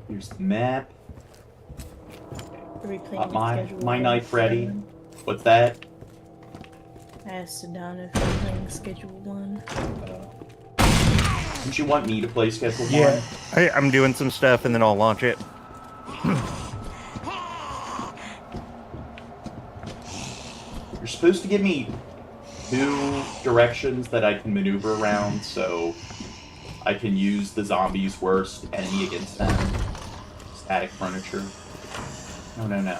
Here's the map. Are we playing Got my schedule knife one? ready. What's that? I asked Sedona if we're playing schedule 1. Don't you want me to play Schedule 1? Yeah. I'm doing some stuff and then I'll launch it. You're supposed to give me 2 directions that I can maneuver around, so I can use the zombie's worst enemy against them. Static furniture. No.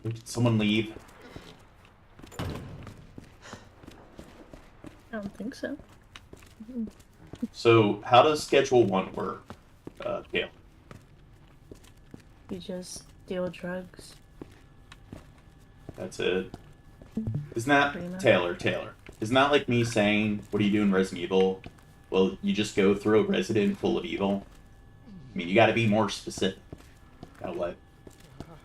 Did someone leave? I don't think so. So, how does Schedule 1 work, Gail? You just deal drugs. That's it. Isn't that... Pretty much. Taylor. Isn't that like me saying, what do you do in Resident Evil? Well, you just go through a resident full of evil. I mean, you gotta be more specific. Gotta let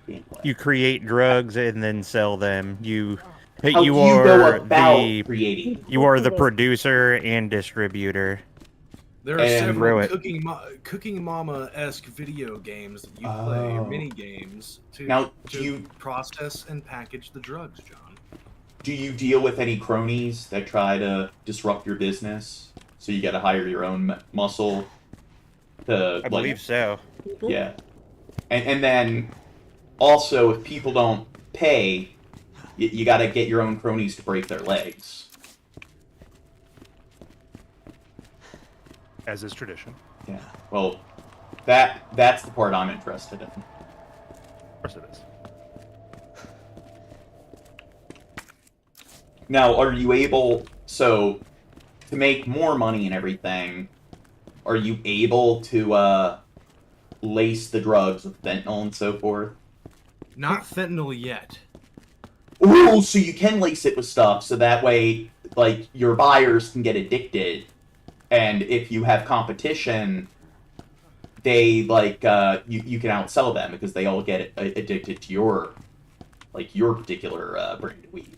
gameplay. You create drugs and then sell them. You How you do are go about the creating? you are the producer and distributor. There are And several Ruin. Cooking Mama-esque video games that you play, or mini games, to, Now, to process and package the drugs, John. Do you deal with any cronies that try to disrupt your business? So you got to hire your own muscle to. I believe so. Yeah, and then also if people don't pay, you got to get your own cronies to break their legs. As is tradition. Yeah. Well, that's the part I'm interested in. Of course it is. Now, are you able, so, to make more money and everything, are you able to, lace the drugs with fentanyl and so forth? Not fentanyl yet. Ooh, so you can lace it with stuff, so that way, like, your buyers can get addicted, and if you have competition, they, like, you can outsell them, because they all get addicted to your particular, brand of weed.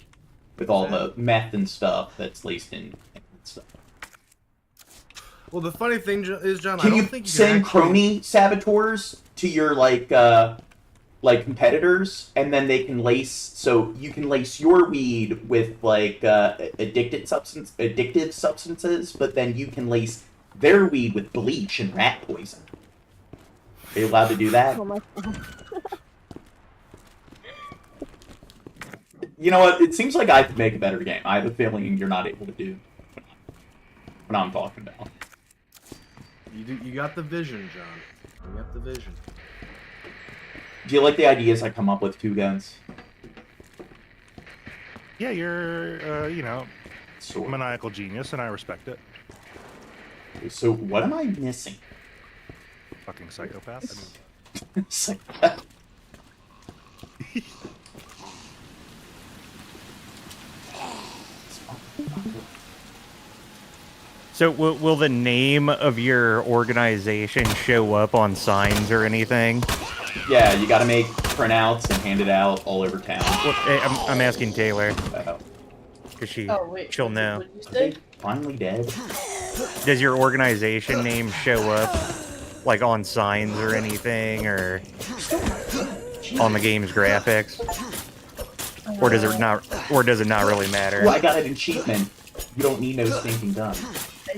With all the meth and stuff that's laced in and stuff. Well, the funny thing is, John, Can I you don't think send crony saboteurs to your like competitors, and then they can lace, so you can lace your weed with like addictive substances, but then you can lace their weed with bleach and rat poison. Are you allowed to do that? Oh my God. You know what? It seems like I could make a better game. I have a feeling you're not able to do what I'm talking about. You got the vision, John. You got the vision. Do you like the ideas I come up with, Two Guns? Yeah, you're, maniacal genius, and I respect it. So, what am I missing? Fucking psychopath. Psychopath. So will the name of your organization show up on signs or anything? Yeah, you gotta make printouts and hand it out all over town. Well, hey, I'm asking Taylor. Cause she'll know. What did you say? Finally dead. Does your organization name show up like on signs or anything, or on the game's graphics? Or does it not? Or does it not really matter? Well, I got an achievement. You don't need no stinking gun.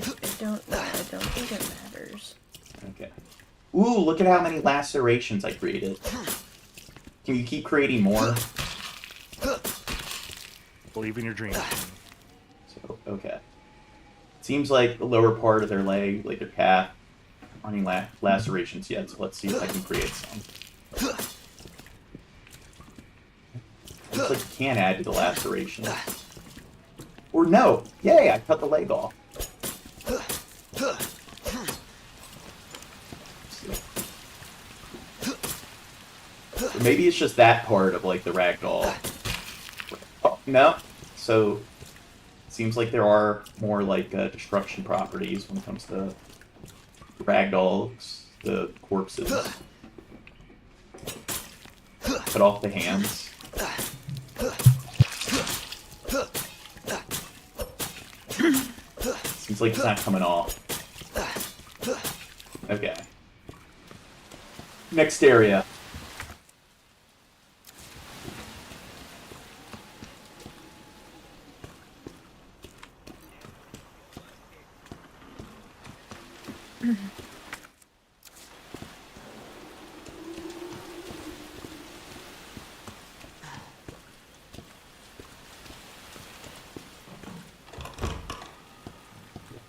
I don't think it matters. Okay. Ooh, look at how many lacerations I created. Can you keep creating more? Believe in your dreams. So, okay. Seems like the lower part of their leg, like their calf, aren't any lacerations yet, so let's see if I can create some. Looks like you can add to the laceration. Or no! Yay, I cut the leg off. Or maybe it's just that part of like the ragdoll. Oh, no. So seems like there are more like destruction properties when it comes to ragdolls, the corpses. Cut off the hands. Seems like it's not coming off. Okay. Next area.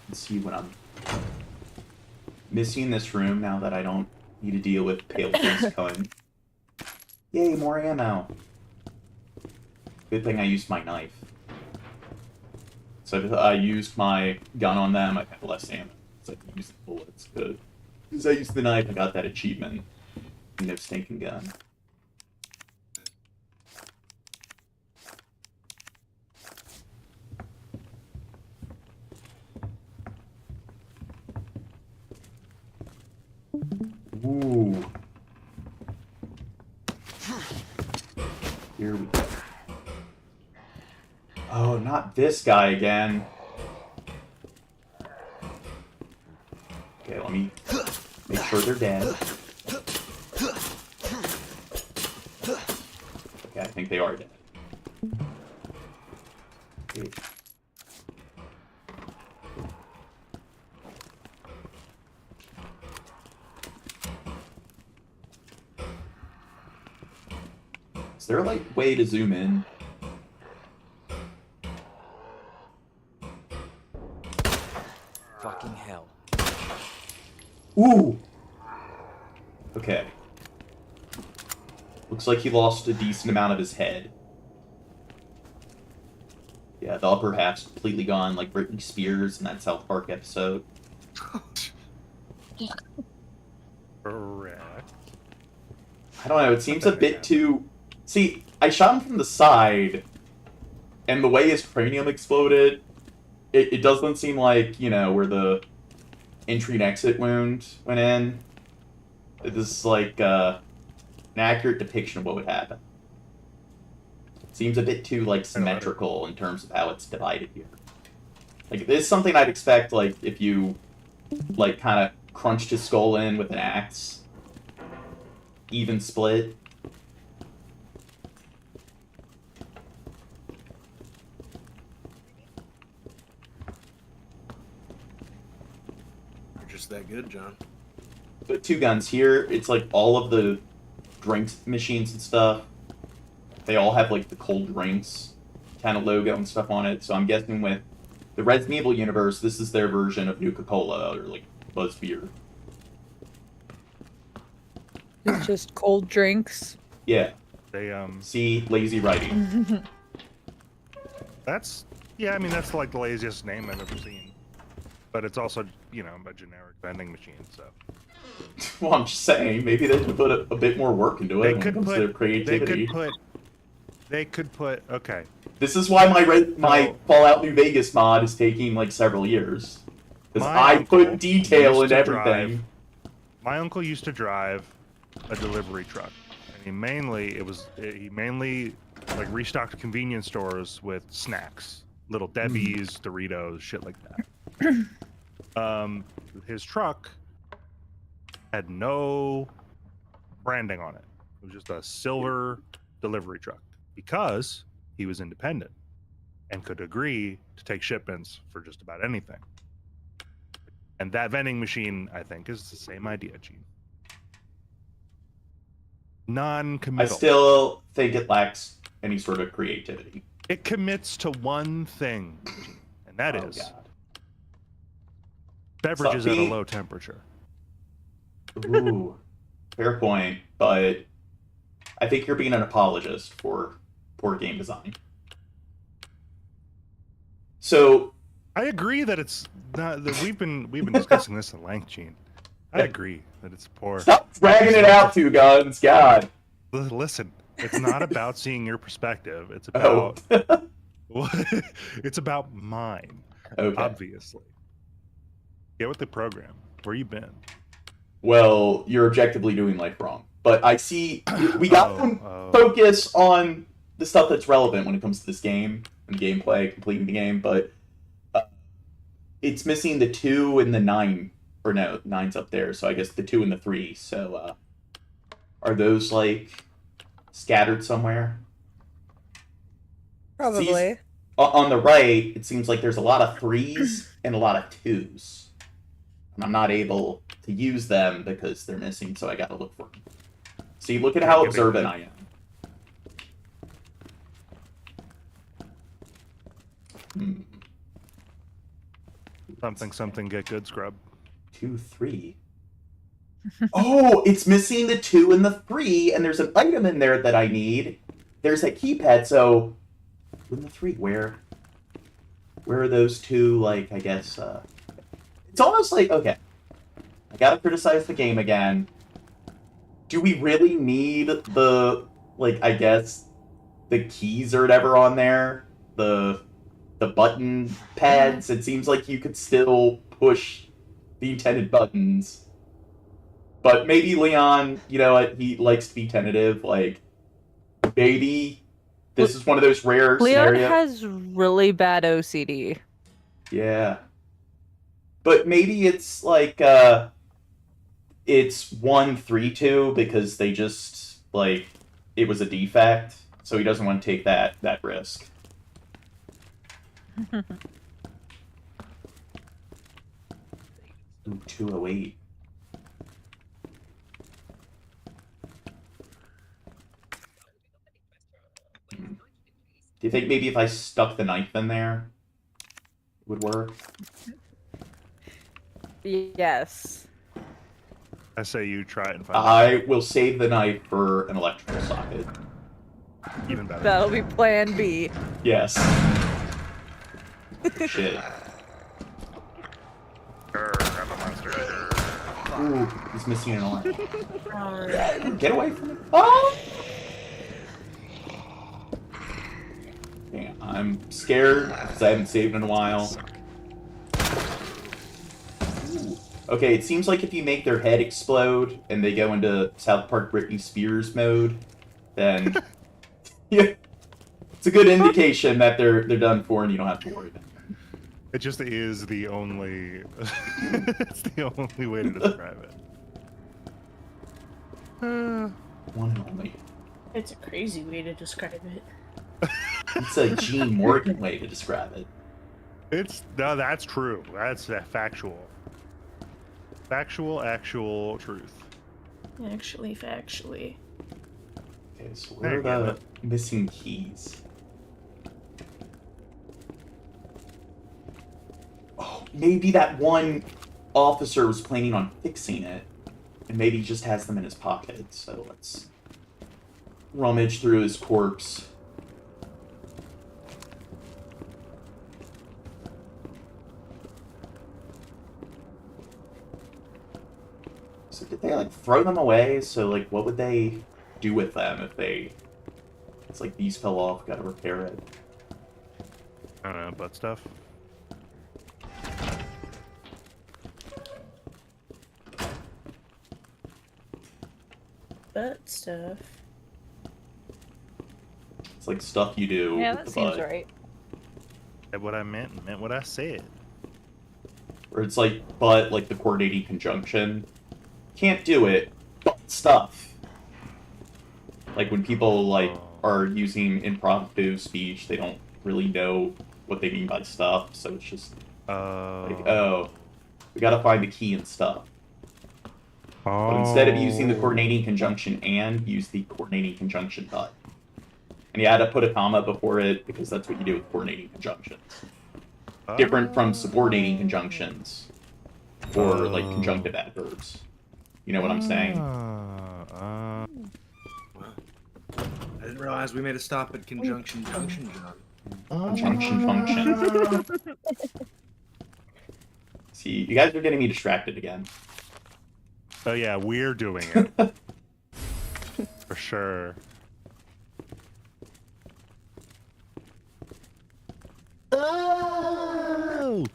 Let's see what I'm missing in this room now that I don't need to deal with pale face coming. Yay, more ammo. Good thing I used my knife. So if I used my gun on them, I'd have less ammo. So I can use the bullets. Good. Because I used the knife, I got that achievement. No stinking gun. Ooh. Here we go. Oh, not this guy again. Okay, let me make sure they're dead. Okay, I think they are dead. Okay. there like way to zoom in? Fucking hell. Ooh! Okay. Looks like he lost a decent amount of his head. Yeah, the upper half's completely gone, like Britney Spears in that South Park episode. Correct. I don't know, it seems a bit too... See, I shot him from the side, and the way his cranium exploded, it doesn't seem like, you know, where the entry and exit wound went in. This is like an accurate depiction of what would happen. Seems a bit too, like, symmetrical in terms of how it's divided here. Like, this is something I'd expect, like, if you, like, kind of crunched his skull in with an axe. Even split. You're just that good, John. But two guns here, it's like all of the drink machines and stuff. They all have like the cold drinks kind of logo and stuff on it. So I'm guessing with the Resident Evil universe, this is their version of Nuka-Cola or like Buzz Beer. It's just cold drinks. Yeah. They See, lazy writing. That's yeah. I mean, that's like the laziest name I've ever seen. But it's also, you know, a generic vending machine. So. Well, I'm just saying, maybe they could put a bit more work into it when it comes to their creativity. They could put. Okay. This is why my Fallout New Vegas mod is taking like several years, because I put detail in everything. My uncle used to drive a delivery truck, and he mainly like restocked convenience stores with snacks, Little Debbie's, Doritos, shit like that. His truck had no branding on it. It was just a silver delivery truck because he was independent and could agree to take shipments for just about anything. And that vending machine, I think, is the same idea, Gene. Non-committal. I still think it lacks any sort of creativity. It commits to one thing, Gene, and that is God. beverages at a low temperature. Ooh, fair point, but I think you're being an apologist for poor game design. So I agree that it's not that we've been discussing this at length, Gene. I agree that it's poor. Stop dragging it out, Two Guns. God. Listen, it's not about seeing your perspective. It's about it's about mine. Okay. Obviously. Get with the program. Where you been? Well, you're objectively doing life wrong. But I see we got to focus on the stuff that's relevant when it comes to this game and the gameplay, completing the game, but it's missing the 2 and the 9. Or no, 9's up there, so I guess the 2 and the 3. So are those like scattered somewhere? Probably. See, on the right, it seems like there's a lot of 3s and a lot of 2s. And I'm not able to use them because they're missing, so I gotta look for them. See, look at how observant I am. Something get good, scrub. 2, 3. Oh, it's missing the 2 and the 3, and there's an item in there that I need. There's a keypad, so 2 and the 3, where are those 2, like, I guess, it's almost like, okay, I gotta criticize the game again. Do we really need the, like, I guess, the keys or whatever on there? The button pads? It seems like you could still push the intended buttons. But maybe Leon, you know, he likes to be tentative. Like, maybe this is one of those rare Leon scenarios. has really bad OCD. Yeah. But maybe it's like, it's 1, 3, 2 because they just, like, it was a defect. So he doesn't want to take that risk. 208. you think maybe if I stuck the knife in there, it would work? Yes. I say you try it and find I will save the knife for an electrical socket. Even better. That'll be plan B. Yes. Shit. I'm a monster. Ooh, he's missing an arm. Alright. Get away from me. Oh! Yeah, I'm scared because I haven't saved in a while. Ooh. Okay, it seems like if you make their head explode and they go into South Park Britney Spears mode, then yeah, it's a good indication that they're done for and you don't have to worry about them. It just is the only. It's the only way to describe it. One and only. It's a crazy way to describe it. It's a Gene Morgan way to describe it. No, that's true. That's factual. Factual, actual truth. Actually, factually. Okay, so where are the missing keys? Oh, maybe that one officer was planning on fixing it, and maybe he just has them in his pocket. So let's rummage through his corpse. So did they like throw them away? So like, what would they do with them if they? It's like these fell off. Got to repair it. I don't know, butt stuff. Butt stuff. It's like stuff you do. Yeah, with that the seems butt. right. Said what I meant what I said. Or it's like, but like the coordinating conjunction. Can't do it, but stuff. Like when people like are using impromptu speech, they don't really know what they mean by stuff, so it's just like, oh, we gotta find the key and stuff. But instead of using the coordinating conjunction and, use the coordinating conjunction but. And you had to put a comma before it because that's what you do with coordinating conjunctions. Different from subordinating conjunctions or like conjunctive adverbs. You know what I'm saying? I didn't realize we made a stop at conjunction junction, John. Conjunction function. See, you guys are getting me distracted again. Oh yeah, we're doing it. For sure. Oh!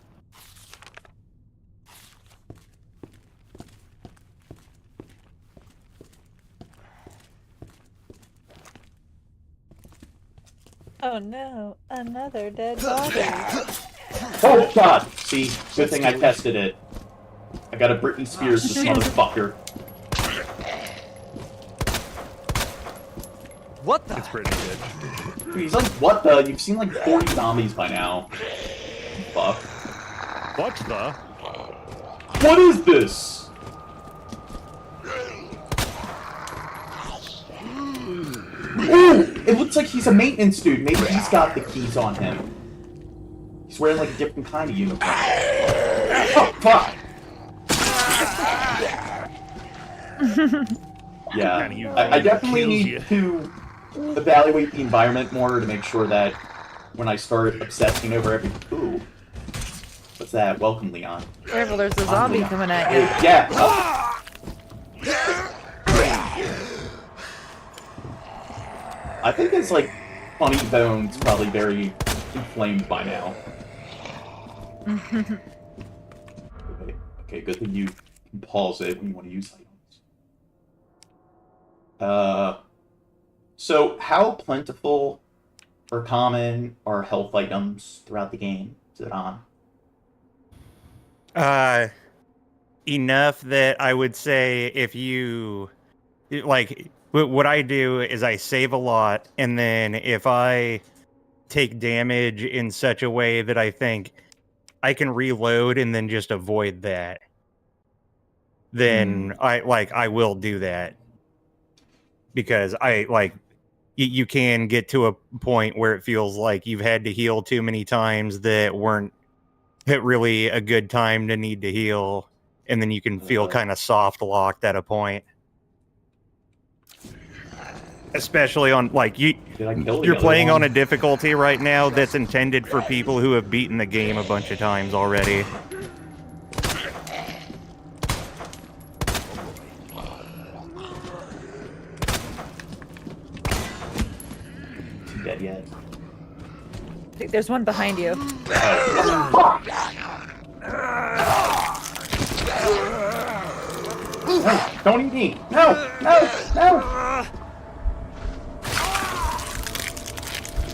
Oh no, another dead body. Oh god! See, good thing I tested it. I got a Britney Spears this motherfucker. What the? It's pretty good. Dude, he's like, what the? You've seen like 40 zombies by now. Fuck. What the? What is this? Ooh! It looks like he's a maintenance dude. Maybe he's got the keys on him. He's wearing like a different kind of uniform. Oh, fuck! Yeah, I definitely need to evaluate the environment more to make sure that when I start obsessing over every... Ooh. What's that? Welcome, Leon. Careful, there's a zombie coming at you. Yeah. Oh. I think his, like, funny bone's probably very inflamed by now. Okay, good thing you can pause it when you want to use items. So how plentiful or common are health items throughout the game? Is it on? Enough that I would say if you, like, what I do is I save a lot, and then if I take damage in such a way that I think I can reload and then just avoid that, then I will do that. Because you can get to a point where it feels like you've had to heal too many times that weren't really a good time to need to heal, and then you can feel kind of soft locked at a point. Especially on like you're playing on a difficulty right now that's intended for people who have beaten the game a bunch of times already. Dead yet? I think there's one behind you. No, don't eat me! No! No! No!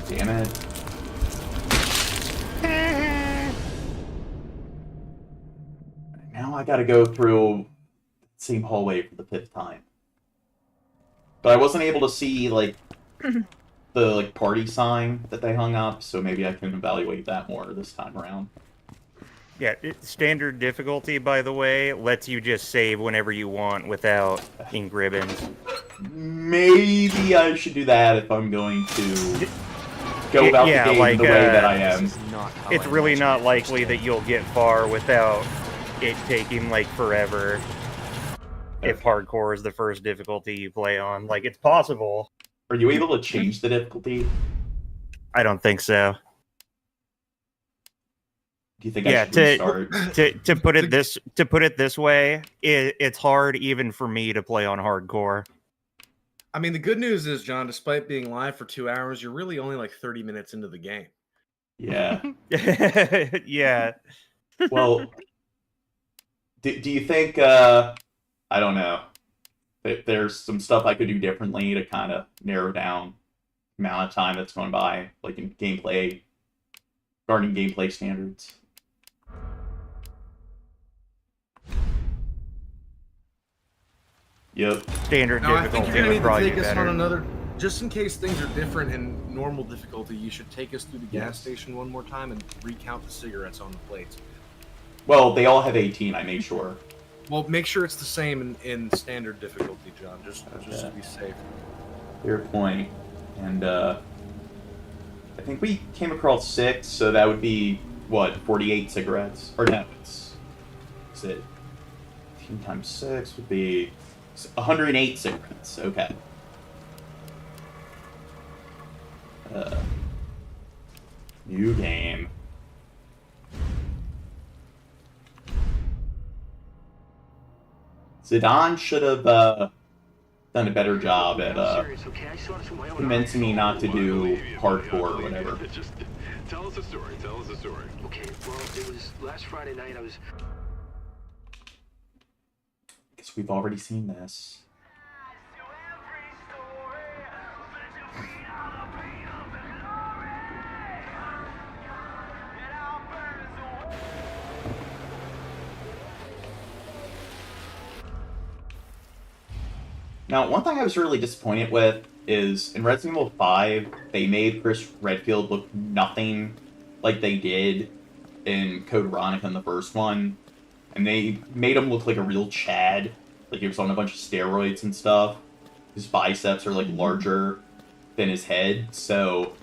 Damn it. Now I gotta go through the same hallway for the 5th time. But I wasn't able to see, like, the party sign that they hung up, so maybe I can evaluate that more this time around. Yeah, standard difficulty, by the way, lets you just save whenever you want without ink ribbons. Maybe I should do that if I'm going to go about the game the way that I am. It's really not likely that you'll get far without it taking, like, forever. If hardcore is the first difficulty you play on. Like, it's possible. Are you able to change the difficulty? I don't think so. Do you think I should restart? to put it this way, it's hard even for me to play on hardcore. I mean, the good news is, John, despite being live for 2 hours, you're really only like 30 minutes into the game. Yeah. Yeah. Well, do you think, I don't know, that there's some stuff I could do differently to kind of narrow down the amount of time that's going by, like in gameplay, regarding gameplay standards? Yep. Standard now, difficulty I think you're would going to probably need to be take us better. on another, just in case things are different in normal difficulty, you should take us through the gas station one more time and recount the cigarettes on the plates. Well, they all have 18, I made sure. Well, make sure it's the same in standard difficulty, John, just to be safe. Fair point. And, I think we came across 6, so that would be, what, 48 cigarettes? Or no, is it 18 times 6 would be 108 cigarettes. Okay. New game. Zidane should have done a better job at convincing me not to do hardcore or whatever. Just tell us a story. Tell us a story. Okay, well, it was last Friday night. I was. Guess we've already seen this. Now, one thing I was really disappointed with is in Resident Evil 5, they made Chris Redfield look nothing like they did in Code Veronica in the first one. And they made him look like a real Chad. Like he was on a bunch of steroids and stuff. His biceps are like larger than his head. So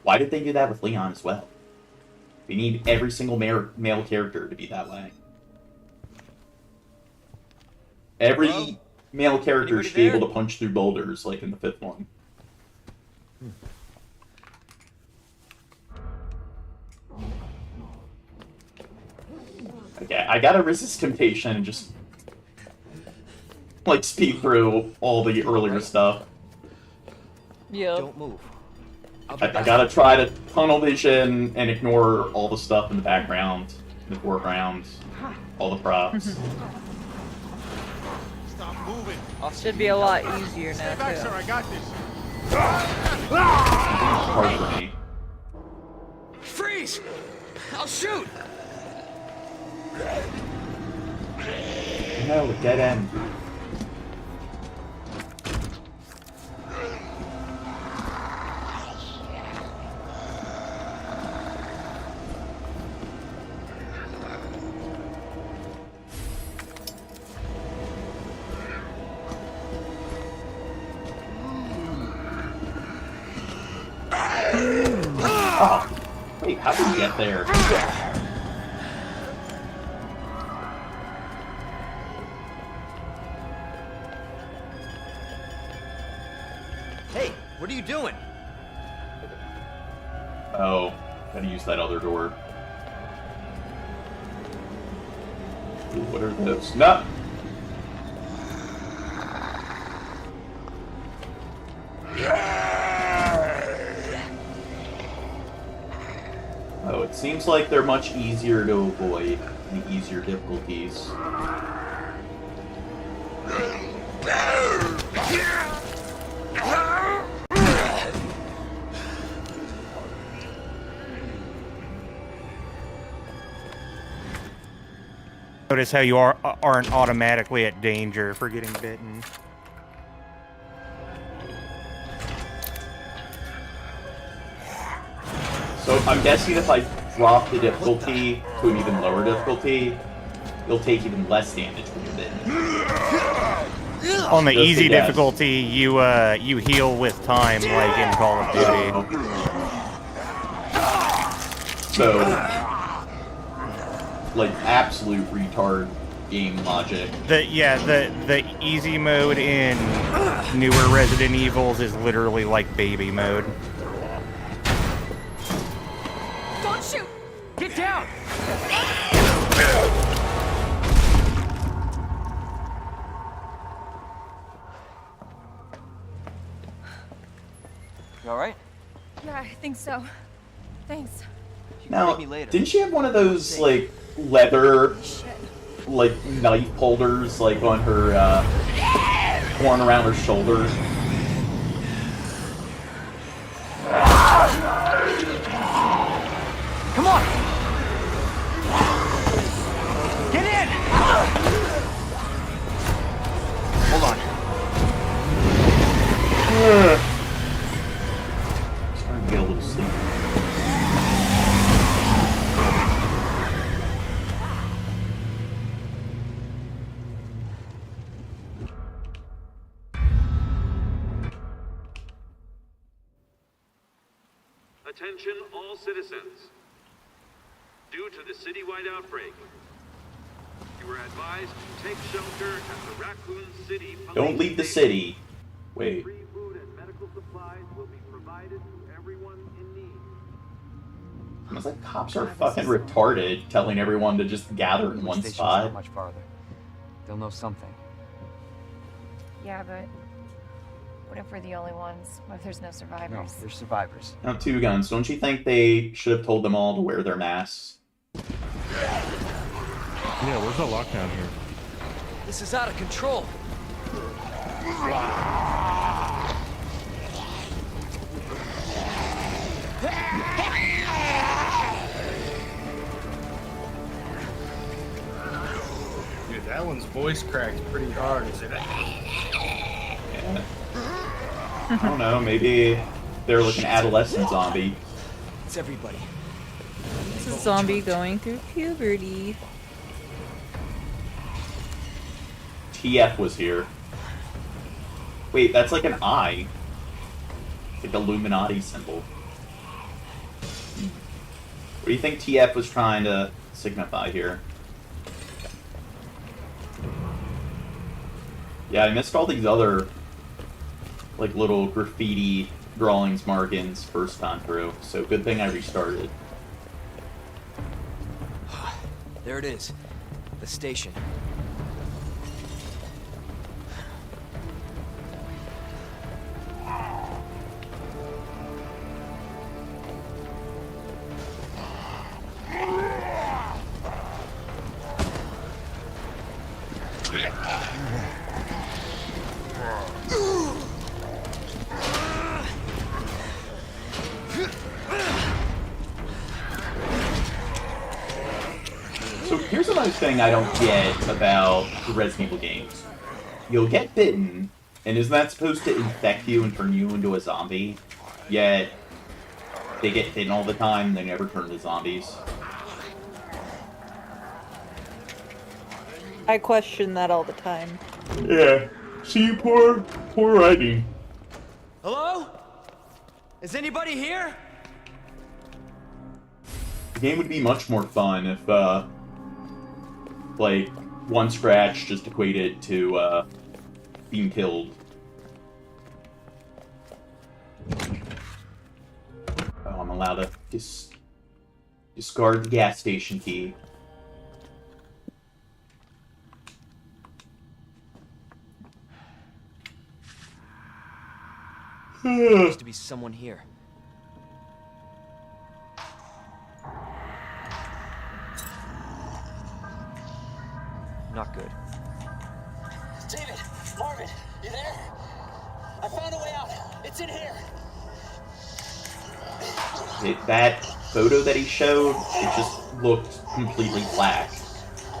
why did they do that with Leon as well? They need every single male character to be that way. Every male character should be able to punch through boulders like in the 5th one. Okay, I gotta resist temptation and just like speed through all the earlier stuff. Yeah. Don't move. I gotta try to tunnel vision and ignore all the stuff in the background, in the foreground, all the props. Stop moving. Should be a lot easier now, Stay back, too. sir. I got this. Hard for me. Freeze! I'll shoot. No, dead end. Oh, wait, how did we get there? Hey, what are you doing? Oh, gotta use that other door. Ooh, what are those? No! Oh, it seems like they're much easier to avoid, the easier difficulties. Notice how you aren't automatically at danger for getting bitten. So I'm guessing if I drop the difficulty to an even lower difficulty, you'll take even less damage when you're bitten. On the Just easy a guess. difficulty, you heal with time, like in Call of Duty. So, like absolute retard game logic. The easy mode in newer Resident Evils is literally like baby mode. Don't shoot! Get down! You alright? Yeah, I think so. Thanks. Now, didn't she have one of those like leather, like knife holders, like on her, worn around her shoulder? Come on! Get in! Hold on. Starting to get a little sleepy. Attention all citizens. Due to the citywide outbreak, you are advised to take shelter at the Raccoon City Police Don't leave the city. Wait. Free food and medical supplies will be provided to everyone in need. It's like cops are fucking retarded, telling everyone to just gather in one Station's spot. not much farther. They'll know something. Yeah, but what if we're the only ones? What if there's no survivors? No, there's survivors. Now, Two Guns, don't you think they should have told them all to wear their masks? Yeah, where's the lockdown here? This is out of control. Dude, that one's voice cracked pretty hard. Is it? I don't know, maybe they're like an adolescent zombie. It's everybody. It's a zombie going through puberty. TF was here. Wait, that's like an eye. Like the Illuminati symbol. What do you think TF was trying to signify here? Yeah, I missed all these other like little graffiti drawings, markings first time through, so good thing I restarted. There it is. The station. So here's another thing I don't get about the Resident Evil games. You'll get bitten, and isn't that supposed to infect you and turn you into a zombie? Yet, they get bitten all the time, and they never turn to zombies. I question that all the time. Yeah. See, poor writing. Hello? Is anybody here? game would be much more fun if, like, one scratch just equated to, being killed. Oh, I'm allowed to discard the gas station key. There used to be someone here. Not good. David, Marvin, you there? I found a way out. It's in here. That photo that he showed, it just looked completely black.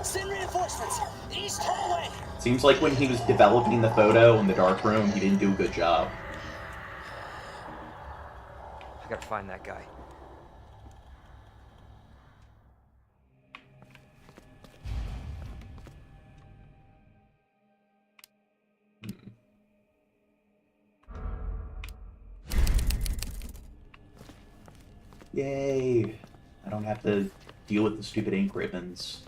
Send reinforcements. East hallway. Seems like when he was developing the photo in the dark room, he didn't do a good job. I gotta find that guy. Yay! I don't have to deal with the stupid ink ribbons.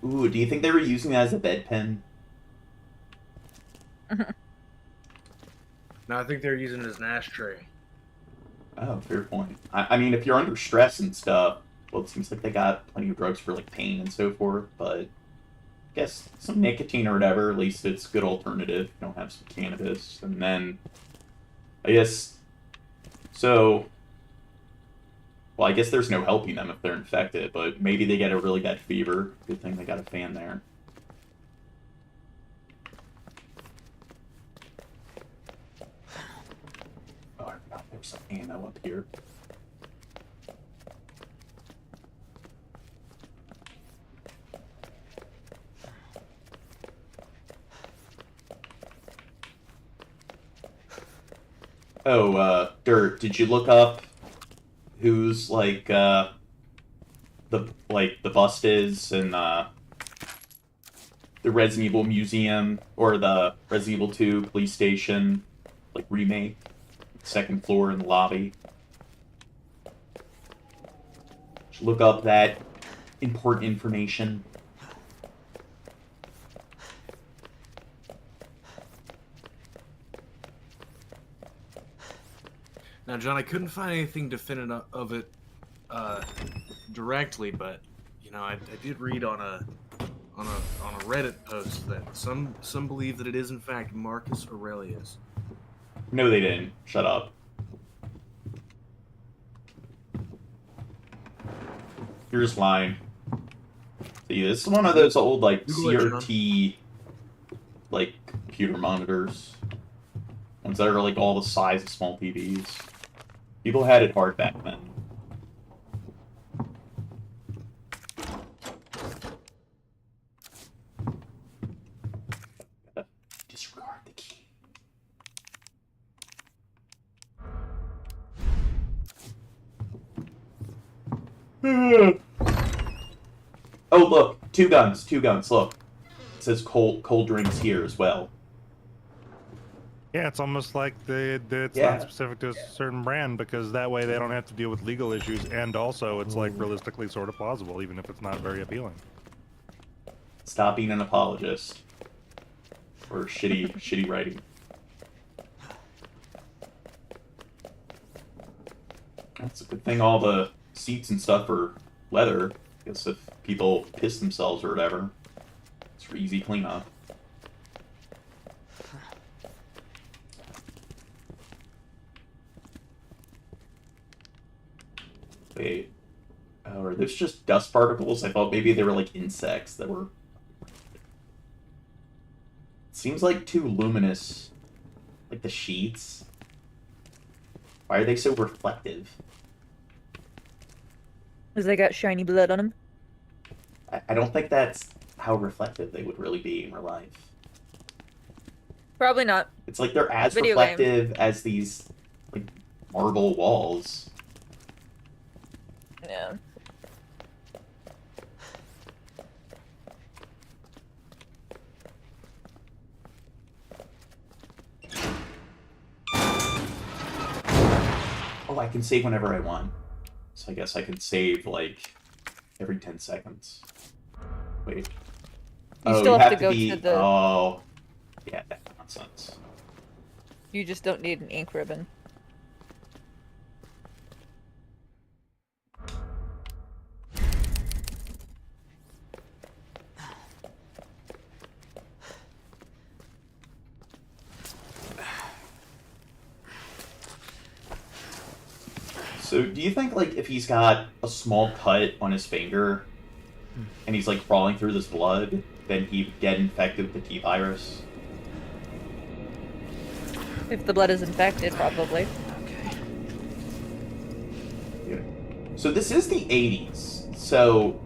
Ooh, do you think they were using that as a bedpan? No, I think they're using it as an ashtray. Oh, fair point. I mean, if you're under stress and stuff, well, it seems like they got plenty of drugs for, like, pain and so forth, but I guess some nicotine or whatever, at least it's a good alternative. You don't have some cannabis. And then, I guess, so, well, I guess there's no helping them if they're infected, but maybe they get a really bad fever. Good thing they got a fan there. Oh, I forgot there's some ammo up here. Oh, Dirt, did you look up who's, like, the bust is in, the Resident Evil Museum, or the Resident Evil 2 police station, like, remake? Second floor in the lobby. Just look up that important information. Now, John, I couldn't find anything definitive of it directly, but you know, I did read on a Reddit post that some believe that it is in fact Marcus Aurelius. No, they didn't. Shut up. Here's mine. See, this is one of those old, like, CRT, like, computer monitors. Ones that are, like, all the size of small TVs. People had it hard back then. Gotta disregard the key. Oh, look. Two guns, look. It says cold drinks here as well. Yeah, it's almost like it's Yeah. not specific to a certain brand, because that way they don't have to deal with legal issues, and also it's like realistically sort of plausible, even if it's not very appealing. Stop being an apologist. Or shitty writing. That's a good thing all the seats and stuff are leather. I guess if people piss themselves or whatever, it's for easy cleanup. Wait. Oh, are those just dust particles? I thought maybe they were like insects that were... It seems like too luminous. Like the sheets. Why are they so reflective? Because they got shiny blood on them. I don't think that's how reflective they would really be in real life. Probably not. It's like they're as Video reflective as these, like, marble walls. Yeah. Oh, I can save whenever I want. So I guess I can save, like, every 10 seconds. Wait. You still have to go to the... Oh. Yeah, that's nonsense. You just don't need an ink ribbon. So, do you think, like, if he's got a small cut on his finger, and he's, like, crawling through this blood, then he'd get infected with the T-virus? If the blood is infected, probably. Yeah. So this is the 80s, so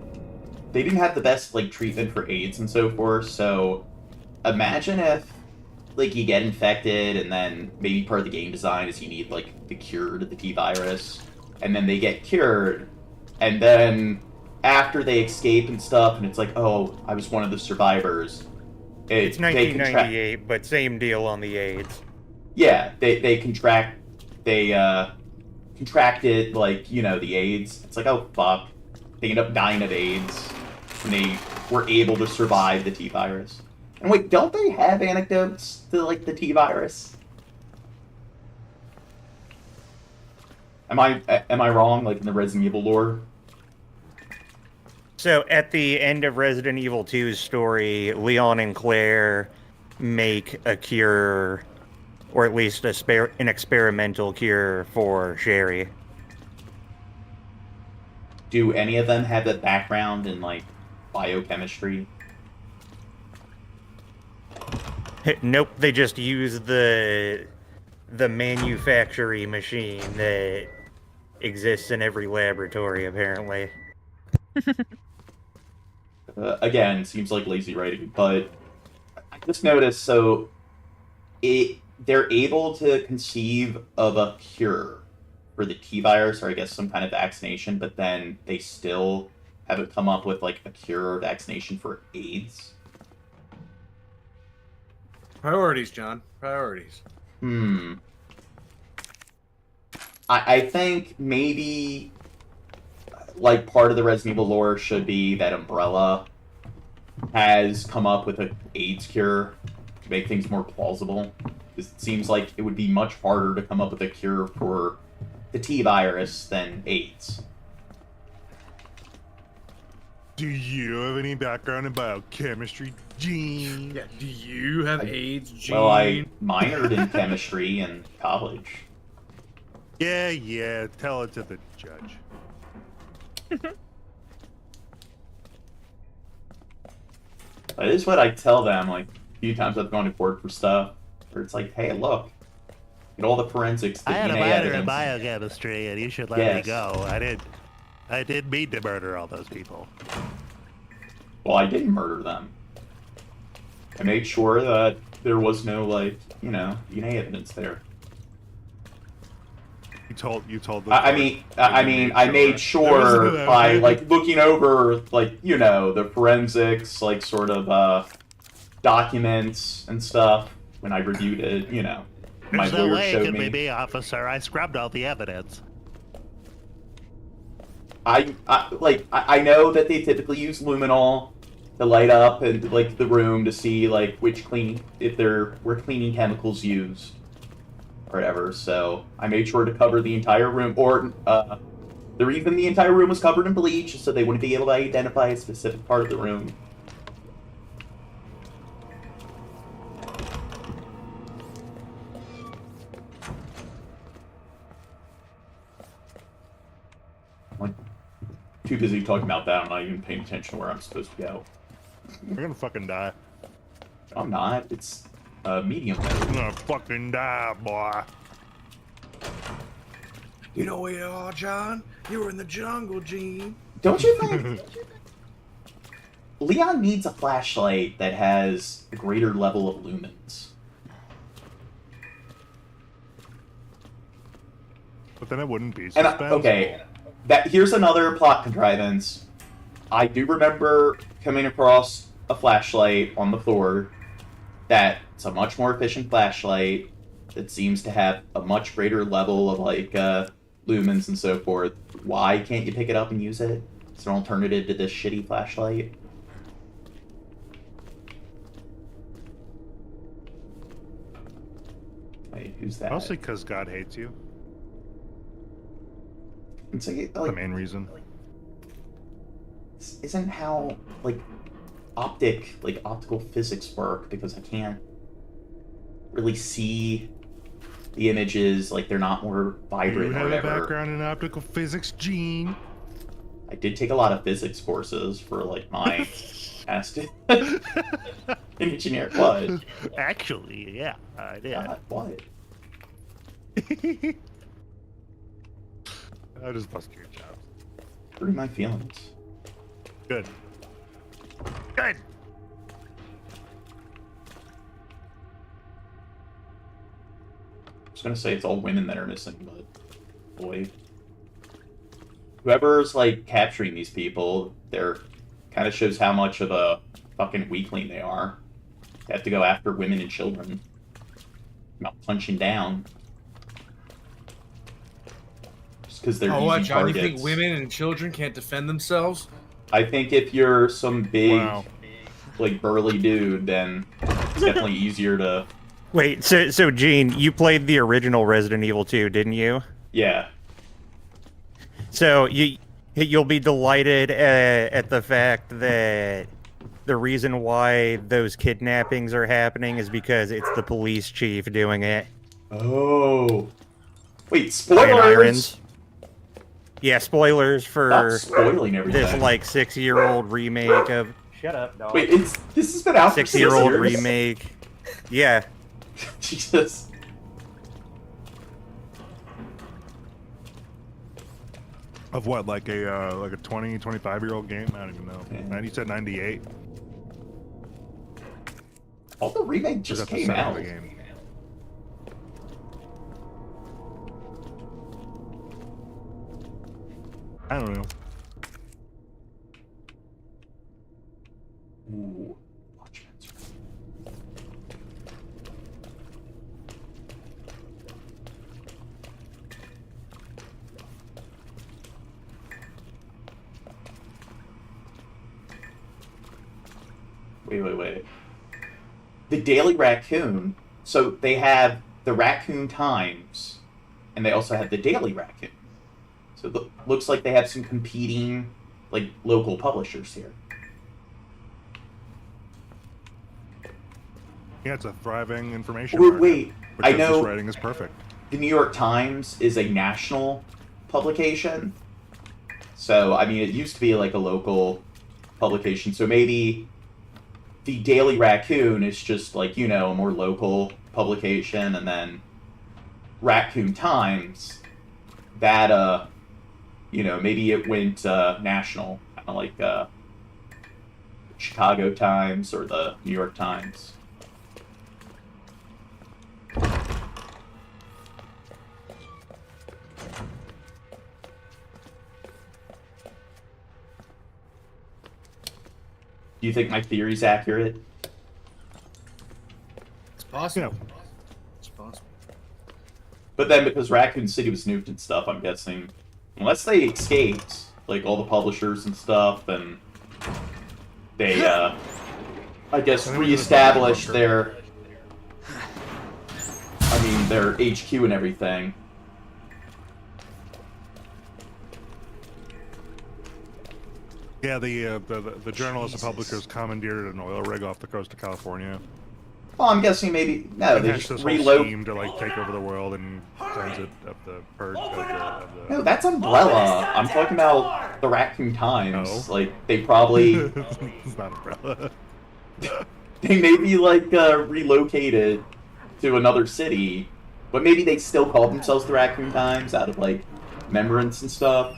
they didn't have the best, like, treatment for AIDS and so forth, so imagine if, like, you get infected, and then maybe part of the game design is you need, like, the cure to the T-virus, and then they get cured, and then after they escape and stuff, and it's like, oh, I was one of the survivors. It's 1998, but same deal on the AIDS. Yeah, they contracted, like, you know, the AIDS. It's like, oh, fuck. They end up dying of AIDS, and they were able to survive the T-virus. And wait, don't they have anecdotes to, like, the T-virus? Am I wrong, like, in the Resident Evil lore? So, at the end of Resident Evil 2's story, Leon and Claire make a cure, or at least an experimental cure for Sherry. Do any of them have a background in, like, biochemistry? Nope, they just use the manufacturing machine that exists in every laboratory, apparently. Again, seems like lazy writing, but I just noticed, so they're able to conceive of a cure for the T-virus, or I guess some kind of vaccination, but then they still haven't come up with, like, a cure or vaccination for AIDS. Priorities, John. Priorities. I think maybe, like, part of the Resident Evil lore should be that Umbrella has come up with an AIDS cure to make things more plausible. Because it seems like it would be much harder to come up with a cure for the T-virus than AIDS. Do you have any background in biochemistry, Gene? Yeah, do you have AIDS, Gene? Well, I minored in chemistry in college. Yeah, tell it to the judge. That is what I tell them, like, a few times I've gone to court for stuff, where it's like, hey, look, get all the forensics, the I had DNA a minor evidence. in biochemistry, and you should let me go. I did mean to murder all those people. Well, I didn't murder them. I made sure that there was no, like, you know, DNA evidence there. You told them. I made sure by, like, looking over, like, you know, the forensics, like, sort of documents and stuff when I reviewed it. You know, my There's no lawyer way it showed could me. be me, officer. I scrubbed all the evidence. I know that they typically use luminol to light up and, like, the room to see, like, if there were cleaning chemicals used or whatever. So I made sure to cover the entire room, or the entire room was covered in bleach, so they wouldn't be able to identify a specific part of the room. Too busy talking about that, I'm not even paying attention to where I'm supposed to go. We're gonna fucking die. I'm not. It's medium. We're gonna fucking die, boy. You know where you are, John? You were in the jungle, Gene. Don't you think Leon needs a flashlight that has a greater level of lumens? But then it wouldn't be And suspenseful. here's another plot contrivance. I do remember coming across a flashlight on the floor that's a much more efficient flashlight that seems to have a much greater level of, like, lumens and so forth, why can't you pick it up and use it? It's an alternative to this shitty flashlight. Wait, who's that? Mostly because God hates you. It's like, The main reason. Isn't how like optical physics work, because I can't really see the images, like they're not more vibrant You or have a whatever. background in optical physics, Gene. I did take a lot of physics courses for like my past engineer. What? Actually, yeah, I did. God, what? I just busted your chops. Hurting my feelings. Good. Good. I was gonna say it's all women that are missing, but boy, whoever's like capturing these people, they're kind of shows how much of a fucking weakling they are. They have to go after women and children, not punching down, just because they're what, easy John? targets. You think women and children can't defend themselves? I think if you're some big, like burly dude, then it's definitely easier to. Wait, so Gene, you played the original Resident Evil 2, didn't you? Yeah. So you'll be delighted at the fact that the reason why those kidnappings are happening is because it's the police chief doing it. Oh. Wait, Iron spoilers! Irons. Yeah, spoilers for Stop spoiling everything. this like 6-year-old remake of. Shut up, dog. Wait, this has been out for 6-year-old 6 years? remake. Yeah. Jesus. Of what, like a 20, 25-year-old game? I don't even know. Yeah. You said 98? Oh, the remake just came out. I don't know. Ooh. Wait. The Daily Raccoon. So they have the Raccoon Times, and they also have the Daily Raccoon. So it looks like they have some competing, like, local publishers here. Yeah, it's a thriving information Or market, wait, I because know this writing is perfect. the New York Times is a national publication. So, I mean, it used to be like a local publication. So maybe the Daily Raccoon is just like, you know, a more local publication, and then Raccoon Times, that, you know, maybe it went national, kind of like Chicago Times or the New York Times. Do you think my theory's accurate? It's possible. It's possible. But then because Raccoon City was nuked and stuff, I'm guessing, unless they escaped, like all the publishers and stuff, and they, I guess, reestablished their HQ and everything. Yeah, the journalists and publishers commandeered an oil rig off the coast of California. Well, I'm guessing maybe no, they Hatched just this whole reload. scheme to like take over the world and cleanse it of the purge. No, that's Umbrella. I'm talking about the Raccoon Times. No. Like they probably It's not Umbrella. they maybe like relocated to another city, but maybe they still call themselves the Raccoon Times out of like remembrance and stuff,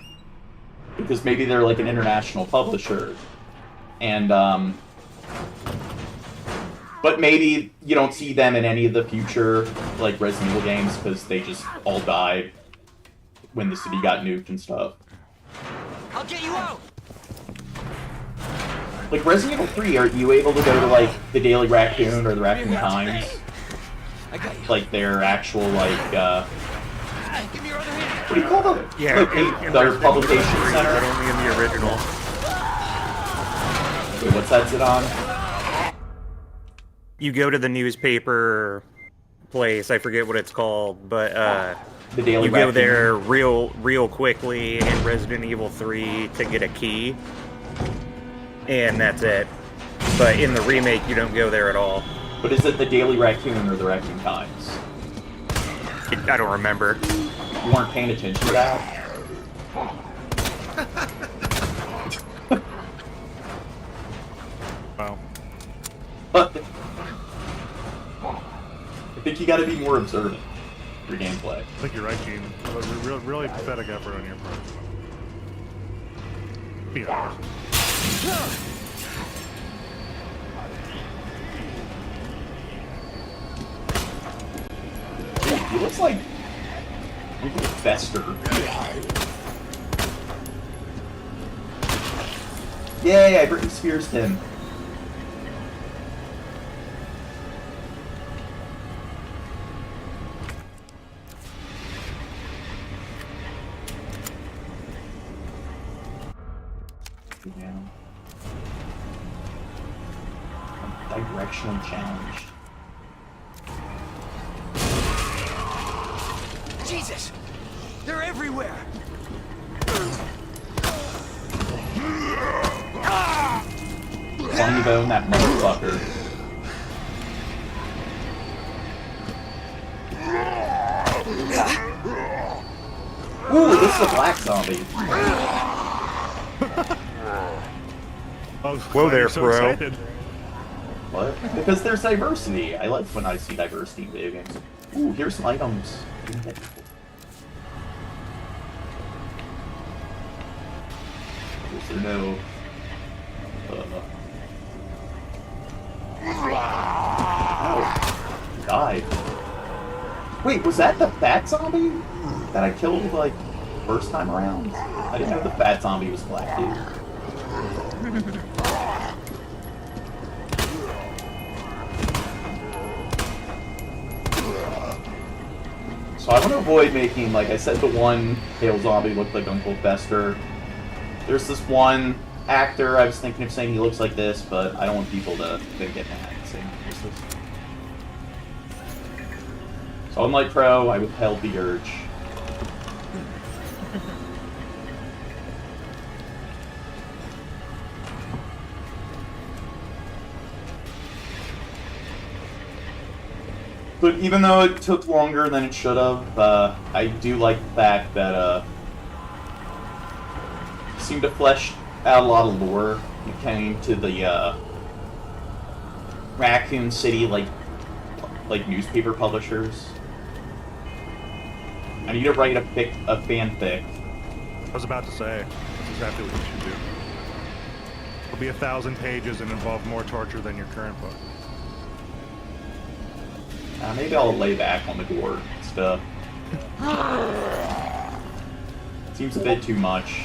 because maybe they're like an international publisher, and but maybe you don't see them in any of the future like Resident Evil games because they just all died when the city got nuked and stuff. I'll get you out. Like Resident Evil 3, are you able to go to like the Daily Raccoon or the Raccoon Times? I got you. Like their actual like Give me your other hand. What do you call them? Yeah, the publication center. But only in the original. Wait, what's that, Zidane? You go to the newspaper place. I forget what it's called, but the Daily you go Raccoon. there real quickly in Resident Evil 3 to get a key, and that's it. But in the remake, you don't go there at all. But is it the Daily Raccoon or the Raccoon Times? I don't remember. You weren't paying attention to that? Wow. But I think you got to be more observant for gameplay. I think you're right, Gene. Really pathetic effort on your part. Be honest. He looks like Fester. Yay, I Britney Spears him. I'm directionally challenged. Jesus! They're everywhere! Funny bone, that motherfucker. Ooh, this is a black zombie. Whoa there, so bro. excited. What? Because there's diversity. I like when I see diversity in video games. Ooh, here's some items. Is there no... Oh, died. Wait, was that the fat zombie that I killed, like, first time around? I didn't know the fat zombie was black, dude. So I want to avoid making, like I said, the one pale zombie look like Uncle Fester. There's this one actor I was thinking of saying he looks like this, but I don't want people to then get mad and say he looks like this. So unlike Pro, I withheld the urge. But even though it took longer than it should have, I do like the fact that it seemed to flesh out a lot of lore when it came to the Raccoon City like newspaper publishers. I need to write a fanfic. I was about to say, that's exactly what you should do. It'll be 1,000 pages and involve more torture than your current book. Maybe I'll lay back on the gore stuff. Seems a bit too much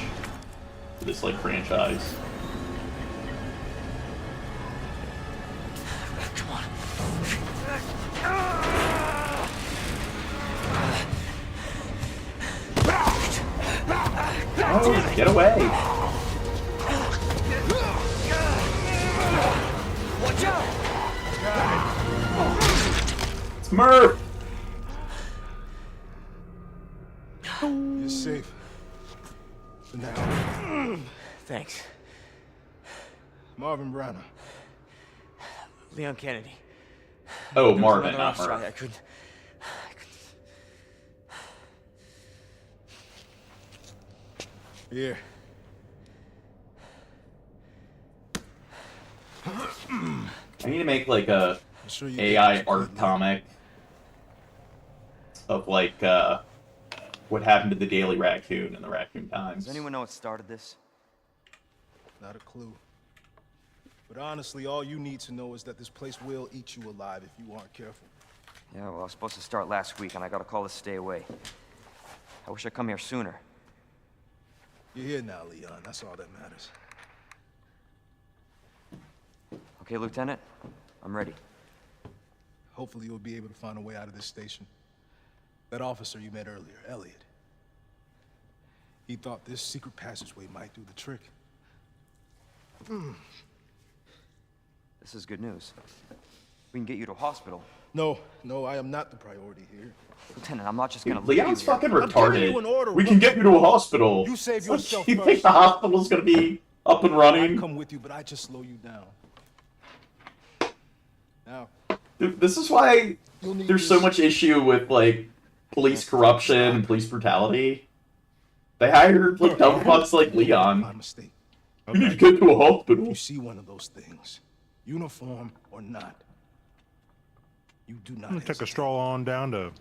for this like franchise. Come on. Oh, get away! Watch out! It's Murph! You're safe. For now. Thanks. Marvin Browner. Leon Kennedy. Oh, There was Marvin, another not officer. Murph. I couldn't. Here. I need to make like a AI art comic of like what happened to the Daily Raccoon and the Raccoon Times. Does anyone know what started this? Not a clue. But honestly, all you need to know is that this place will eat you alive if you aren't careful. Yeah, well, I was supposed to start last week, and I got a call to stay away. I wish I'd come here sooner. You're here now, Leon. That's all that matters. Okay, Lieutenant? I'm ready. Hopefully you'll be able to find a way out of this station. That officer you met earlier, Elliot. He thought this secret passageway might do the trick. This is good news. We can get you to a hospital. No, I am not the priority here. Lieutenant, I'm not just gonna Dude, Leon's leave you here. fucking I'm giving you an retarded. order, We can get you to a hospital. You save Like, yourself you first. think the hospital's gonna be up and I running? come with you, but I just slow you down. Now, Dude, this is why you'll need there's so this. much issue with like police corruption and police brutality. They hired like dumb fucks like Leon. My mistake. You need to get to a hospital. You see one of those things, uniform or not, you do not I'm gonna take a stroll on down to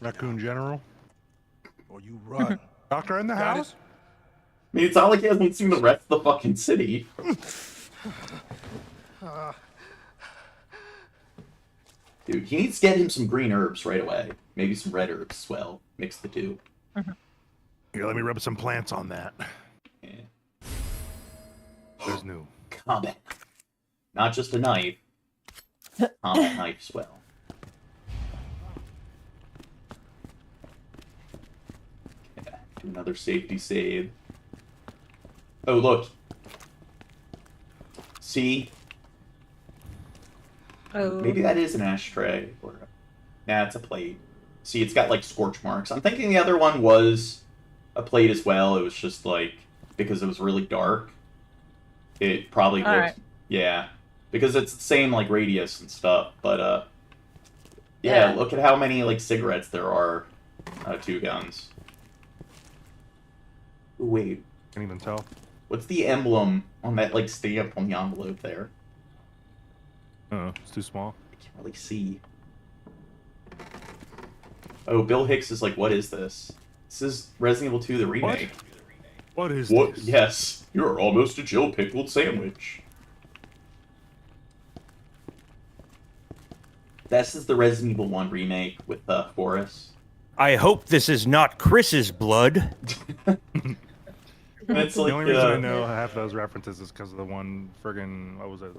Raccoon General. or you run. Doctor in the Got house? I mean, it's not like he hasn't seen the rest of the fucking city. Dude, he needs to get him some green herbs right away. Maybe some red herbs as well. Mix the two. Here, let me rub some plants on that. Yeah. There's new. Combat. Not just a knife. Combat knife as well. Okay, do another safety save. Oh, look. See? Oh. Maybe that is an ashtray. Or nah, it's a plate. See, it's got like scorch marks. I'm thinking the other one was a plate as well. It was just like, because it was really dark, it probably looked... Alright. Yeah. Because it's the same like radius and stuff, but yeah, look at how many like cigarettes there are. 2 guns. Ooh, wait. Can't even tell. What's the emblem on that like stamp on the envelope there? It's too small. I can't really see. Oh, Bill Hicks is like, what is this? This is Resident Evil 2, the remake. What is What? this? Yes, you're almost a Jill pickled sandwich. This is the Resident Evil 1 remake with Forrest. I hope this is not Chris's blood. It's The like, only reason I know half those references is because of the one friggin' what was it?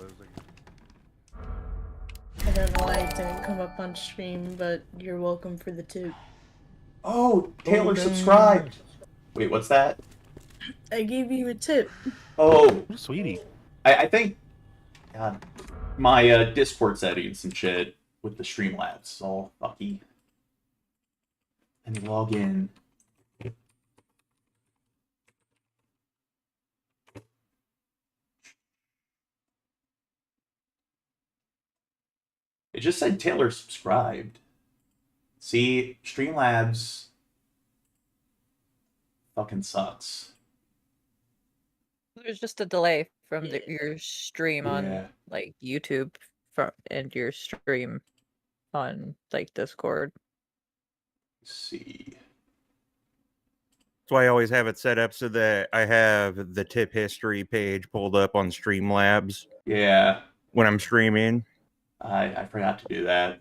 I don't know why it didn't come up on stream, but you're welcome for the tip. Oh, Taylor subscribed. Wait, what's that? I gave you a tip. Oh, sweetie. I think, God, my Discord settings and shit with the Streamlabs is all fucky. Let me log in. It just said Taylor subscribed. See, Streamlabs fucking sucks. There's just a delay from your stream Yeah. on like YouTube and your stream on like Discord. Let's see. That's why I always have it set up so that I have the tip history page pulled up on Streamlabs. Yeah. When I'm streaming. I forgot to do that. I'm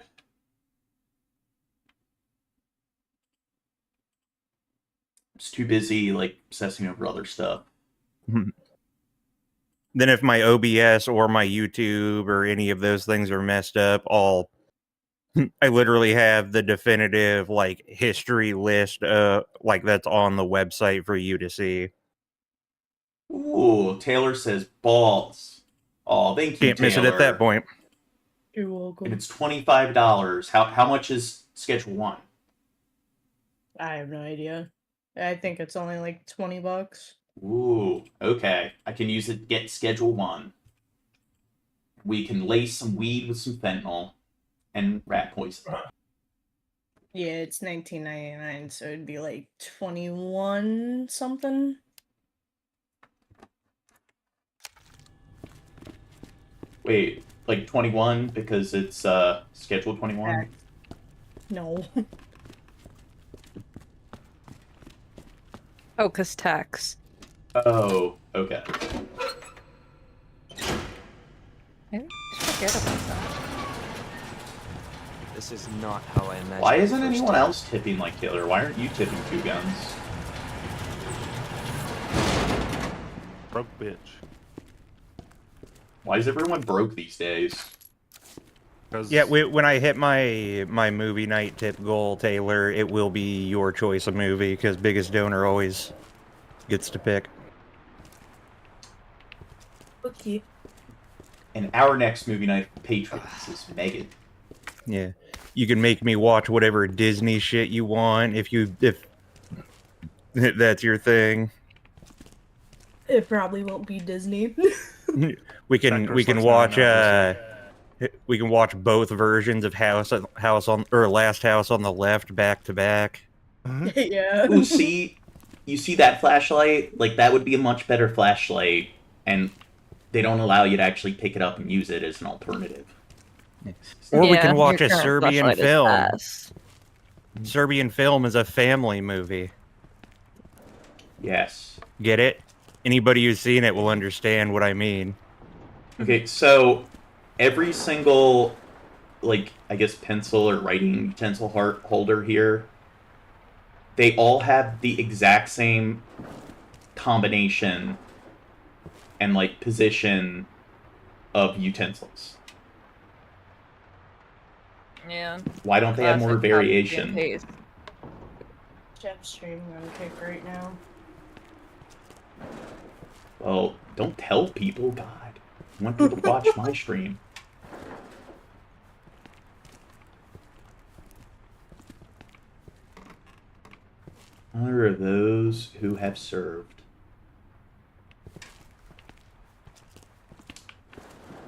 just too busy, like, obsessing over other stuff. Then if my OBS or my YouTube or any of those things are messed up, I literally have the definitive, like, history list, like, that's on the website for you to see. Ooh, Taylor says balls. Oh, thank you, Can't miss it at that point. You're welcome. And it's $25. How much is Schedule 1? I have no idea. I think it's only like $20. Ooh, okay. I can use it, get Schedule 1. We can lace some weed with some fentanyl and rat poison. Yeah, it's $19.99, so it'd be like 21 something. Wait, like 21 because it's Schedule 21? No. Oh, 'cause tax. Oh, okay. I forget about that. This is not how I imagined. Why it isn't first anyone time. else tipping like Taylor? Why aren't you tipping 2 guns? Broke bitch. Why is everyone broke these days? Yeah, when I hit my movie night tip goal, Taylor, it will be your choice of movie because biggest donor always gets to pick. Okay. And our next movie night for patrons is Megan. Yeah, you can make me watch whatever Disney shit you want if that's your thing. It probably won't be Disney. We can watch both versions of Last House on the Left back to back. Yeah. Ooh, you see that flashlight? Like, that would be a much better flashlight, and they don't allow you to actually pick it up and use it as an alternative. Or we can watch a Serbian film. Serbian film is a family movie. Yes. Get it? Anybody who's seen it will understand what I mean. Okay, so every single, like, I guess pencil or writing utensil holder here, they all have the exact same combination and, like, position of utensils. Yeah. Why don't they have more variation? Jeff's streaming on Kick right now. Well, don't tell people, God. I want people to watch my stream. Honor of those who have served.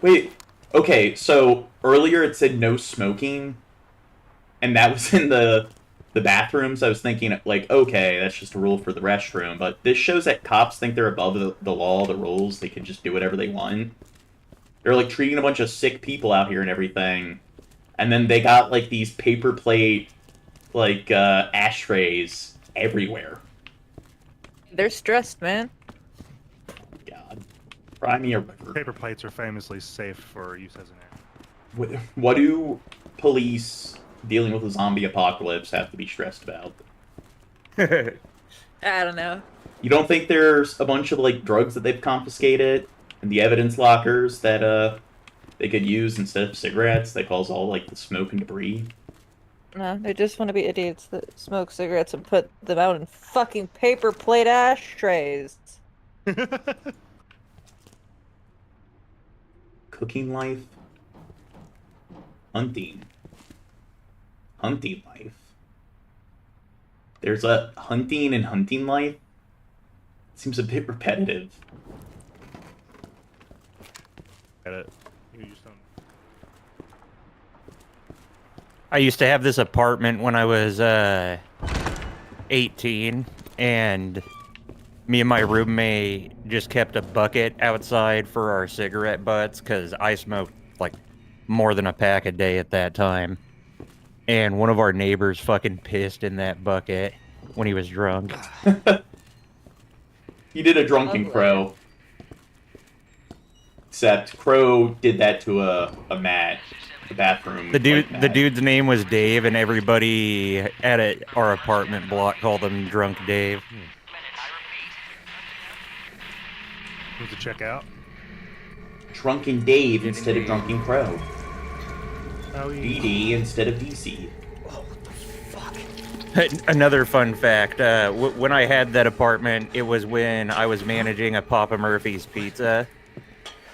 Wait, okay, so earlier it said no smoking, and that was in the bathrooms. I was thinking, like, okay, that's just a rule for the restroom, but this shows that cops think they're above the law, the rules. They can just do whatever they want. They're, like, treating a bunch of sick people out here and everything, and then they got, like, these paper plate, like, ashtrays everywhere. They're stressed, man. God. Fry me a river. Paper plates are famously safe for use as an air. What do police dealing with a zombie apocalypse have to be stressed about? I don't know. You don't think there's a bunch of, like, drugs that they've confiscated in the evidence lockers that they could use instead of cigarettes that cause all, like, the smoke and debris? No, they just want to be idiots that smoke cigarettes and put them out in fucking paper plate ashtrays. Cooking life. Hunting life. There's a hunting and hunting life. Seems a bit repetitive. Get it. You just don't. I used to have this apartment when I was 18, and me and my roommate just kept a bucket outside for our cigarette butts because I smoked like more than a pack a day at that time. And one of our neighbors fucking pissed in that bucket when he was drunk. He did a drunken Crow. Except Crow did that to a mat. The bathroom. The dude's name was Dave, and everybody at our apartment block called him Drunk Dave. Need to check out. Drunken Dave instead of Drunken Crow. Oh, yeah. BD instead of DC. Another fun fact, when I had that apartment, it was when I was managing a Papa Murphy's Pizza,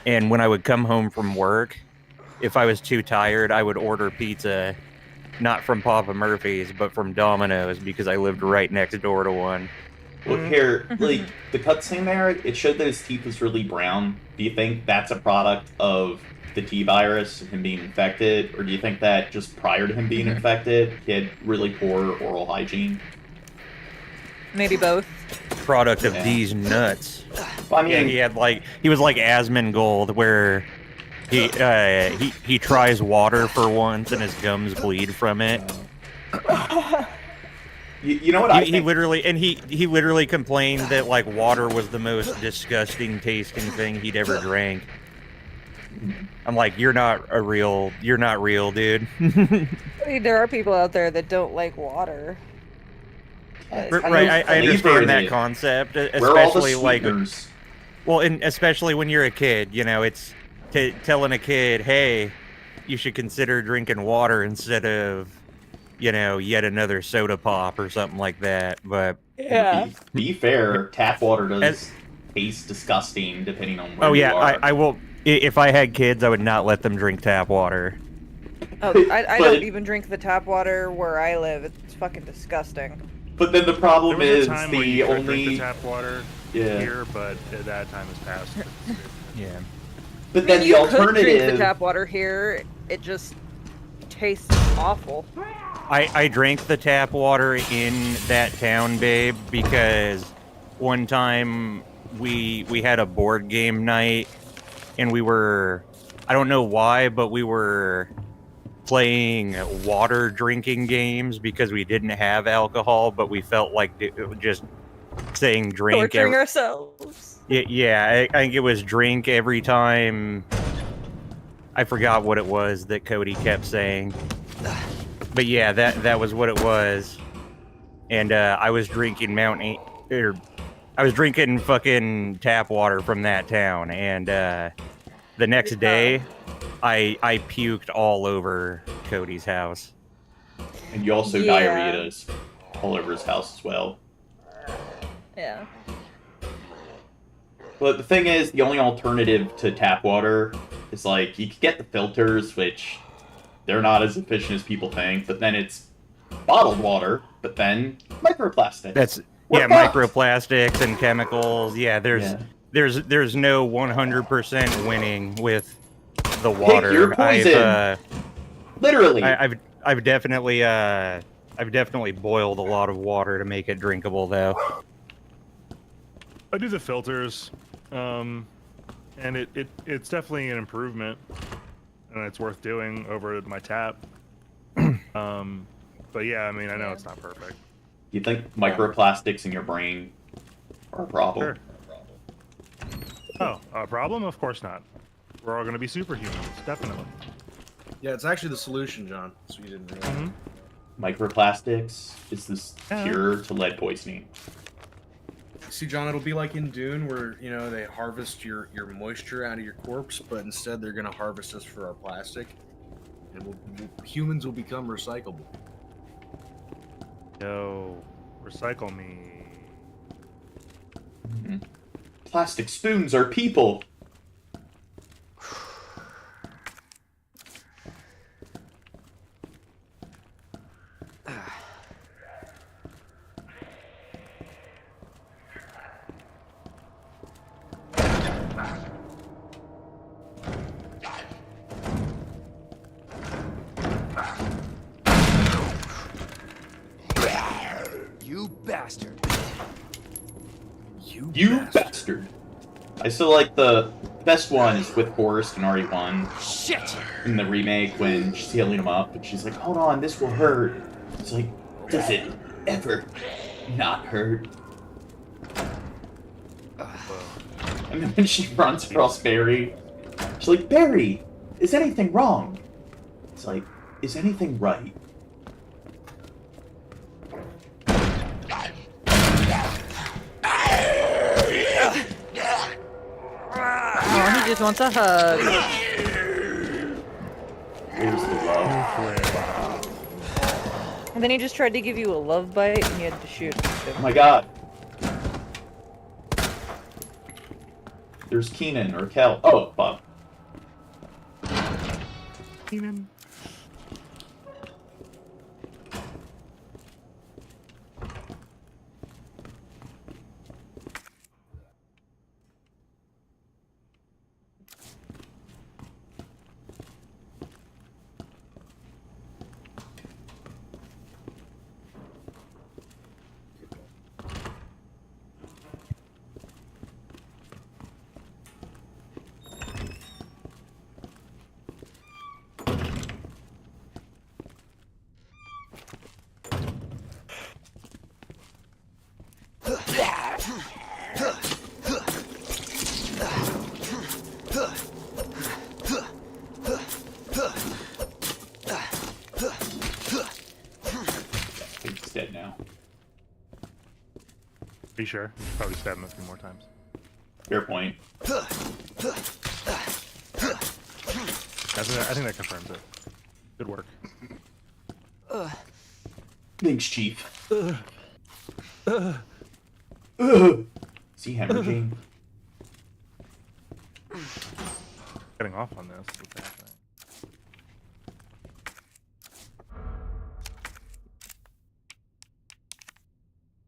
and when I would come home from work, if I was too tired, I would order pizza, not from Papa Murphy's, but from Domino's, because I lived right next door to one. Well, here, like, the cutscene there, it showed that his teeth was really brown. Do you think that's a product of the T-virus and him being infected, or do you think that just prior to him being infected, he had really poor oral hygiene? Maybe both. Product of these nuts. I mean, yeah, he was like Asmongold, where he tries water for once and his gums bleed from it. You know what he literally complained that like water was the most disgusting tasting thing he'd ever drank. I'm like, you're not real, dude. I mean, there are people out there that don't like water. Right, I understand that concept, especially like, well, and especially when you're a kid, you know, it's telling a kid, hey, you should consider drinking water instead of, you know, yet another soda pop or something like that. But Yeah. Be fair, tap water does taste disgusting depending on where Oh you yeah, are. I will. If I had kids, I would not let them drink tap water. Oh, I don't even drink the tap water where I live. It's fucking disgusting. But then the problem There was is a time where the you could only drink the tap water Yeah. here, but that time has passed. Yeah. But I then mean, the you could drink the alternative. tap water here. It just tastes awful. I drank the tap water in that town, babe, because one time we had a board game night, and we were, I don't know why, but we were playing water drinking games because we didn't have alcohol, but we felt like just saying drink. Torturing ourselves. Yeah, I think it was drink every time. I forgot what it was that Cody kept saying. But yeah, that was what it was. And I was drinking I was drinking fucking tap water from that town, and the next day I puked all over Cody's house. And you also Yeah. diarrhea us all over his house as well. Yeah. But the thing is, the only alternative to tap water is like you could get the filters, which they're not as efficient as people think. But then it's bottled water, but then microplastics. That's We're fucked. microplastics and chemicals. Yeah, there's no 100% winning with the water. your poison. Literally. I've definitely boiled a lot of water to make it drinkable though. I do the filters, and it's definitely an improvement, and it's worth doing over my tap. But yeah, I mean, I know it's not perfect. You think microplastics in your brain are a problem? Sure. Oh, a problem? Of course not. We're all going to be superhumans, definitely. Yeah, it's actually the solution, John. So you didn't realize. Microplastics is this cure to lead poisoning. See, John, it'll be like in Dune where, you know, they harvest your moisture out of your corpse, but instead they're going to harvest us for our plastic. And humans will become recyclable. No, recycle me. Plastic spoons are people. You bastard. You bastard. I still like the best one is with Forrest and RE1. Shit! In the remake when she's healing him up and she's like, hold on, this will hurt. It's like, does it ever not hurt? And then when she runs across Barry, she's like, Barry, is anything wrong? It's like, is anything right? Oh, he just wants a hug. Here's the love. And then he just tried to give you a love bite and you had to shoot him. Oh my god. There's Keenan or Kel. Oh, Bob. Keenan. He's dead now. Be sure. Probably stab him a few more times. Fair point. I think that confirms it. Good work. Thanks, Chief. Is he hemorrhaging? Getting off on this. What's happening?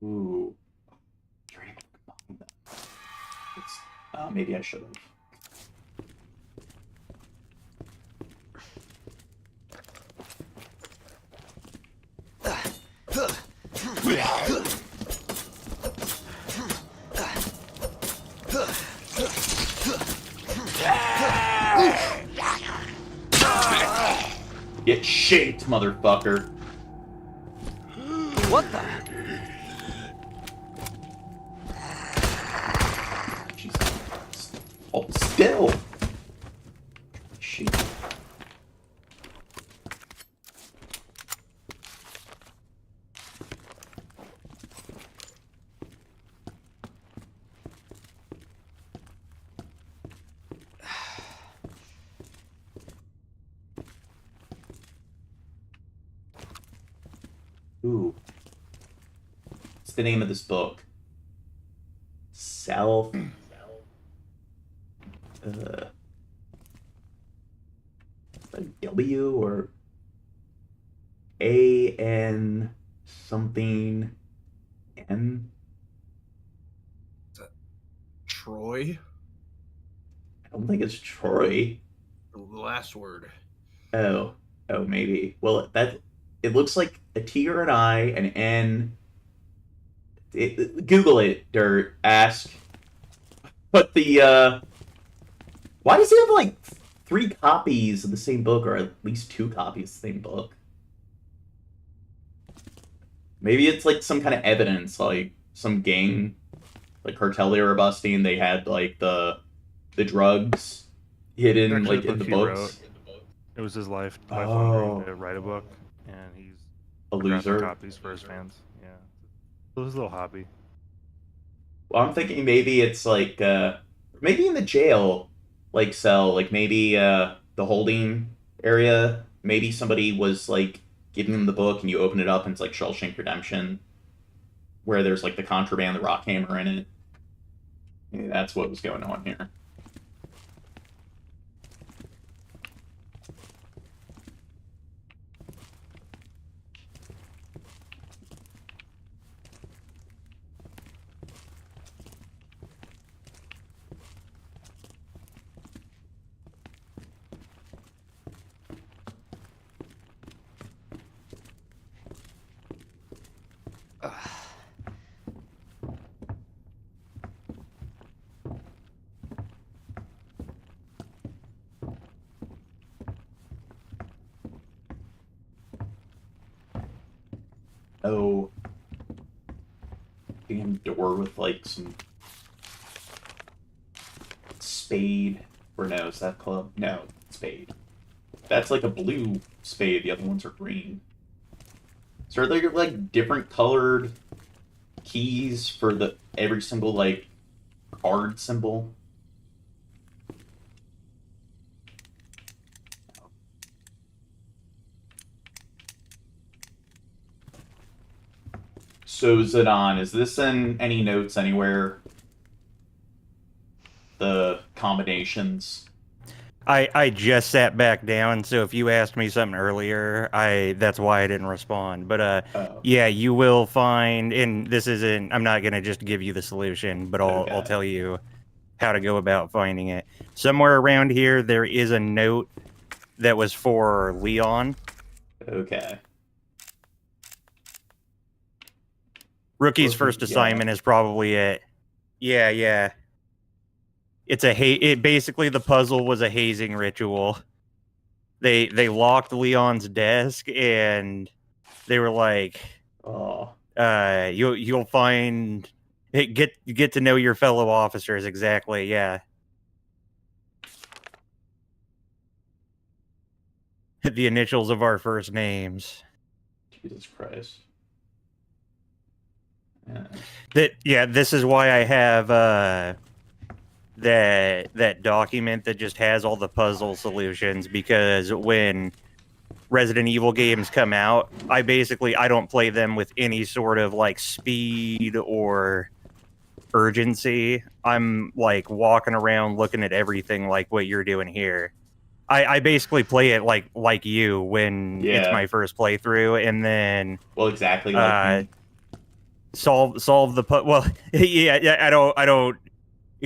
Ooh. Maybe I should have. Get shaped, motherfucker. What the? Hold still. Shit. Ooh. What's the name of this book? Self. A W or A-N something N? Is that Troy? I don't think it's Troy. The last word. Oh, maybe. Well, it looks like a T or an I, an N. Google it, Dirt. Ask. But why does he have like 3 copies of the same book, or at least 2 copies of the same book? Maybe it's like some kind of evidence, like some gang, like cartel they were busting. They had like the drugs hidden Actually, like in the he books. wrote, it was his lifelong dream to write a book, and he's a loser. Copies for his fans. Yeah, it was his little hobby. Well, I'm thinking maybe it's like maybe in the jail like cell, like maybe the holding area. Maybe somebody was like giving them the book, and you open it up, and it's like Shawshank Redemption, where there's like the contraband, the rock hammer in it. Maybe that's what was going on here. Oh, damn door with like some spade. Or no, is that club? No, spade. That's like a blue spade. The other ones are green. So are there like different colored keys for every single like card symbol? So Zidane, is this in any notes anywhere? The combinations. I just sat back down, so if you asked me something earlier, that's why I didn't respond. But yeah, you will find, and this isn't, I'm not gonna just give you the solution, but I'll tell you how to go about finding it. Somewhere around here, there is a note that was for Leon. Okay. Rookie's first assignment is probably it. Yeah. It's it basically the puzzle was a hazing ritual. They locked Leon's desk and they were like, you'll find get to know your fellow officers exactly, yeah. The initials of our first names. Jesus Christ. Yeah. This is why I have that document that just has all the puzzle solutions, because when Resident Evil games come out, I don't play them with any sort of like speed or urgency. I'm like walking around looking at everything like what you're doing here. I basically play it like you when it's my first playthrough, and then exactly like me. solve the well yeah I don't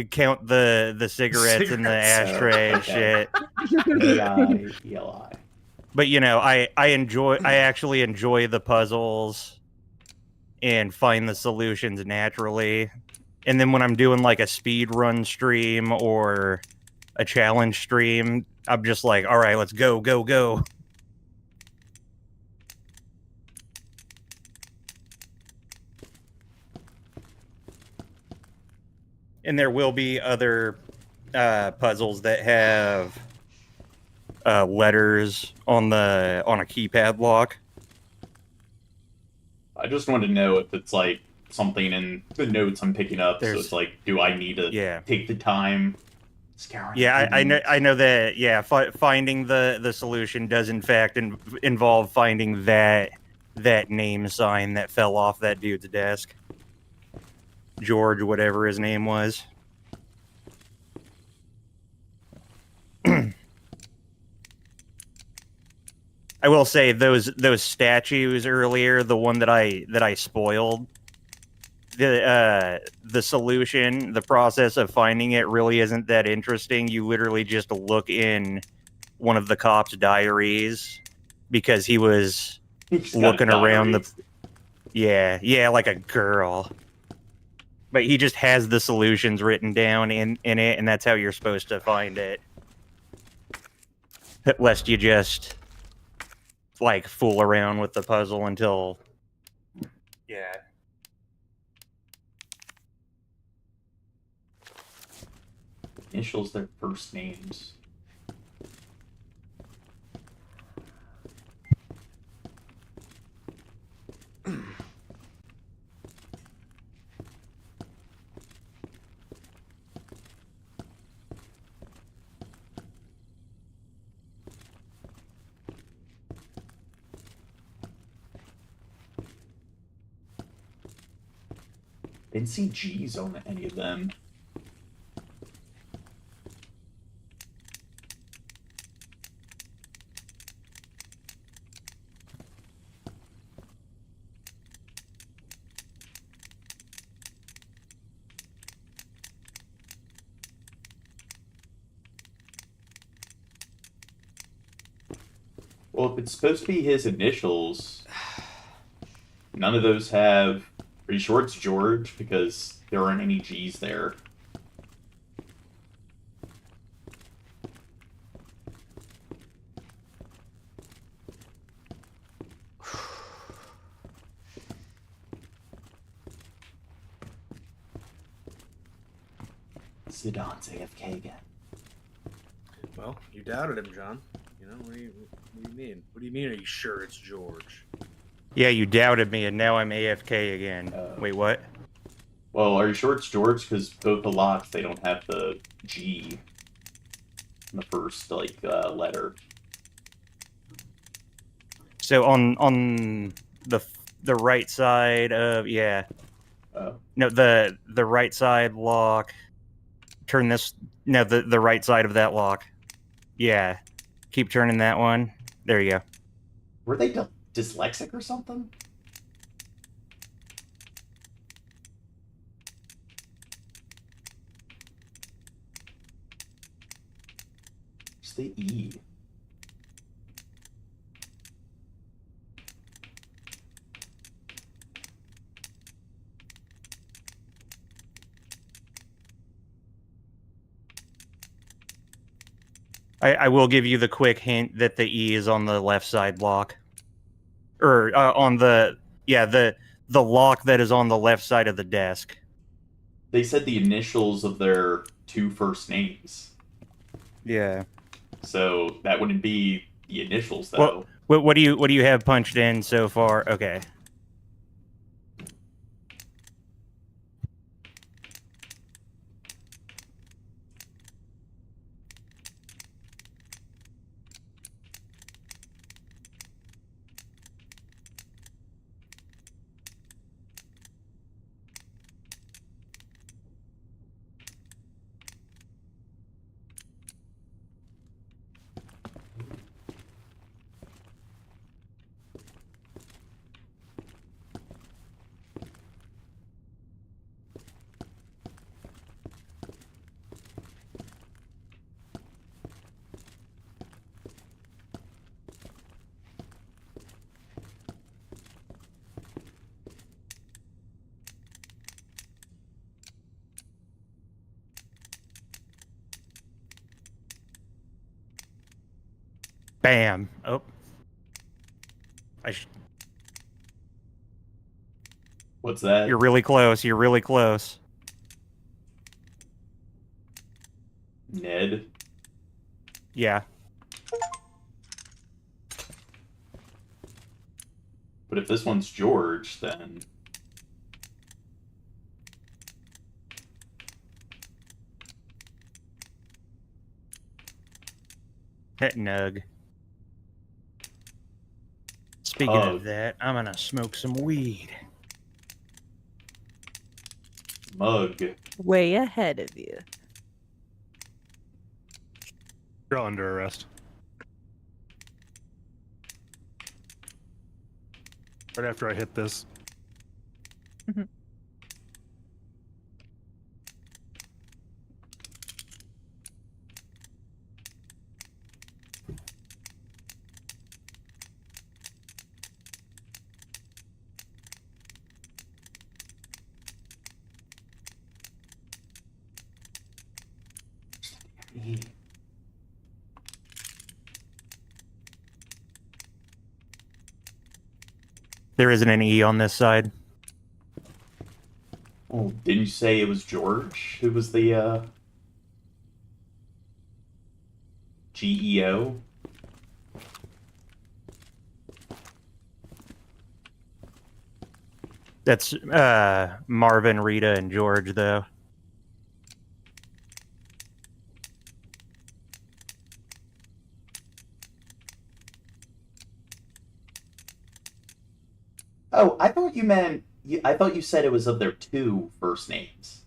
count the cigarettes in the ashtray and shit. Eli. But I actually enjoy the puzzles and find the solutions naturally. And then when I'm doing like a speed run stream or a challenge stream, I'm just like, all right, let's go. And there will be other puzzles that have letters on a keypad lock. I just want to know if it's like something in the notes I'm picking up. So it's like, do I need to take the time? Yeah, I know that. Yeah, finding the solution does in fact involve finding that name sign that fell off that dude's desk. George, whatever his name was. I will say those statues earlier, the one that I spoiled, the solution, the process of finding it really isn't that interesting. You literally just look in one of the cops' diaries because he was looking around the like a girl. But he just has the solutions written down in it, and that's how you're supposed to find it. Lest you just like fool around with the puzzle until Initials their first names. Didn't see G's on any of them. Well, if it's supposed to be his initials, none of those have... Are you sure it's George? Because there aren't any G's there. Zidon's AFK again. Well, you doubted him, John. You know, what do you mean? What do you mean, are you sure it's George? Yeah, you doubted me, and now I'm AFK again. Wait, what? Well, are you sure it's George? Because both the locks, they don't have the G in the first, letter. So on the right side of no, the right side lock. Turn this the right side of that lock. Yeah, keep turning that one. There you go. Were they dyslexic or something? It's the E. I will give you the quick hint that the E is on the left side lock. Or on the lock that is on the left side of the desk. They said the initials of their two first names. Yeah. So that wouldn't be the initials, though. What do you have punched in so far? Okay. Bam. Oh. What's that? You're really close. You're really close. Ned? Yeah. But if this one's George, then... Nug. Speaking of that, I'm gonna smoke some weed. Mug. Way ahead of you. You're under arrest. Right after I hit this. There isn't an E on this side. Oh, didn't you say it was George who was the GEO? That's Marvin, Rita, and George, though. Oh, I thought you meant... I thought you said it was of their two first names.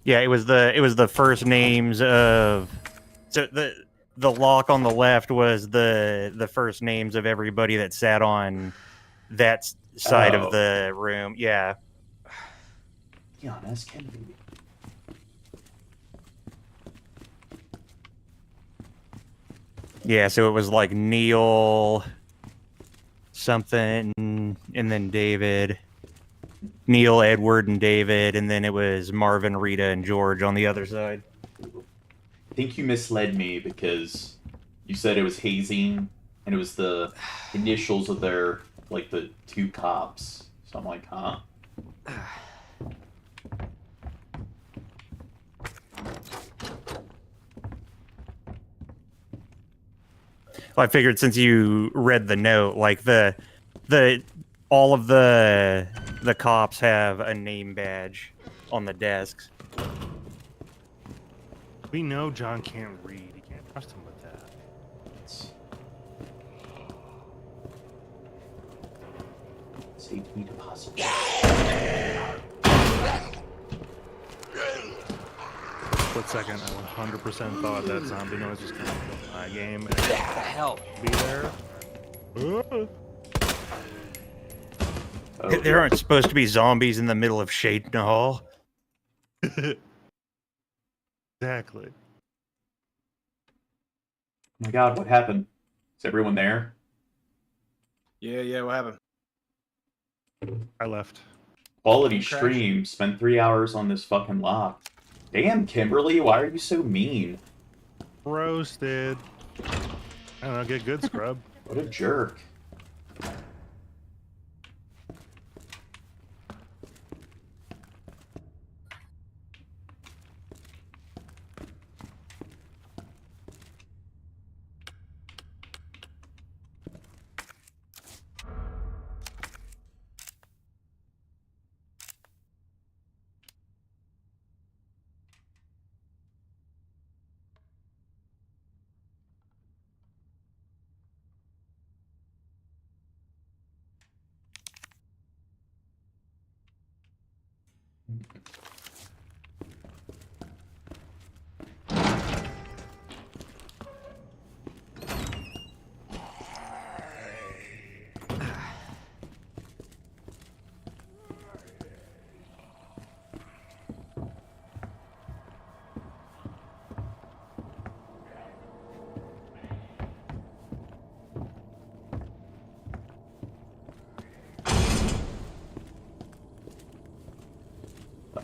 Yeah, it was the first names of... So the lock on the left was the first names of everybody that sat on that side of the room. Yeah. Be honest, Kennedy. Yeah, so it was like Neil something, and then David. Neil, Edward, and David, and then it was Marvin, Rita, and George on the other side. I think you misled me because you said it was hazing, and it was the initials of their, like, the two cops. So I'm like, huh? Well, I figured since you read the note, like all of the cops have a name badge on the desks. We know John can't read. You can't trust him with that. Safety deposit. Split second, I 100% thought that zombie noise was coming from my game. And What the hell? Be there. Oh, There aren't supposed to be zombies in the middle of Shaden Hall. Exactly. Oh my god, what happened? Is everyone there? Yeah, what happened? I left. Quality Crash. stream. Spent 3 hours on this fucking lock. Damn, Kimberly, why are you so mean? Roasted. I don't know, get good, scrub. What a jerk.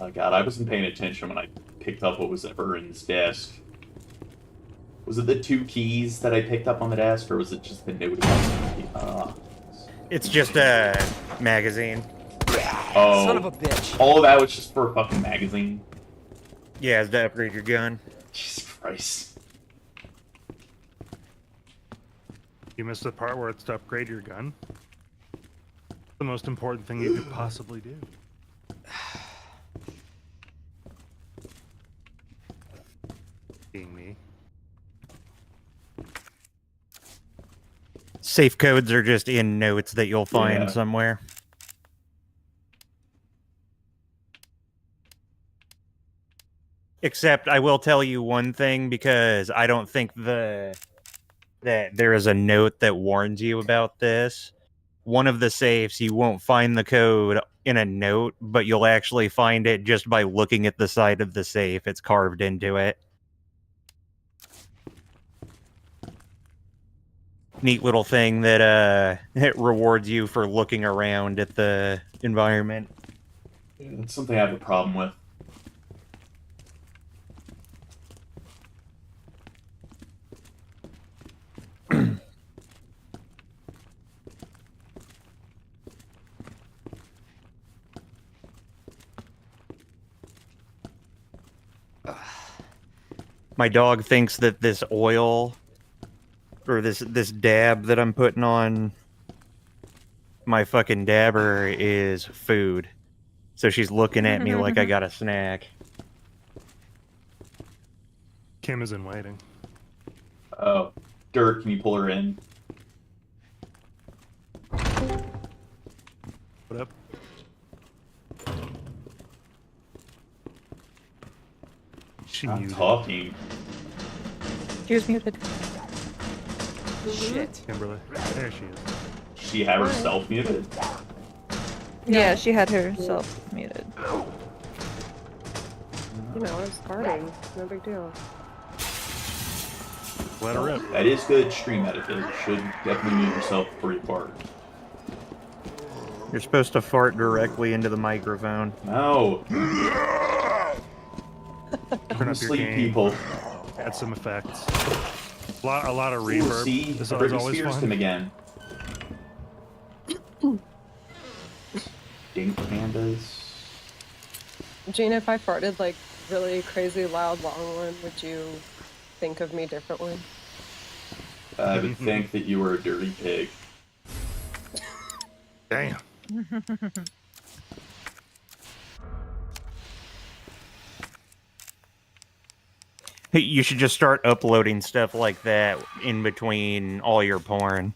Oh god, I wasn't paying attention when I picked up what was ever in this desk. Was it the 2 keys that I picked up on the desk, or was it just the note about It's just a magazine. Oh, Son of a bitch. All of that was just for a fucking magazine. Yeah, it's to upgrade your gun. Jesus Christ. You missed the part where it's to upgrade your gun? The most important thing you could possibly do. Being me. Safe codes are just in notes that you'll find somewhere. Except I will tell you one thing, because I don't think that there is a note that warns you about this. One of the safes, you won't find the code in a note, but you'll actually find it just by looking at the side of the safe. It's carved into it. Neat little thing that it rewards you for looking around at the environment. It's something I have a problem with. My dog thinks that this oil, or this dab that I'm putting on my fucking dabber is food. So she's looking at me like I got a snack. Kim is in waiting. Oh, Dirk, can you pull her in? What up? I'm talking. She was muted. Shit. Kimberly. There she is. She had herself muted? Yeah, she had herself muted. You know, I was farting. No big deal. Let her rip. That is good stream etiquette. You should definitely mute yourself before you fart. You're supposed to fart directly into the microphone. No. Turn up your Sleep, gain. people. Add some effects. A lot of reverb. See, This is Britney always Spears fun. him again. Dink pandas. Gina, if I farted like really crazy loud long one, would you think of me differently? I would think that you were a dirty pig. Damn. Hey, you should just start uploading stuff like that in between all your porn.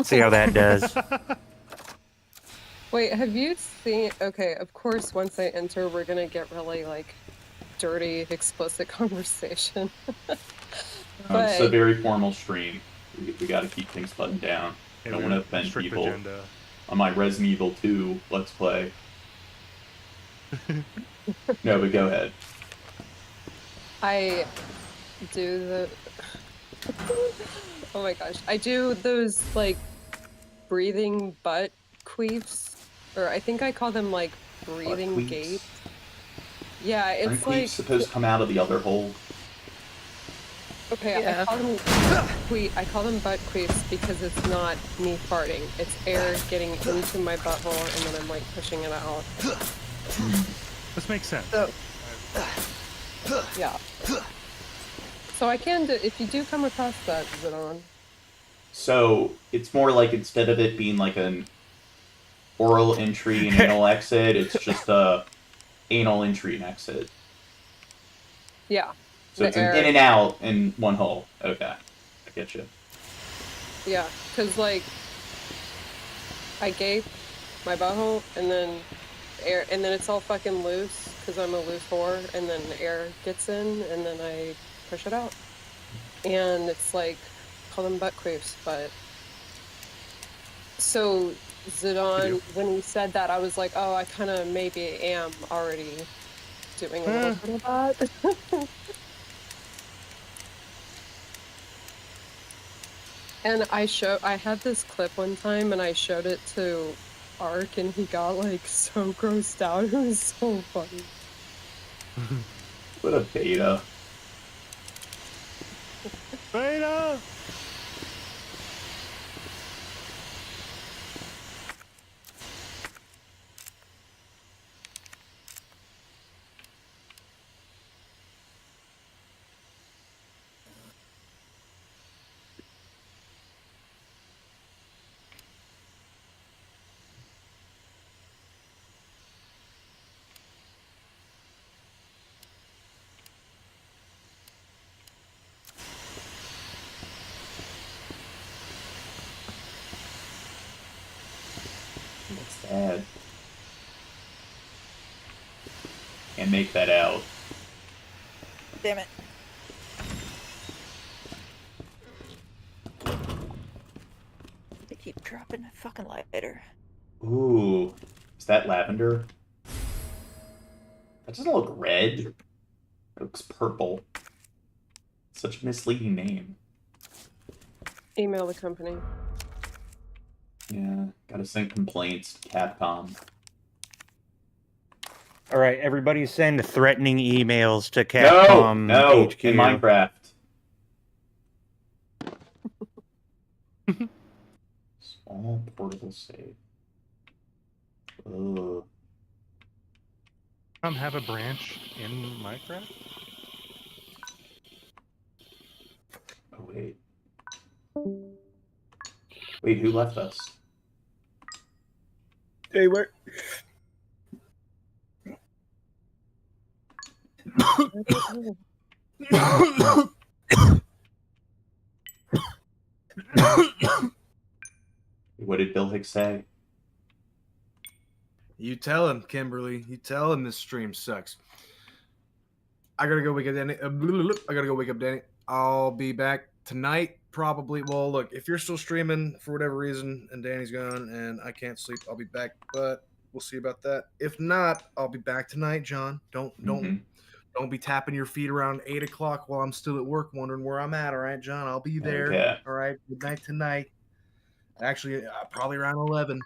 See how that does. Wait, have you seen? Okay, of course, once I enter, we're gonna get really like dirty, explicit conversation. It's a very formal stream. We got to keep things buttoned down. I don't want to offend strict people. agenda. On my Resident Evil 2 Let's Play. No, but go ahead. I do the. Oh my gosh, I do those like breathing butt queefs, or I think I call them like breathing queefs? gates. Yeah, it's Aren't like. queefs supposed to come out of the other hole? Okay, Yeah. I call them butt queefs because it's not me farting. It's air getting into my butthole and then I'm like pushing it out. This makes sense. So, yeah. So I can do, if you do come across that, Zidon. So it's more like instead of it being like an oral entry and anal exit, it's just a anal entry and exit. Yeah. So the it's an air- in and out in one hole. Okay, I get you. Yeah, because like I gape my butthole and then air, and then it's all fucking loose because I'm a loose whore, and then air gets in and then I push it out, and it's like call them butt queefs, but so Zidon, when he said that, I was like, oh, I kind of maybe am already doing a little bit of that. And I had this clip one time and I showed it to arc and he got like so grossed out. It was so funny. What a beta. Beta! What's that? Can't make that out. Damn it. They keep dropping a fucking lighter. Ooh. Is that lavender? That doesn't look red. It looks purple. Such a misleading name. Email the company. Yeah, gotta send complaints to Capcom. All right, everybody send threatening emails to Capcom No, HQ. in Minecraft. Small portable save. Ugh. Have a branch in Minecraft? Oh, wait. Wait, who left us? Hey, where? What did Bill Hicks say? You tell him, Kimberly. You tell him this stream sucks. I gotta go wake up Danny. I gotta go wake up Danny. I'll be back tonight, probably. Well, look, if you're still streaming for whatever reason and Danny's gone and I can't sleep, I'll be back. But we'll see about that. If not, I'll be back tonight, John. Don't be tapping your feet around 8 o'clock while I'm still at work, wondering where I'm at. All right, John. I'll be there. Okay. All right. Good night tonight. Actually, probably around 11.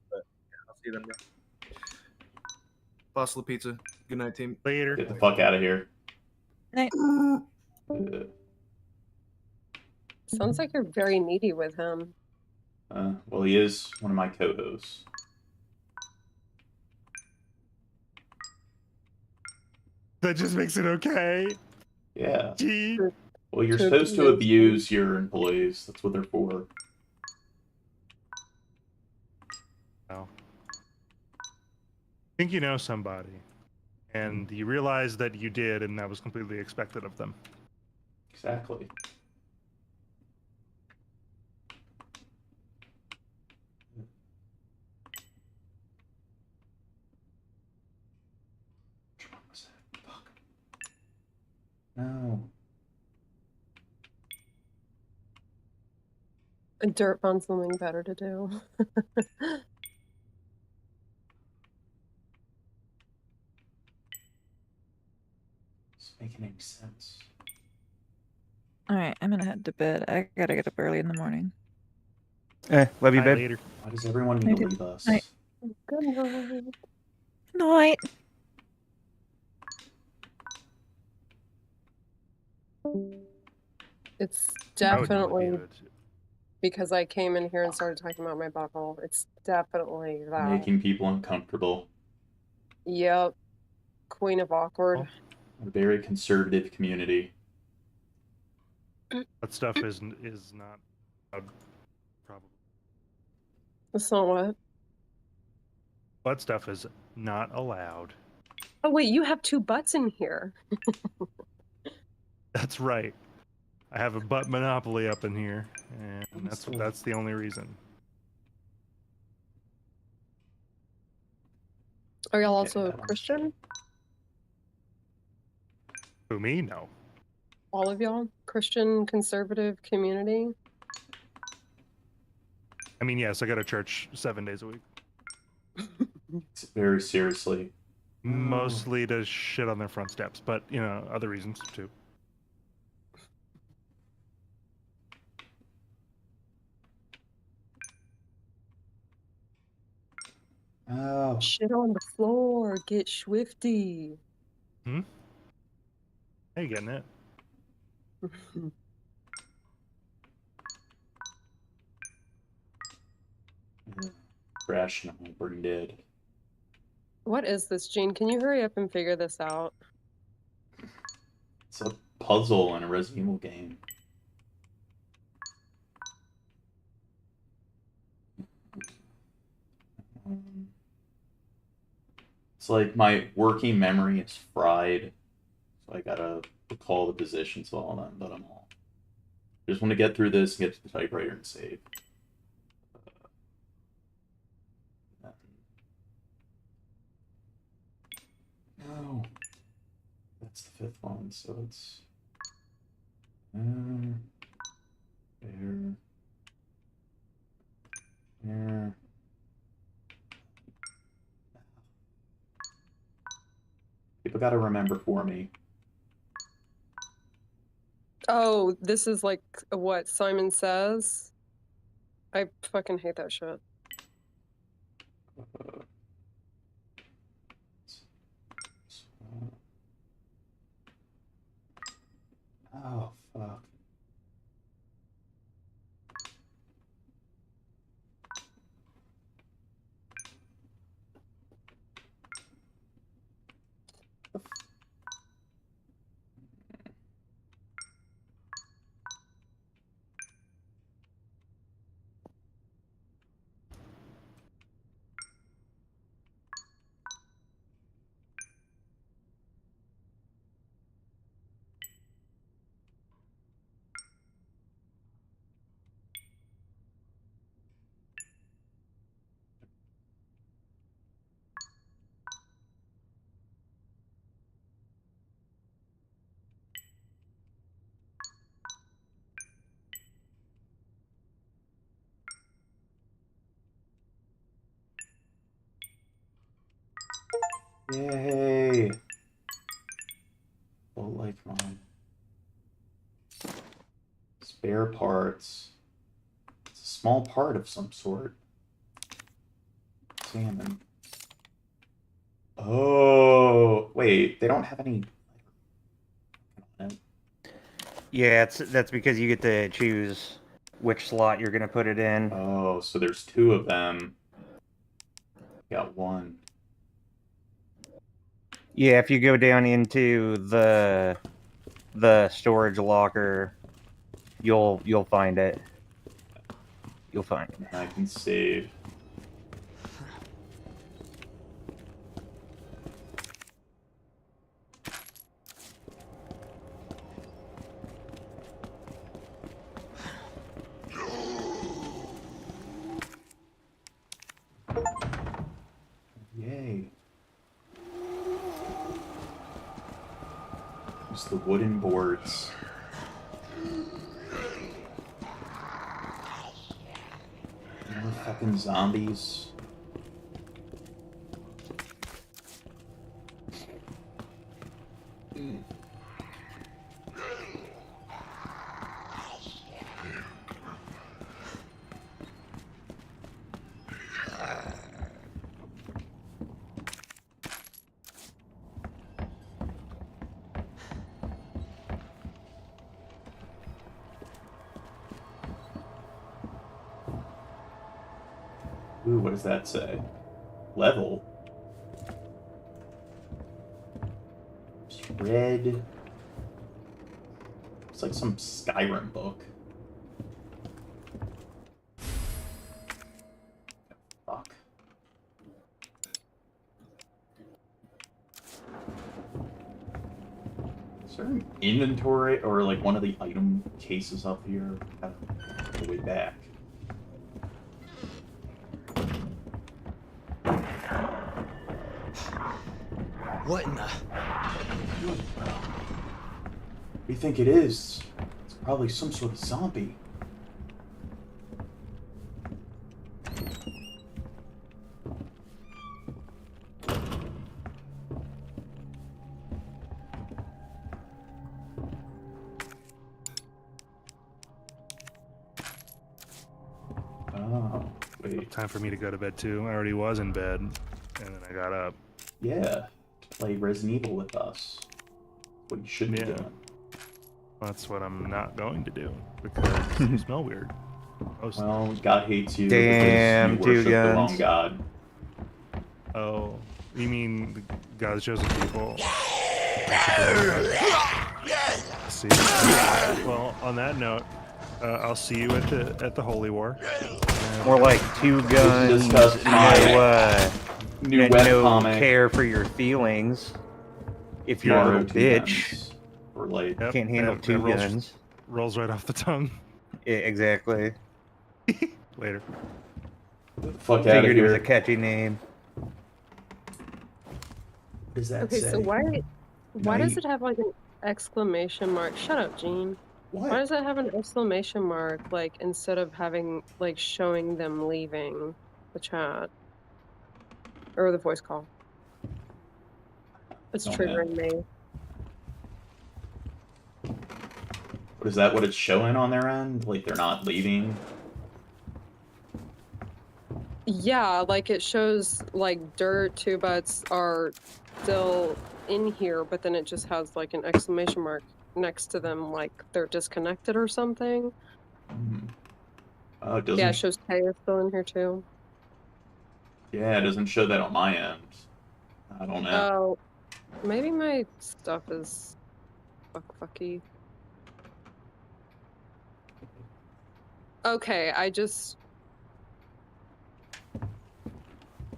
But yeah, I'll see you then, bro. Bustle pizza. Good night, team. Later. Get the fuck out of here. Night. Sounds like you're very needy with him. Well, he is one of my co-hosts. That just makes it okay. Yeah. Gee. Well, you're supposed to abuse your employees. That's what they're for. I think you know somebody, and you realize that you did, and that was completely expected of them. Exactly. Fuck. No. Dirt found something better to do. It's making any sense. Alright, I'm gonna head to bed. I gotta get up early in the morning. Love you, Bye, babe. later. Why does everyone need to leave us? Night. Good night. Night. It's I would not definitely leave it. because I came in here and started talking about my butthole. It's definitely that. Making people uncomfortable. Yep. Queen of awkward. A very conservative community. That stuff is not probably. That's not what. That stuff is not allowed. Oh wait, you have two butts in here. That's right. I have a butt monopoly up in here, and that's the only reason. Are y'all also Christian? Who, me? No. All of y'all? Christian conservative community? I mean, yes, I go to church 7 days a week. Very seriously. Mostly to shit on their front steps, but, you know, other reasons too. Oh. Shit on the floor. Get swifty. Hmm? Hey, getting it? Crash and I'm pretty dead. What is this, Gene? Can you hurry up and figure this out? It's a puzzle in a Resident Evil game. It's like my working memory is fried, so I gotta recall the positions of all that, but I'm all. I just want to get through this and get to the typewriter and save. No. That's the fifth one, so it's there. There. People gotta remember for me. Oh, this is like what Simon Says? I fucking hate that shit. Oh, fuck. Yay! Full life mine. Spare parts. It's a small part of some sort. Salmon. Oh, wait, they don't have any. Yeah, that's because you get to choose which slot you're gonna put it in. Oh, so there's two of them. Got one. Yeah, if you go down into the storage locker, you'll find it. You'll find it. I can save. Yay. Use the wooden boards. More fucking zombies. Ooh, what does that say? Level. It's red. It's like some Skyrim book. Fuck. Is there an inventory or like one of the item cases up here? The way back. What in the? What do you think it is? It's probably some sort of zombie. Oh, Time for me to go to bed too. I already was in bed, and then I got up. Yeah, play Resident Evil with us. What you should be doing. That's what I'm not going to do because you smell weird. Well, God hates you. Damn, because you worship two the guns. wrong God. Oh, you mean the God's chosen people? See. Well, on that note, I'll see you at the Holy War. More like two guns, discuss my new no webcomic. care for your feelings. If you're a Mario little two bitch, guns. Or like can't handle that two rolls- guns. Rolls right off the tongue. Yeah, exactly. Later. Fuck out of Figured it was a here. catchy name. What does that Okay, say? so why does Night. it have like an exclamation mark? Shut up, Gene. What? Why does it have an exclamation mark like instead of having like showing them leaving the chat or the voice call? It's Don't triggering me. Is that what it's showing on their end? Like they're not leaving? Yeah, like it shows like dirt 2 butts are still in here, but then it just has like an exclamation mark next to them, like they're disconnected or something. Oh, it doesn't. Yeah, it shows Kay is still in here too. Yeah, it doesn't show that on my end. I don't know. Oh, maybe my stuff is fucky. Okay,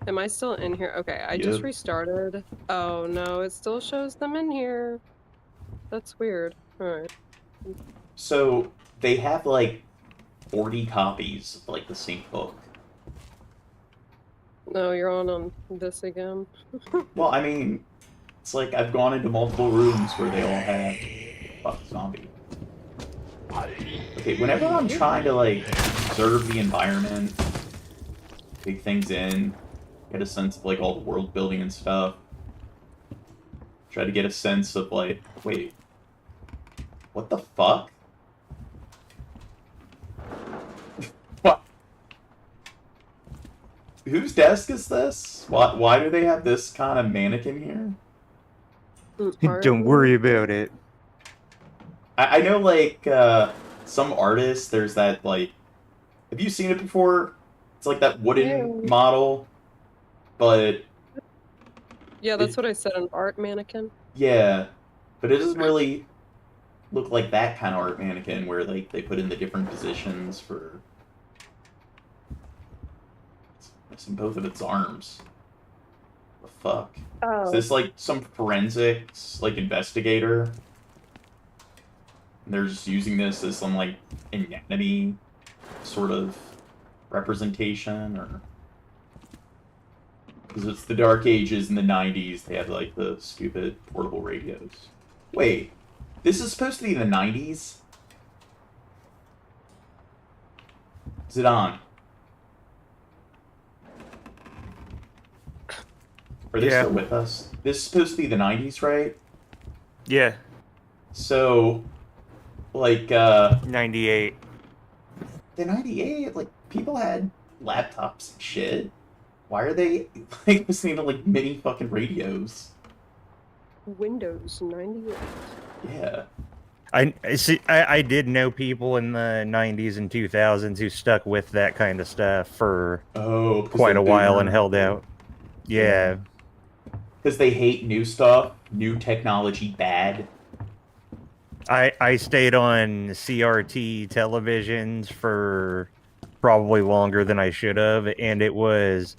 am I still in here? Okay, I just Yep. restarted. Oh no, it still shows them in here. That's weird. Alright. So they have like 40 copies of like the same book. No, you're on this again. Well, I mean, it's like I've gone into multiple rooms where they all have fuck zombie. Okay, whenever I'm trying to like observe the environment, take things in, get a sense of like all the world building and stuff, try to get a sense of like, wait, what the fuck? What? Whose desk is this? Why do they have this kind of mannequin here? Don't worry about it. I know, like, some artists, there's that, like... Have you seen it before? It's like that wooden model, but... Yeah, that's what I said, an art mannequin. Yeah, but it doesn't really look like that kind of art mannequin where, like, they put in the different positions for... It's missing both of its arms. The fuck? Oh. Is this, like, some forensics, like, investigator? And they're just using this as some, like, anatomy sort of representation, or... Because it's the Dark Ages in the 90s, they had, like, the stupid portable radios. Wait, this is supposed to be the 90s? Is it on? Are they Yeah. still with us? This is supposed to be the 90s, right? Yeah. So, like, 98. The 98, like, people had laptops and shit. Why are they, like, listening to, like, mini fucking radios? Windows 98. Yeah. I did know people in the 90s and 2000s who stuck with that kind of stuff for quite a while and held out. Yeah. Because they hate new stuff, new technology bad. I stayed on CRT televisions for probably longer than I should have, and it was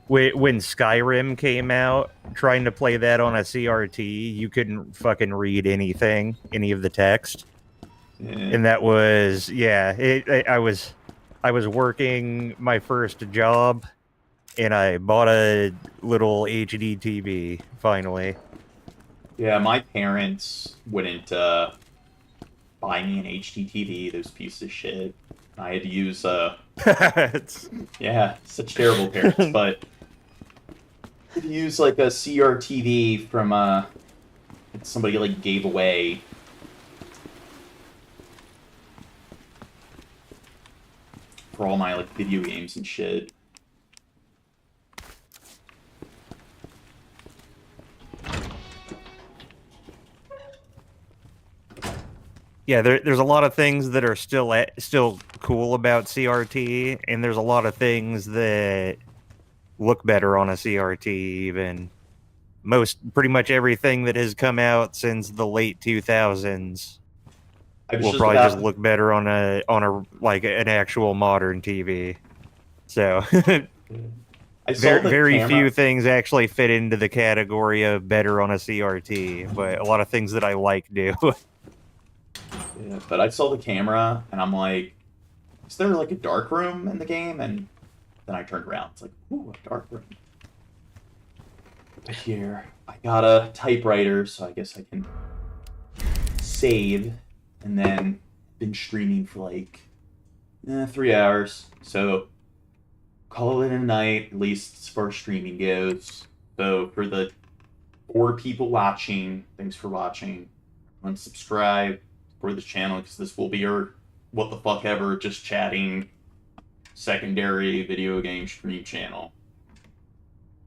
when Skyrim came out, trying to play that on a CRT, you couldn't fucking read anything, any of the text. Yeah. And that was, I was working my first job, and I bought a little HD TV, finally. Yeah, my parents wouldn't buy me an HD TV, those pieces of shit. I had to use, yeah, such terrible parents, but I had to use, like, a CRTV from, somebody, like, gave away. For all my, like, video games and shit. Yeah, there's a lot of things that are still cool about CRT, and there's a lot of things that look better on a CRT. Even pretty much everything that has come out since the late 2000s will probably just look better on a like an actual modern TV. So very few things actually fit into the category of better on a CRT, but a lot of things that I like do. Yeah, but I saw the camera and I'm like, is there like a dark room in the game? And then I turned around. It's like, ooh, a dark room. But here, I got a typewriter, so I guess I can save. And then been streaming for like 3 hours. So call it a night, at least as far as streaming goes. So for the 4 people watching, thanks for watching. Unsubscribe for this channel because this will be your what the fuck ever just chatting secondary video game stream channel.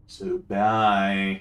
So bye.